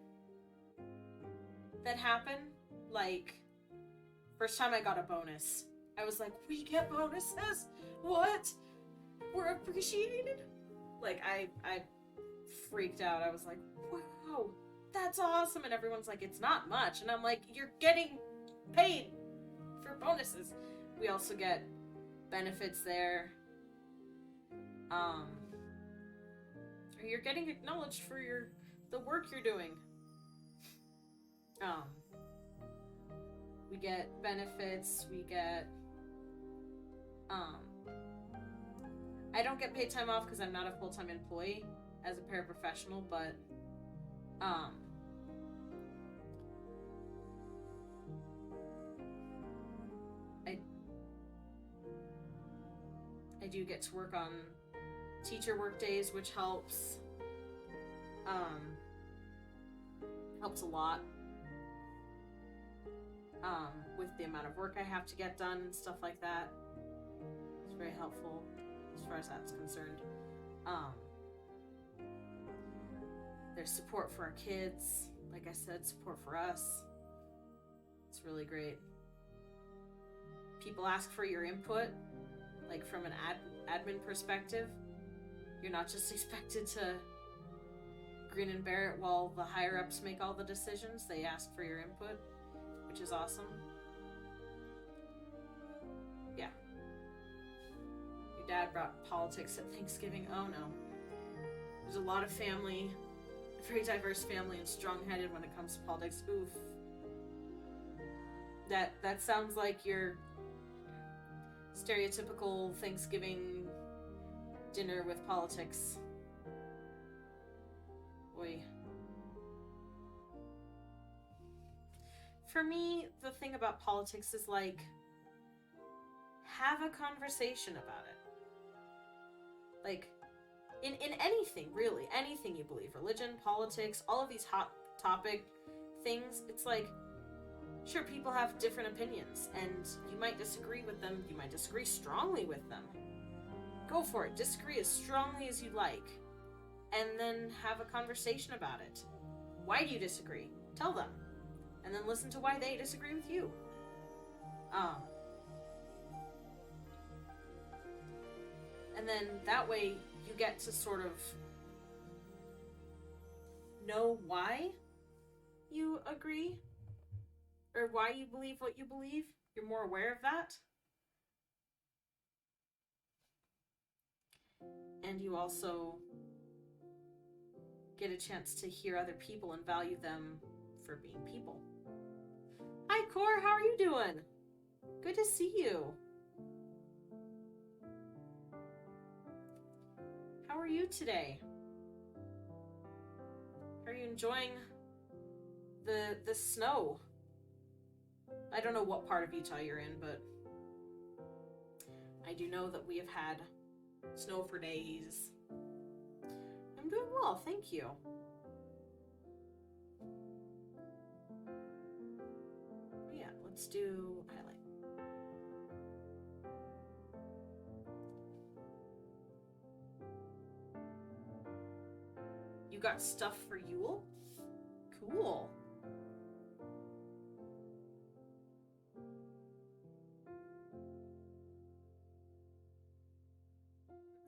happen. Like, first time I got a bonus, I was like, we get bonuses? What? We're appreciated? Like, I freaked out. I was like, wow, that's awesome. And everyone's like, it's not much. And I'm like, you're getting paid for bonuses. We also get benefits there. Or you're getting acknowledged for the work you're doing. We get benefits, we get I don't get paid time off because I'm not a full-time employee as a paraprofessional, but I do get to work on teacher work days, which helps. Helps a lot. with the amount of work I have to get done and stuff like that. It's very helpful as far as that's concerned. There's support for our kids. Like I said, support for us. It's really great. People ask for your input, like from an admin perspective. You're not just expected to grin and bear it while the higher ups make all the decisions. They ask for your input, which is awesome. Yeah. Your dad brought politics at Thanksgiving. Oh no. There's a lot of family, a very diverse family, and strong-headed when it comes to politics. Oof. That sounds like your stereotypical Thanksgiving dinner with politics. Boy. For me, the thing about politics is like, have a conversation about it. Like, in anything, really, anything you believe, religion, politics, all of these hot topic things, it's like, sure, people have different opinions, and you might disagree with them, you might disagree strongly with them. Go for it, disagree as strongly as you like, and then have a conversation about it. Why do you disagree? Tell them. And then listen to why they disagree with you. And then that way you get to sort of know why you agree or why you believe what you believe. You're more aware of that. And you also get a chance to hear other people and value them for being people. Hi, Cor, how are you doing? Good to see you. How are you today? Are you enjoying the snow? I don't know what part of Utah you're in, but I do know that we have had snow for days. I'm doing well, thank you. Yeah, let's do highlight. You got stuff for Yule? Cool.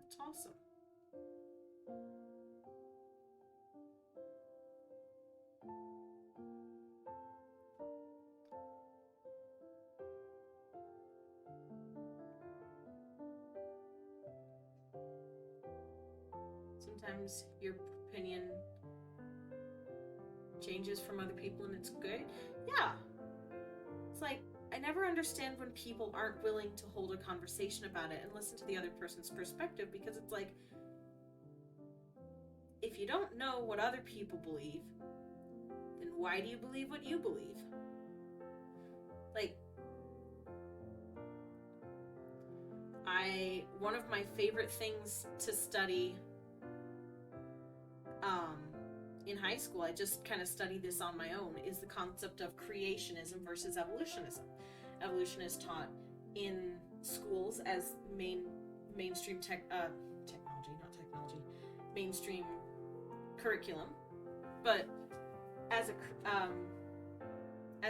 That's awesome. Sometimes your opinion changes from other people and it's good. Yeah. It's like, I never understand when people aren't willing to hold a conversation about it and listen to the other person's perspective, because it's like, if you don't know what other people believe, then why do you believe what you believe? Like, one of my favorite things to study in high school, I just kind of studied this on my own, is the concept of creationism versus evolutionism. Evolution is taught in schools as mainstream mainstream curriculum. But as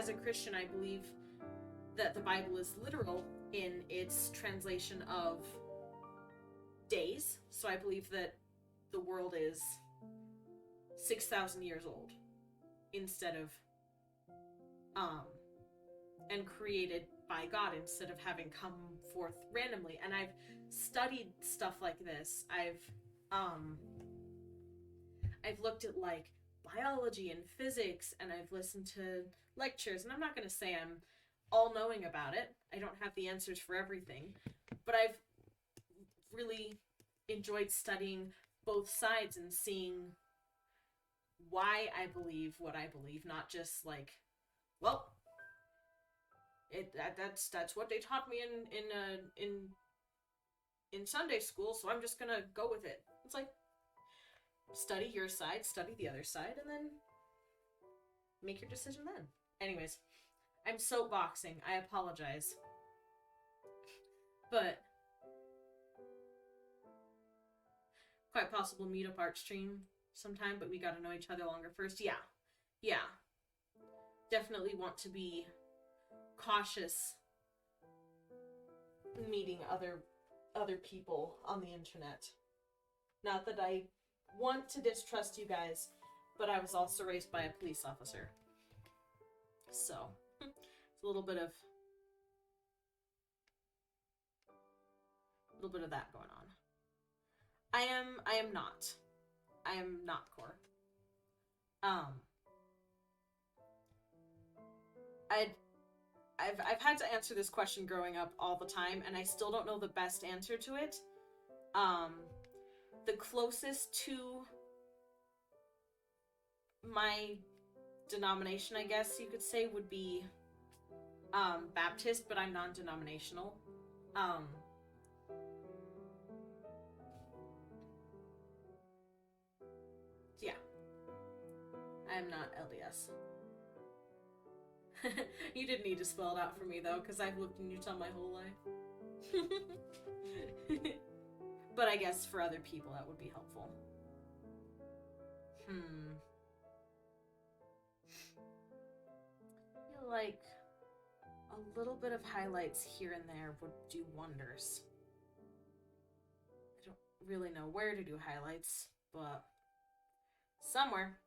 a Christian, I believe that the Bible is literal in its translation of days. So I believe that the world is 6,000 years old instead of and created by God instead of having come forth randomly. And I've studied stuff like this. I've looked at like biology and physics, and I've listened to lectures, and I'm not going to say I'm all knowing about it. I don't have the answers for everything, but I've really enjoyed studying both sides and seeing why I believe what I believe, not just like, well, that's what they taught me in Sunday school, so I'm just gonna go with it. It's like, study your side, study the other side, and then make your decision then. Anyways, I'm soapboxing. I apologize. But quite possible meet up art stream sometime, but we gotta know each other longer first. Yeah. Yeah. Definitely want to be cautious meeting other people on the internet. Not that I want to distrust you guys, but I was also raised by a police officer. So, it's a little bit of that going on. I am not. I am not core. I've had to answer this question growing up all the time, and I still don't know the best answer to it. The closest to my denomination, I guess you could say, would be Baptist, but I'm non-denominational. Yeah. I am not LDS. You didn't need to spell it out for me, though, because I've lived in Utah my whole life. But I guess for other people that would be helpful. I feel like a little bit of highlights here and there would do wonders. I don't really know where to do highlights, but somewhere.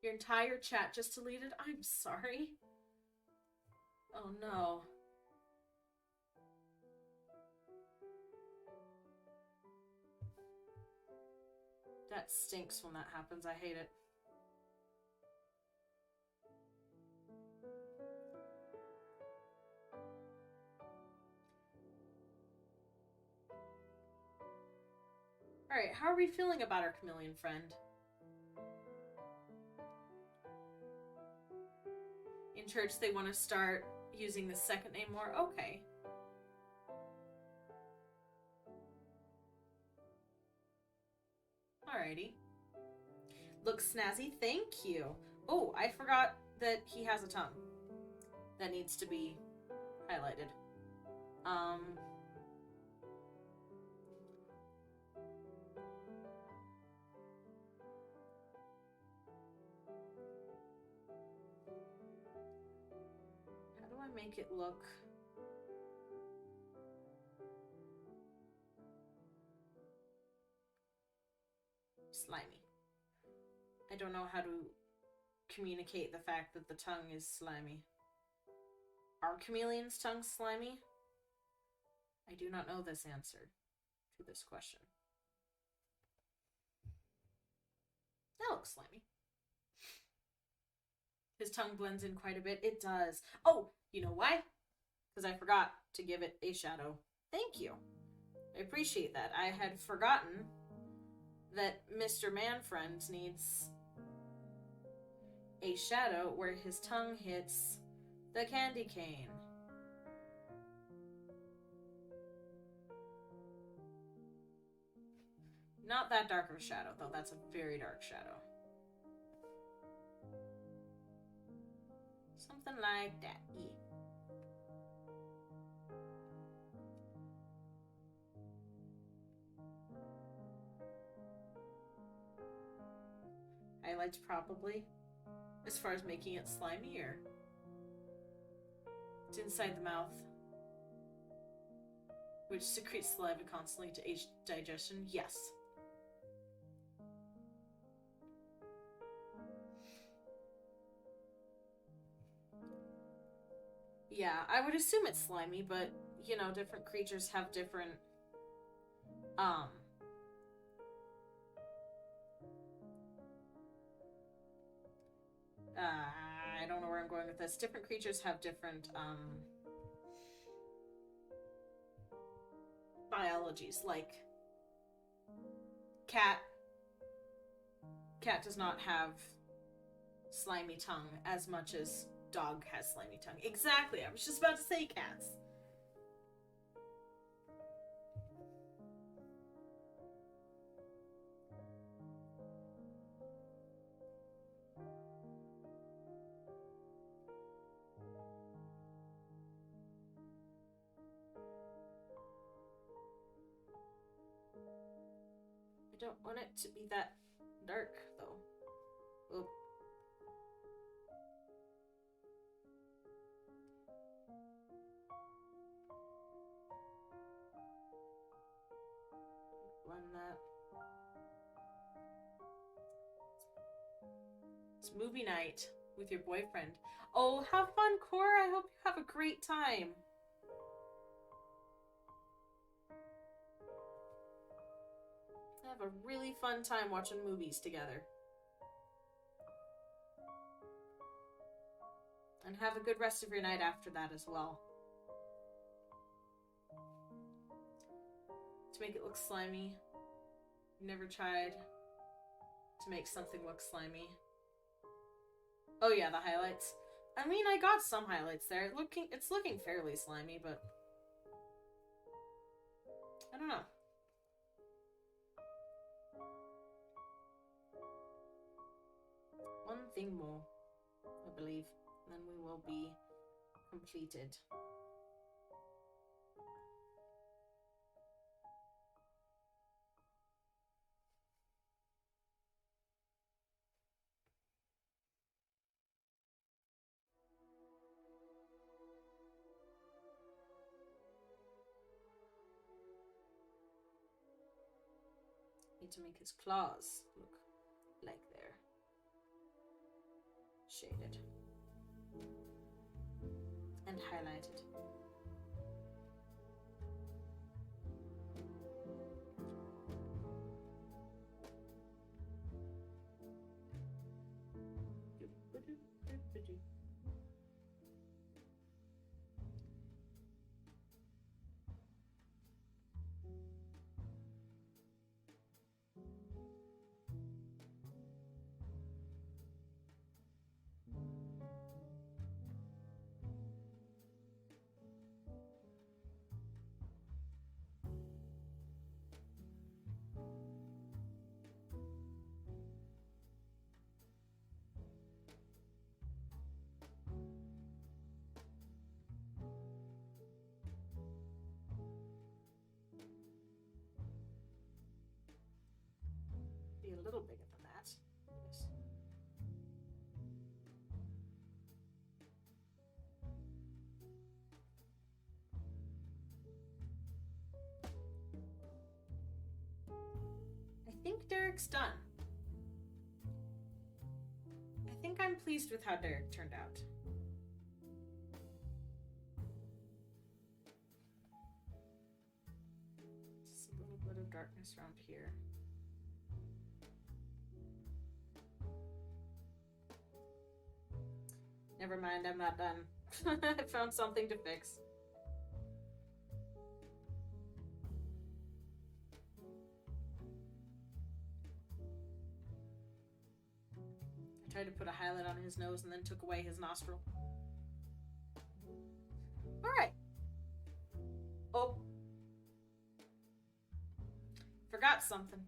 Your entire chat just deleted? I'm sorry. Oh no. That stinks when that happens. I hate it. Alright, how are we feeling about our chameleon friend? In church, they want to start using the second name more? Okay. Alrighty. Looks snazzy. Thank you. Oh, I forgot that he has a tongue. That needs to be highlighted. How do I make it look... slimy? I don't know how to communicate the fact that the tongue is slimy. Are chameleons' tongues slimy? I do not know this answer to this question. That looks slimy. His tongue blends in quite a bit. It does. Oh, you know why? Because I forgot to give it a shadow. Thank you. I appreciate that. I had forgotten that Mr. Manfriend needs a shadow where his tongue hits the candy cane. Not that dark of a shadow, though. That's a very dark shadow. Something like that. Yeah. Highlights probably. As far as making it slimy, or it's inside the mouth, which secretes saliva constantly to aid digestion. Yes. Yeah, I would assume it's slimy, but you know, different creatures have different I don't know where I'm going with this. Different creatures have different biologies. Like cat does not have slimy tongue as much as dog has slimy tongue. Exactly. I was just about to say cats. I don't want it to be that dark, though. Oop. Blend that. It's movie night with your boyfriend. Oh, have fun, Cora. I hope you have a great time. Have a really fun time watching movies together. And have a good rest of your night after that as well. To make it look slimy. Never tried to make something look slimy. Oh yeah, the highlights. I mean, I got some highlights there. It's looking fairly slimy, but I don't know. One thing more, I believe, and then we will be completed. Need to make his claws look like they're shaded and highlighted. Be a little bigger than that. Yes. I think Derek's done. I think I'm pleased with how Derek turned out. Just a little bit of darkness around here. Never mind, I'm not done. I found something to fix. I tried to put a highlight on his nose and then took away his nostril. Alright. Oh. Forgot something.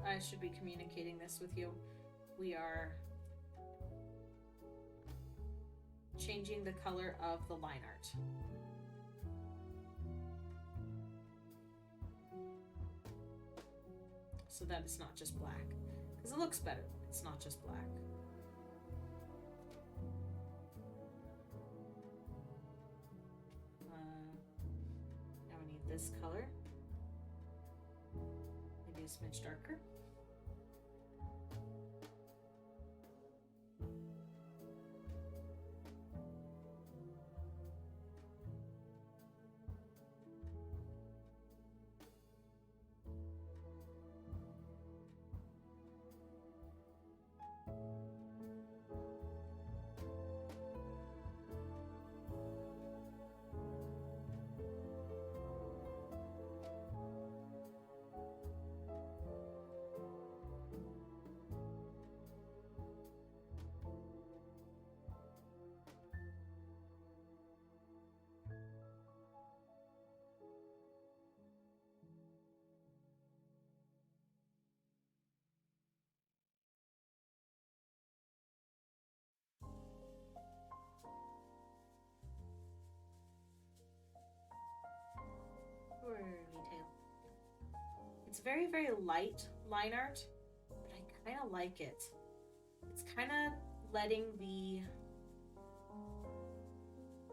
I should be communicating this with you. We are changing the color of the line art. so that it's not just black. Because it looks better. It's not just black. Now we need this color. Maybe a smidge darker. It's very, very light line art, but I kind of like it. It's kind of letting the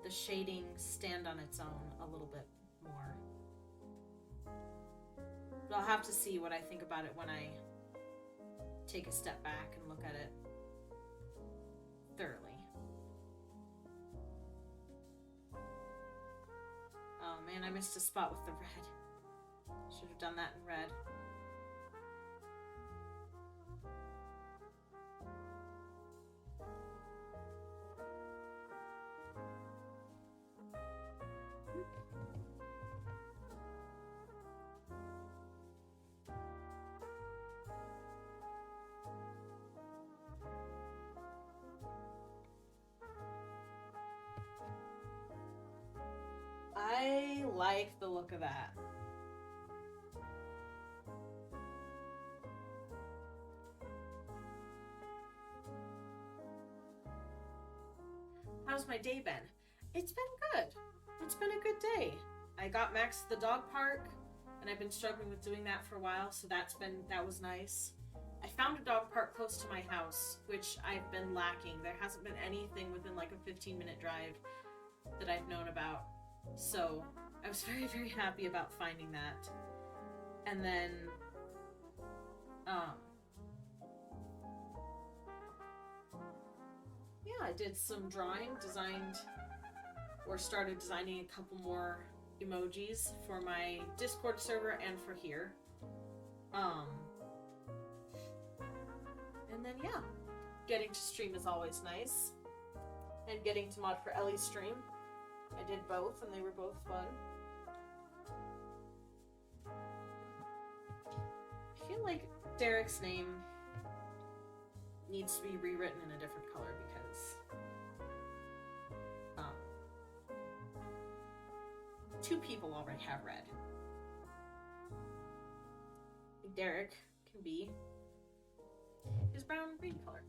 shading stand on its own a little bit more. But I'll have to see what I think about it when I take a step back and look at it thoroughly. Oh man, I missed a spot with the red. Should have done that in red. I like the look of that. How's my day been? It's been good. It's been a good day. I got Max to the dog park, and I've been struggling with doing that for a while, so that was nice. I found a dog park close to my house, which I've been lacking. There hasn't been anything within like a 15-minute drive that I've known about. So I was very, very happy about finding that. And then, yeah, I did some drawing, started designing a couple more emojis for my Discord server and for here. And then, yeah, getting to stream is always nice. And getting to mod for Ellie's stream. I did both, and they were both fun. I feel like Derek's name needs to be rewritten in a different color because two people already have red. Derek can be his brown and green color.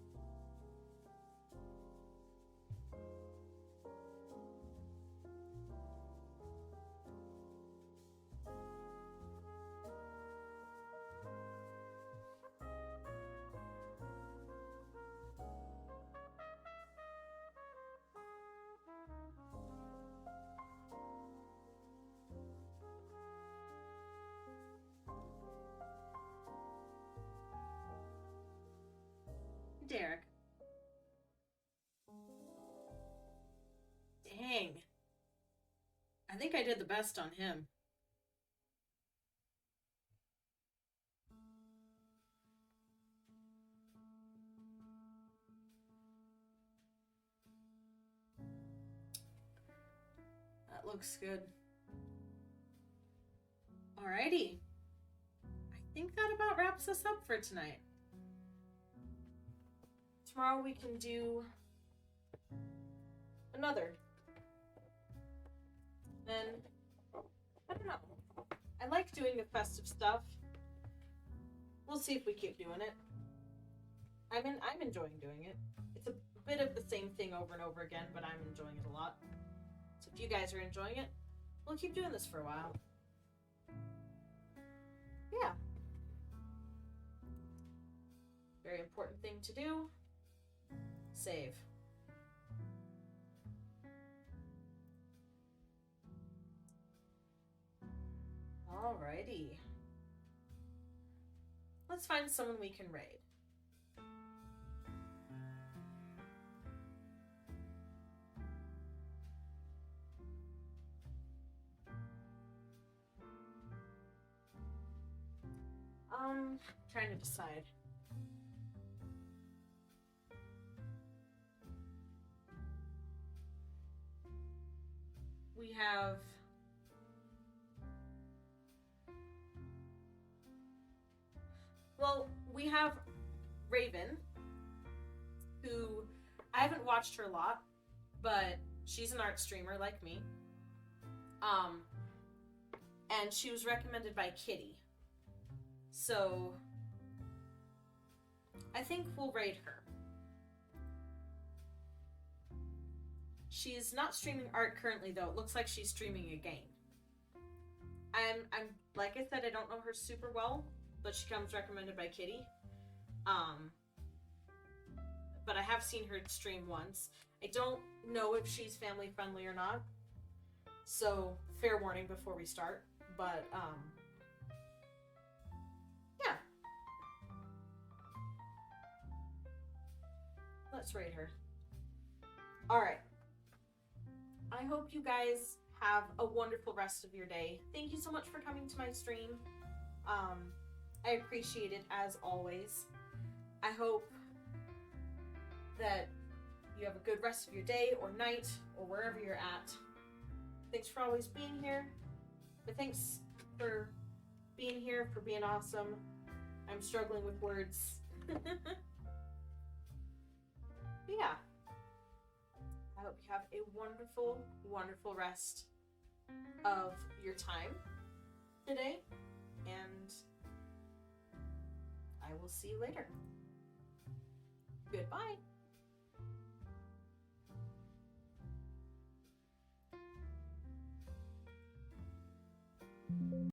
Derek. Dang. I think I did the best on him. That looks good. Alrighty. I think that about wraps us up for tonight. Tomorrow we can do another. And I don't know. I like doing the festive stuff. We'll see if we keep doing it. I'm enjoying doing it. It's a bit of the same thing over and over again, but I'm enjoying it a lot. So if you guys are enjoying it, we'll keep doing this for a while. Yeah. Very important thing to do. Save. Alrighty. Let's find someone we can raid. Trying to decide. We have we have Raven, who I haven't watched her a lot, but she's an art streamer like me. And she was recommended by Kitty. So I think we'll raid her. She's not streaming art currently though. It looks like she's streaming a game. I'm like I said, I don't know her super well, but she comes recommended by Kitty. But I have seen her stream once. I don't know if she's family friendly or not. So fair warning before we start. But yeah. Let's raid her. Alright. I hope you guys have a wonderful rest of your day. Thank you so much for coming to my stream. I appreciate it as always. I hope that you have a good rest of your day or night or wherever you're at. Thanks for always being here. But thanks for being here, for being awesome. I'm struggling with words. Yeah. I hope you have a wonderful, wonderful rest of your time today. And I will see you later. Goodbye.